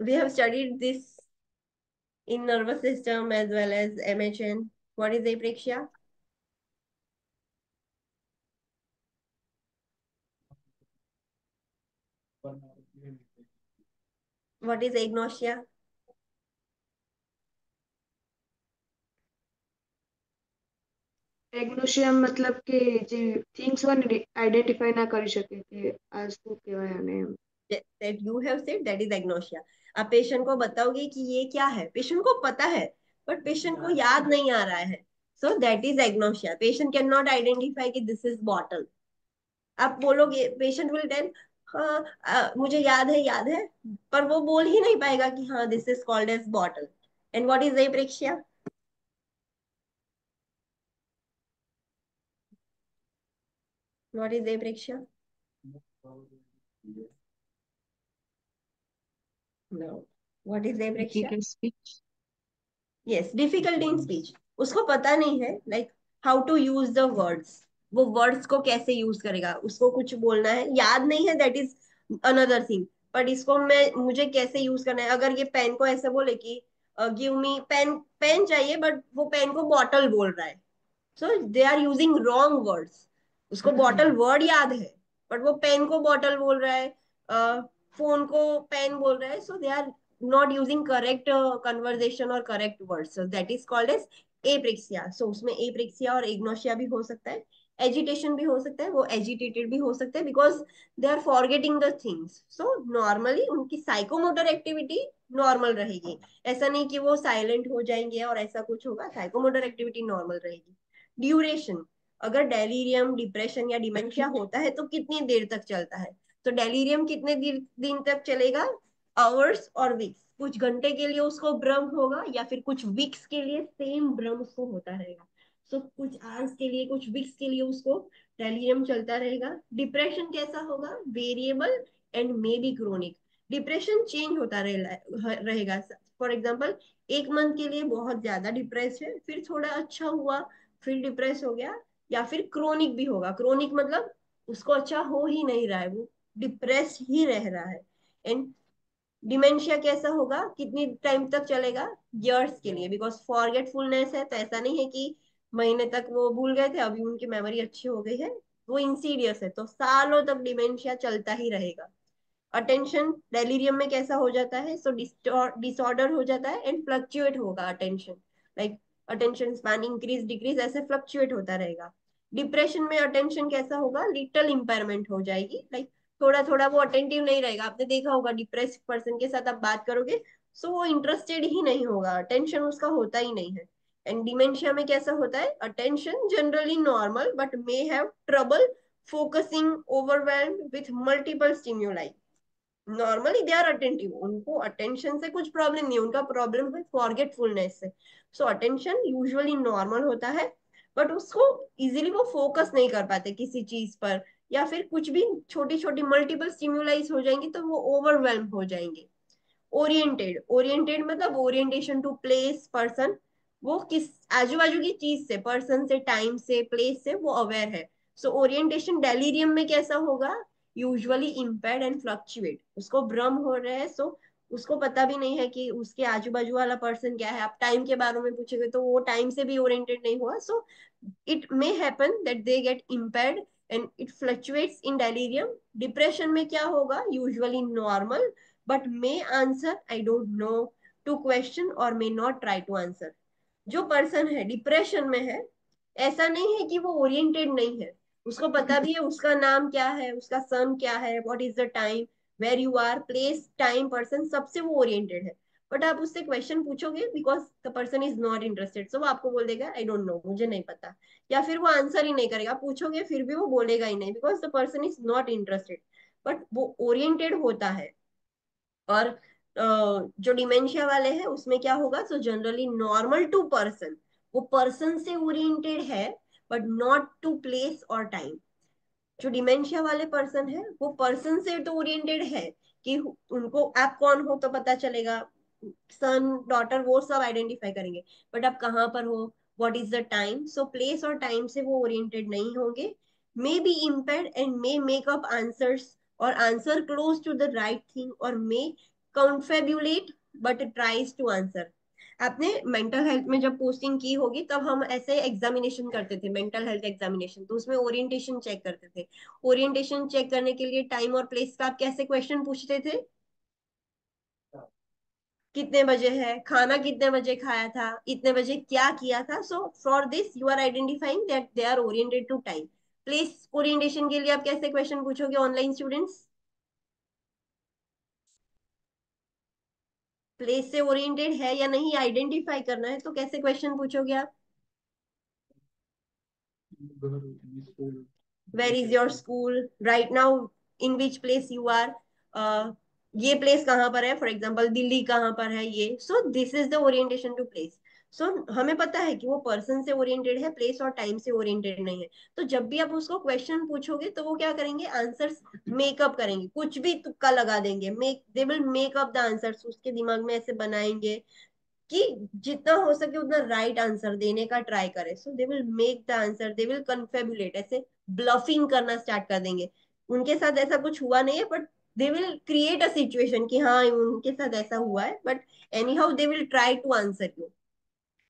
We have studied this in nervous system as well as MHN. What is apraxia? What is agnosia? એગ્નોશિયા મતલબ કે જે થિંગ્સ હોય ને આઈડેન્ટિફાઈ ના કરી શકે કે આ શું કહેવાય આને એમ. That you have said, that is agnosia. आप पेशेंट को बताओगे कि ये क्या है, पेशेंट को पता है बट पेशेंट को याद नहीं आ रहा है, so that is agnosia. Patient can not identify कि दिस इज बॉटल। आप बोलोगे, पेशेंट विल टेल हाँ मुझे याद है, पर वो बोल ही नहीं पाएगा कि हाँ this is called as bottle. And what is apraxia? What is apraxia? No. What is apraxia? Difficult speech. Yes, difficulty in speech. उसको पता नहीं है like how to use the words, वो वर्ड्स को कैसे यूज करेगा, उसको कुछ बोलना है याद नहीं है, that is another thing. But इसको मुझे कैसे यूज करना है? अगर ये पेन को ऐसे बोले कि गिव मी पेन, पेन चाहिए बट वो पेन को बॉटल बोल रहा है, so they are using wrong words. उसको बॉटल वर्ड याद है बट वो पेन को बॉटल बोल रहा है, फोन को पेन बोल रहा है, so they are not using correct conversation और correct words, so that is called as apraxia. So उसमें एप्रिक्सिया और इग्नोशिया भी हो सकता है, एजिटेशन भी हो सकता है, वो एजिटेटेड भी हो सकते हैं because they are forgetting the things. So normally उनकी साइकोमोटर एक्टिविटी नॉर्मल रहेगी, ऐसा नहीं कि वो साइलेंट हो जाएंगे और ऐसा कुछ होगा, साइकोमोटर एक्टिविटी नॉर्मल रहेगी। ड्यूरेशन, अगर डेलीरियम डिप्रेशन या डिमेंशिया होता है तो कितनी देर तक चलता है? तो डेलीरियम कितने दिन तक चलेगा? आवर्स और वीक्स। कुछ घंटे के लिए उसको भ्रम होगा या फिर कुछ वीक्स के लिए सेम भ्रम उसको होता रहेगा। सो कुछ आवर्स के लिए, कुछ वीक्स के लिए उसको डेलीरियम चलता रहेगा। डिप्रेशन कैसा होगा? Variable and may be chronic. Depression change होता रहेगा। फॉर एग्जाम्पल, एक मंथ के लिए बहुत ज्यादा डिप्रेस है, फिर थोड़ा अच्छा हुआ, फिर डिप्रेस हो गया, या फिर क्रोनिक भी होगा। क्रोनिक मतलब उसको अच्छा हो ही नहीं रहा है, वो डिप्रेस ही रह रहा है। एंड डिमेंशिया कैसा होगा, कितनी टाइम तक चलेगा? इयर्स के लिए, बिकॉज फॉरगेटफुलनेस है, तो ऐसा नहीं है कि महीने तक वो भूल गए थे अभी उनकी मेमोरी अच्छी हो गई है, वो इंसीडियस है, तो सालों तक डिमेंशिया चलता ही रहेगा। अटेंशन डेलीरियम में कैसा हो जाता है? सो डिसऑर्डर हो जाता है एंड फ्लक्चुएट होगा attention, like attention span increase decrease ऐसे फ्लक्चुएट होता रहेगा। डिप्रेशन में अटेंशन कैसा होगा? लिटल इंपेयरमेंट हो जाएगी, लाइक थोड़ा थोड़ा वो अटेंटिव नहीं रहेगा। आपने देखा होगा डिप्रेस पर्सन के साथ आप बात करोगे, सो वो इंटरेस्टेड ही नहीं होगा, अटेंशन उसका होता ही नहीं है। एंड डिमेंशिया में कैसा होता है? Attention generally normal but may have trouble focusing, overwhelmed with multiple stimuli. Normally they are attentive, उनको अटेंशन से कुछ प्रॉब्लम नहीं है, उनका प्रॉब्लम है फॉरगेटफुलनेस से। सो अटेंशन यूजुअली नॉर्मल होता है बट उसको इजीली वो फोकस नहीं कर पाते किसी चीज पर, या फिर कुछ भी छोटी छोटी मल्टीपल स्टिम्युलाइज हो जाएंगी तो वो ओवरवेल्म हो जाएंगे। ओरिएंटेड, ओरिएंटेड मतलब ओरिएंटेशन टू प्लेस पर्सन, वो किस आजू बाजू की चीज से, पर्सन से, टाइम से, प्लेस से वो अवेयर है। सो ओरिएंटेशन डेलीरियम में कैसा होगा? यूजुअली इम्पेयर्ड एंड फ्लक्चुएट, उसको भ्रम हो रहा है, सो उसको पता भी नहीं है कि उसके आजू बाजू वाला पर्सन क्या है। आप टाइम के बारे में पूछोगे तो वो टाइम से भी ओरिएंटेड नहीं हुआ, so it may happen that they get impaired and it fluctuates in delirium. Depression में क्या होगा, usually normal but may answer I don't know to question और may not try to answer. जो पर्सन है डिप्रेशन में है, ऐसा नहीं है कि वो ओरिएंटेड नहीं है, उसको पता भी है उसका नाम क्या है, उसका सन क्या है, what is the time, where you are, place, time, person, सबसे वो ओरिएंटेड है। बट आप उससे क्वेश्चन पूछोगे because the person is not interested, so वो आपको बोल देगा आई डोंट नो, मुझे नहीं पता, या फिर वो आंसर ही नहीं करेगा। पूछोगे फिर भी वो बोलेगा ही नहीं because the person is not interested. But वो ओरिएंटेड होता है। और जो डिमेंशिया वाले हैं उसमें क्या होगा, so generally normal to person, वो पर्सन से ओरिएंटेड है बट नॉट टू प्लेस और टाइम। जो डिमेंशिया वाले पर्सन है वो पर्सन से तो ओरिएंटेड है कि उनको आप कौन हो तो पता चलेगा, सन डॉटर वो सब आइडेंटिफाई करेंगे, बट आप कहाँ पर हो, what is the time, so place और टाइम से वो ओरिएंटेड नहीं होंगे। May be impaired and may make up answers और answer close to the right thing और may confabulate but tries to answer. आपने मेंटल हेल्थ में जब पोस्टिंग की होगी तब हम ऐसे एग्जामिनेशन करते थे, मेंटल हेल्थ एग्जामिनेशन, तो उसमें ओरिएंटेशन चेक करते थे। ओरिएंटेशन चेक करने के लिए टाइम और प्लेस का आप कैसे क्वेश्चन पूछते थे, कितने बजे है, खाना कितने बजे खाया था, इतने बजे क्या किया था, so for this you are identifying that they are oriented to time. Place orientation के लिए आप कैसे क्वेश्चन पूछोगे ऑनलाइन स्टूडेंट्स, प्लेस से ओरिएंटेड है या नहीं आइडेंटिफाई करना है तो कैसे क्वेश्चन पूछोगे आप, school, where is your school right now, in which place you are, ये प्लेस कहाँ पर है, फॉर एग्जाम्पल दिल्ली कहाँ पर है ये, so this is the orientation to place. So हमें पता है कि वो पर्सन से ओरिएंटेड है, प्लेस और टाइम से ओरिएंटेड नहीं है। तो जब भी आप उसको क्वेश्चन पूछोगे तो वो क्या करेंगे, आंसर्स मेकअप करेंगे, कुछ भी तुक्का लगा देंगे, make they will make up the answers, उसके दिमाग में ऐसे बनाएंगे कि जितना हो सके उतना राइट आंसर देने का ट्राई करे। So they will make the answer, they will confabulate, ऐसे ब्लफिंग करना स्टार्ट कर देंगे। उनके साथ ऐसा कुछ हुआ नहीं है but they will create a situation कि हाँ उनके साथ ऐसा हुआ है, but anyhow they will try to answer you.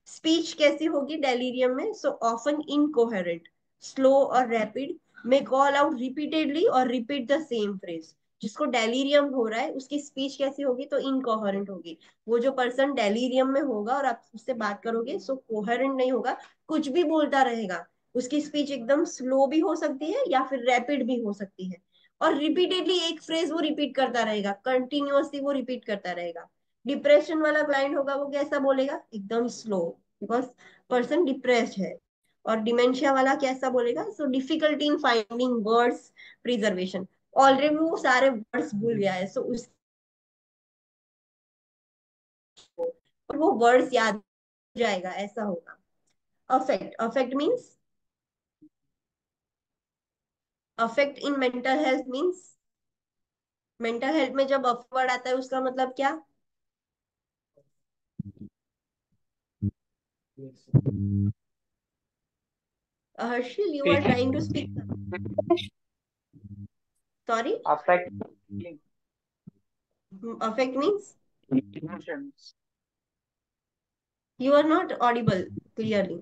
Speech कैसी होगी डेलीरियम में, सो ऑफन इनकोहेरेंट, स्लो और rapid, may call out repeatedly और रिपीट द सेम फ्रेज। जिसको डेलीरियम हो रहा है उसकी स्पीच कैसी होगी, तो इनकोहेरेंट होगी। वो जो पर्सन डेलीरियम में होगा और आप उससे बात करोगे सो कोहेरेंट नहीं होगा, कुछ भी बोलता रहेगा। उसकी स्पीच एकदम स्लो भी हो सकती है या फिर रैपिड भी हो सकती है, और रिपीटेडली एक फ्रेज वो रिपीट करता रहेगा, कंटिन्यूअसली वो रिपीट करता रहेगा। डिप्रेशन वाला क्लाइंट होगा वो कैसा बोलेगा, एकदम स्लो, बिकॉज पर्सन डिप्रेस्ड है। और डिमेंशिया वाला कैसा बोलेगा, so difficulty in finding words, perseveration, already वो सारे वर्ड्स भूल गया है, सो उसको वो वर्ड्स याद हो जाएगा, ऐसा होगा। Affect, affect means, affect in mental health means, mental health में जब अफ वर्ड आता है उसका मतलब क्या, Harshil you are trying to speak, sorry, affect affect means, emotions. you are not audible clearly.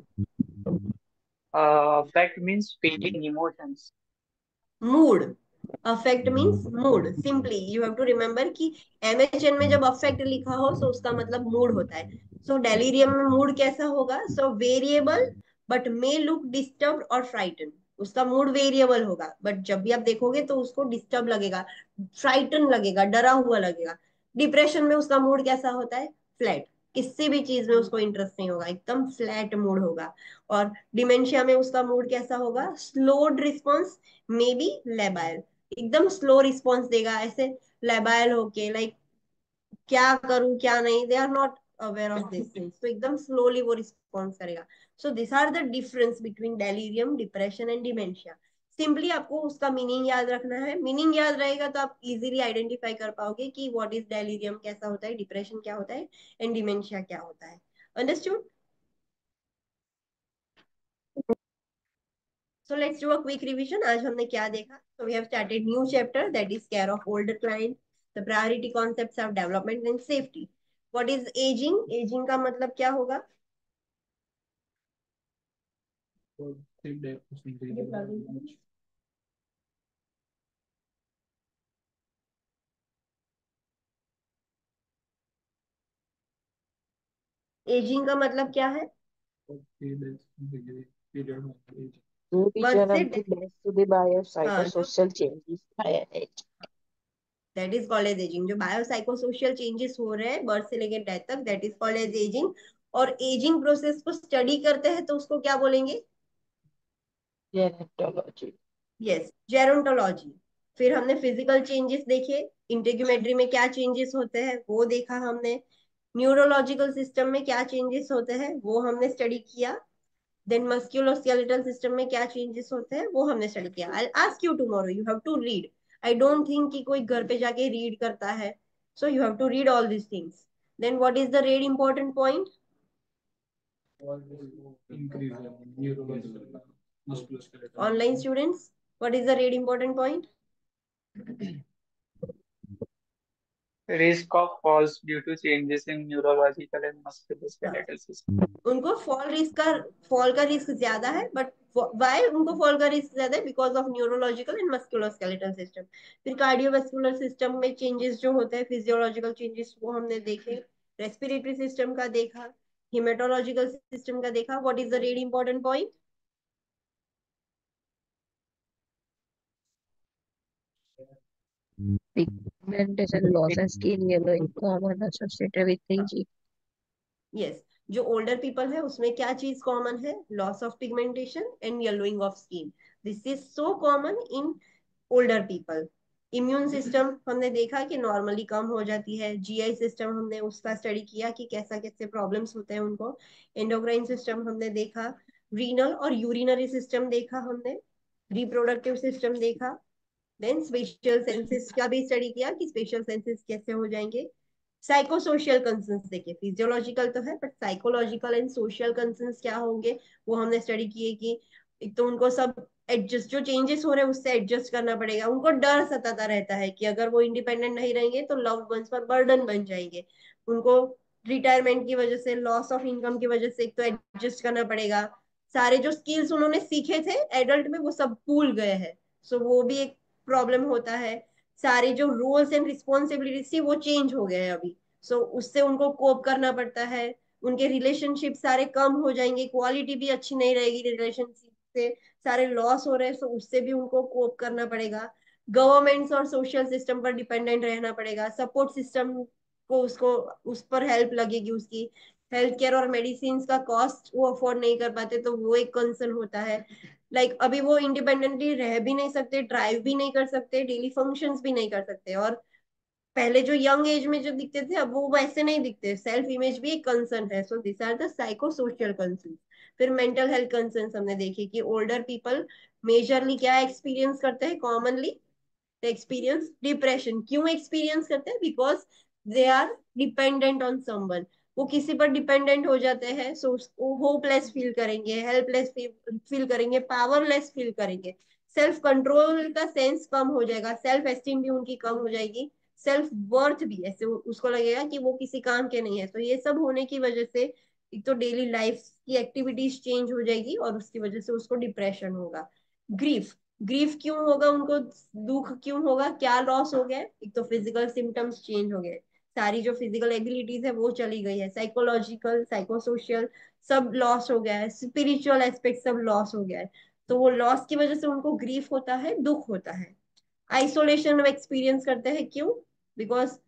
Affect means feeling emotions. Mood, affect means mood, simply you have to remember कि एमएचएन में जब अफेक्ट लिखा हो तो उसका मतलब मूड होता है। सो डेलीरियम में मूड कैसा होगा, so variable but may look disturb और फ्राइटन, उसका मूड वेरिएबल होगा बट जब भी आप देखोगे तो उसको डिस्टर्ब लगेगा, फ्राइटन लगेगा, डरा हुआ लगेगा। डिप्रेशन में उसका मूड कैसा होता है, फ्लैट, किसी भी चीज में उसको इंटरेस्ट नहीं होगा, एकदम फ्लैट मूड होगा। और डिमेंशिया में उसका मूड कैसा होगा, slowed response, may be labile, एकदम स्लो रिस्पॉन्स देगा, ऐसे लेबाइल होके, लाइक क्या करूं क्या नहीं, they are not aware of this things, तो एकदम स्लोली वो रिस्पॉन्स करेगा। So this are the difference between delirium, depression and dementia. Simply आपको उसका मीनिंग याद रखना है, मीनिंग याद रहेगा तो आप इजीली आइडेंटिफाई कर पाओगे कि व्हाट इज डेलीरियम कैसा होता है, डिप्रेशन क्या होता है एंड डिमेंशिया क्या होता है। Understood? So let's do a quick revision. आज हमने क्या देखा? So we have started new chapter, that is care of older clients, the priority concepts of development and safety. What is aging? Aging का मतलब क्या होगा? एजिंग का मतलब क्या है? बर्थ से जन्म death. डेथ સુધી हाँ, जो बायोसाइकोसोशल चेंजेस થયા है। That is called as aging. जो बायोसाइकोसोशियल चेंजेस हो रहे हैं बर्थ से लेकर डेथ तक, that is called as aging. और एजिंग प्रोसेस को स्टडी करते हैं तो उसको क्या बोलेंगे? जेनेटोलॉजी। Yes, gerontology. फिर हमने फिजिकल चेंजेस देखे, इंटेग्यूमेट्री में क्या चेंजेस होते हैं वो देखा हमने। न्यूरोलॉजिकल सिस्टम में क्या चेंजेस होते हैं वो हमने स्टडी किया। देन मस्कुलोस्केलेटल सिस्टम में क्या चेंजेस होते हैं वो हमने स्टडी किया। I ask you tomorrow, you have to read. I don't think कि कोई घर पे जाके रीड करता है, so you have to read all this things. Then what is the red important point? Online students, what is the red important point? Risk of falls due to changes in neurological and musculoskeletal system. उनको फॉल का रिस्क ज्यादा है, बट वाई उनको फॉल का रिस्क ज्यादा है? Because of neurological and musculoskeletal system. फिर कार्डियोवास्कुलर सिस्टम में चेंजेस जो होते हैं, फिजियोलॉजिकल चेंजेस, वो हमने देखे। रेस्पिरेटरी सिस्टम का देखा, हिमेटोलॉजिकल सिस्टम का देखा। What is the red important point? Pigmentation loss and skin yellowing common associated with aging. Yes, जो ओल्डर पीपल है उसमें क्या चीज कॉमन है? Loss of pigmentation and yellowing of skin. This is so common in older people. Immune system हमने देखा कि नॉर्मली कम हो जाती है। जीआई सिस्टम हमने उसका स्टडी किया कि कैसा कैसे प्रॉब्लम्स होते हैं उनको। एंडोक्राइन सिस्टम हमने देखा। रीनल और यूरिनरी सिस्टम देखा हमने। रिप्रोडक्टिव सिस्टम देखा। देन स्पेशल सेंसेस का भी स्टडी किया कि स्पेशल सेंसेस कैसे हो जाएंगे। साइकोसोशियल कंसर्न्स देखे, फिजियोलॉजिकल तो है but psychological and social concerns क्या होंगे वो हमने स्टडी किए। कि एक तो उनको सब एडजस्ट, जो चेंजेस हो रहे हैं उससे एडजस्ट करना पड़ेगा। उनको डर सताता रहता है कि अगर वो इंडिपेंडेंट नहीं रहेंगे तो लव्ड वंस पर बर्डन बन जाएंगे। उनको रिटायरमेंट की वजह से, लॉस ऑफ इनकम की वजह से एक तो एडजस्ट करना पड़ेगा। सारे जो स्किल्स उन्होंने सीखे थे एडल्ट में वो सब भूल गए हैं, सो वो भी एक प्रॉब्लम होता है। सारे जो रोल्स एंड रिस्पॉन्सिबिलिटीज थी वो चेंज हो गए हैं अभी, सो उससे उनको कोप करना पड़ता है। उनके रिलेशनशिप सारे कम हो जाएंगे, क्वालिटी भी अच्छी नहीं रहेगी रिलेशनशिप से। सारे लॉस हो रहे हैं, सो उससे भी उनको कोप करना पड़ेगा। गवर्नमेंट्स और सोशल सिस्टम पर डिपेंडेंट रहना पड़ेगा। सपोर्ट सिस्टम को उसको उस पर हेल्प लगेगी उसकी। हेल्थ केयर और मेडिसिन का कॉस्ट वो अफोर्ड नहीं कर पाते तो वो एक कंसर्न होता है। अभी वो इंडिपेंडेंटली रह भी नहीं सकते, ड्राइव भी नहीं कर सकते, डेली फंक्शंस भी नहीं कर सकते। और पहले जो यंग एज में जो दिखते थे अब वो वैसे नहीं दिखते। सेल्फ इमेज भी एक कंसर्न है। So this are the psycho social concern. फिर मेंटल हेल्थ कंसर्न हमने देखे कि ओल्डर पीपल मेजरली क्या एक्सपीरियंस करते हैं कॉमनली? Experience depression. क्यों एक्सपीरियंस करते हैं? Because they are dependent on someone. वो किसी पर डिपेंडेंट हो जाते हैं, सो वो होपलेस फील करेंगे, हेल्पलेस फील करेंगे, पावरलेस फील करेंगे। सेल्फ कंट्रोल का सेंस कम हो जाएगा, सेल्फ एस्टीम भी उनकी कम हो जाएगी। सेल्फ वर्थ भी ऐसे उसको लगेगा कि वो किसी काम के नहीं है। तो ये सब होने की वजह से एक तो डेली लाइफ की एक्टिविटीज चेंज हो जाएगी और उसकी वजह से उसको डिप्रेशन होगा। ग्रीफ, ग्रीफ क्यों होगा उनको? दुख क्यों होगा? क्या लॉस हो गया? एक तो फिजिकल सिम्टम्स चेंज हो गए, सारी जो फिजिकल एबिलिटीज है वो चली गई है। साइकोलॉजिकल, साइकोसोशियल सब लॉस हो गया है। स्पिरिचुअल एस्पेक्ट सब लॉस हो गया है। तो वो लॉस की वजह से उनको ग्रीफ होता है, दुख होता है। आइसोलेशन एक्सपीरियंस करते हैं, क्यों? बिकॉज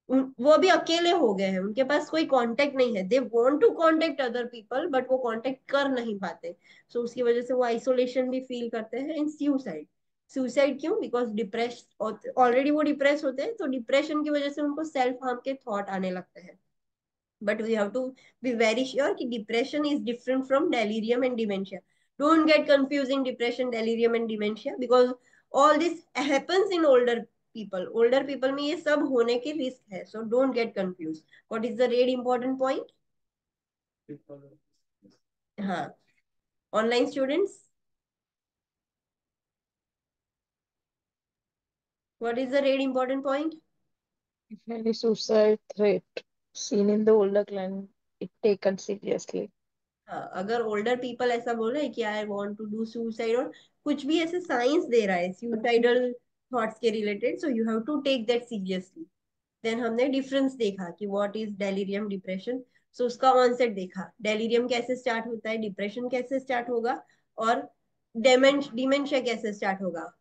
वो अभी अकेले हो गए हैं, उनके पास कोई कांटेक्ट नहीं है। They want to contact other people but वो कांटेक्ट कर नहीं पाते। सो उसकी वजह से वो आइसोलेशन भी फील करते हैं। इन सुसाइड, सुसाइड क्यों? बिकॉज डिप्रेस, ऑलरेडी वो डिप्रेस होते हैं तो डिप्रेशन की वजह से उनको सेल्फ हार्म के थॉट आने लगते हैं। But we have to be very sure कि depression is different from delirium and dementia. Don't get confusing depression, delirium and dementia because all this happens in older people. Older people में ये सब होने के रिस्क है, so don't get confused. What is the real important point? हाँ, online students, What is the red important point? If any suicide threat seen in the older client, it taken seriously. हाँ, अगर ओल्डर पीपल ऐसा बोल रहे हैं कि I want to do suicide और कुछ भी ऐसे साइंस दे रहा है सुसाइडल थॉट्स के related, so you have to take that seriously. Then हमने डिफरेंस देखा कि what is delirium depression. So उसका ऑनसेट देखा, डेलीरियम कैसे स्टार्ट होता है, डिप्रेशन कैसे स्टार्ट होगा, और डिमेंशिया कैसे स्टार्ट होगा.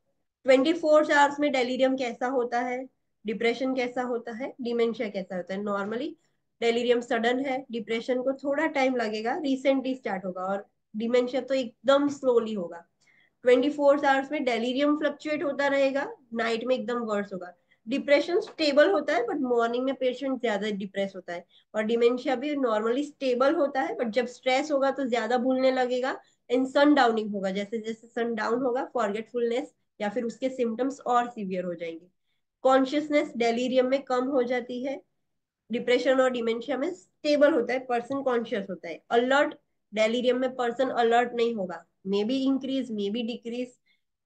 24 आवर्स में डेलीरियम कैसा होता है, डिप्रेशन कैसा होता है, डिमेंशिया कैसा होता है. नॉर्मली डेलीरियम सडन है, डिप्रेशन को थोड़ा टाइम लगेगा, रिसेंटली स्टार्ट होगा, और डिमेंशिया तो एकदम स्लोली होगा. 24 आवर्स में डेलीरियम फ्लक्चुएट होता रहेगा, नाइट में एकदम वर्स होगा. डिप्रेशन स्टेबल होता है बट मॉर्निंग में पेशेंट ज्यादा डिप्रेस होता है. और डिमेंशिया भी नॉर्मली स्टेबल होता है बट जब स्ट्रेस होगा तो ज्यादा भूलने लगेगा एंड सन डाउनिंग होगा. जैसे जैसे सन डाउन होगा फॉरगेटफुलनेस या फिर उसके सिम्टम्स और सीवियर हो जाएंगे. कॉन्शियसनेस डेलीरियम में कम हो जाती है, डिप्रेशन और डिमेंशिया में स्टेबल होता है, पर्सन कॉन्शियस होता है. अलर्ट डेलीरियम में पर्सन अलर्ट नहीं होगा, मे be increase may be decrease.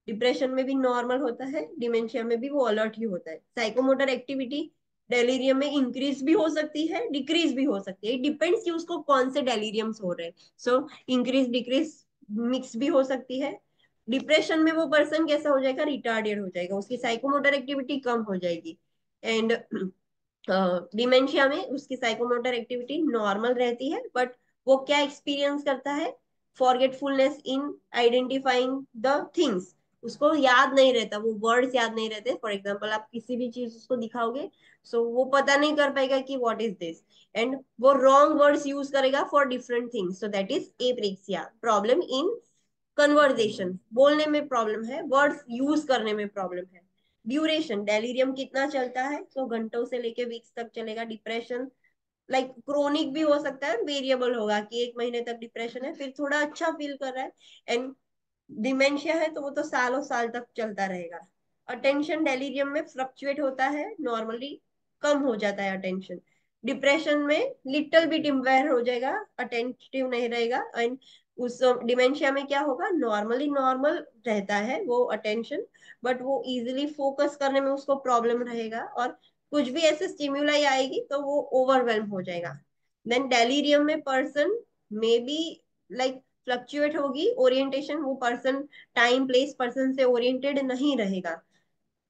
Depression में भी नॉर्मल होता है, डिमेंशिया में भी वो अलर्ट ही होता है. साइकोमोटर एक्टिविटी डेलीरियम में इंक्रीज भी हो सकती है, डिक्रीज भी हो सकती है. डिपेंड्स कि उसको कौन से डेलीरियम्स हो रहे हैं. सो इंक्रीज डिक्रीज मिक्स भी हो सकती है. डिप्रेशन में वो पर्सन कैसा हो जाएगा, रिटार्डेड हो जाएगा, उसकी साइकोमोटर एक्टिविटी कम हो जाएगी. एंड डिमेंशिया में उसकी साइकोमोटर एक्टिविटी नॉर्मल रहती है बट वो क्या एक्सपीरियंस करता है, forgetfulness in identifying the things. उसको याद नहीं रहता, वो वर्ड्स याद नहीं रहते. फॉर एग्जाम्पल आप किसी भी चीज उसको दिखाओगे सो वो पता नहीं कर पाएगा कि व्हाट इज दिस, एंड वो रॉन्ग वर्ड्स यूज करेगा for different things. So that is apraxia, problem in conversation, बोलने में प्रॉब्लम है, वर्ड्स यूज करने में प्रॉब्लम है. ड्यूरेशन डेलीरियम कितना चलता है, तो घंटों से लेके वीक्स तक चलेगा. डिप्रेशन लाइक क्रोनिक भी हो सकता है, वेरिएबल होगा कि 1 महीने तक डिप्रेशन है फिर थोड़ा अच्छा फील कर रहा है. एंड डिमेंशिया है तो वो तो सालों साल तक चलता रहेगा. अटेंशन डेलीरियम में फ्लक्चुएट होता है, नॉर्मली कम हो जाता है अटेंशन. डिप्रेशन में लिटिल बिट इम्पेयर हो जाएगा, अटेंटिव नहीं रहेगा. एंड उस डिमेंशिया में क्या होगा, नॉर्मली नॉर्मल रहता है वो अटेंशन, बट वो इजिली फोकस करने में उसको प्रॉब्लम रहेगा, और कुछ भी ऐसे स्टिम्युलाई आएगी तो वो ओवरवेल्म हो जाएगा. देन डेलीरियम में person may be like fluctuate होगी ओरिएंटेशन, वो पर्सन टाइम प्लेस पर्सन से ओरिएंटेड नहीं रहेगा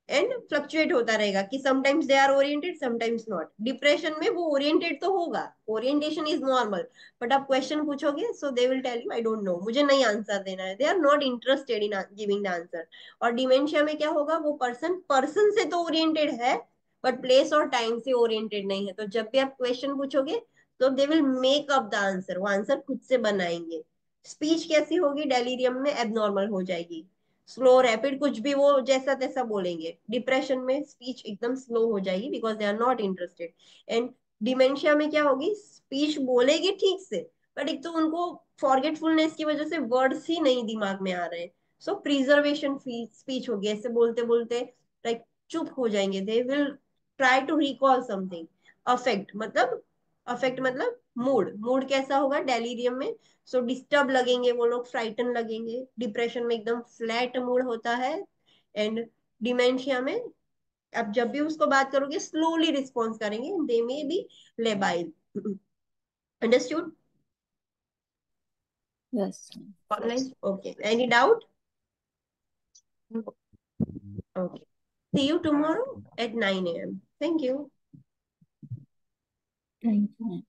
एंड फ्लक्चुएट होता रहेगा कि sometimes they are oriented sometimes not. Depression में वो ओरिएंटेड तो होगा, ओरिएंटेशन इज नॉर्मल, बट आप क्वेश्चन पूछोगे so they will tell you I don't know, मुझे नहीं आंसर देना है, they are not interested in giving the answer. और डिमेंशिया में क्या होगा, वो पर्सन पर्सन से तो ओरिएंटेड है बट प्लेस और टाइम से ओरिएंटेड नहीं है. तो जब भी आप क्वेश्चन पूछोगे तो दे will make up the answer, वो आंसर खुद से बनाएंगे. स्पीच कैसी होगी, डेलीरियम में एबनॉर्मल हो जाएगी, स्लो रैपिड कुछ भी वो जैसा तैसा बोलेंगे. डिप्रेशन में स्पीच एकदम स्लो हो जाएगी because they are not interested. And dementia में क्या होगी, स्पीच बोलेगी ठीक से बट एक तो उनको फॉरगेटफुलनेस की वजह से वर्ड्स ही नहीं दिमाग में आ रहे हैं. सो प्रिजर्वेशन स्पीच होगी, ऐसे बोलते बोलते लाइक चुप हो जाएंगे, they will try to recall something. Affect मतलब मूड, मूड कैसा होगा डेलीरियम में, सो डिस्टर्ब लगेंगे वो लोग, फ्राइटन लगेंगे. डिप्रेशन में एकदम फ्लैट मूड होता है. एंड डिमेंशिया में आप जब भी उसको बात करोगे स्लोली रिस्पॉन्स करेंगे, they may be labile. Understood? Yes. Online okay, any doubt? Okay, see you tomorrow at 9 a.m. Thank you. Thank you.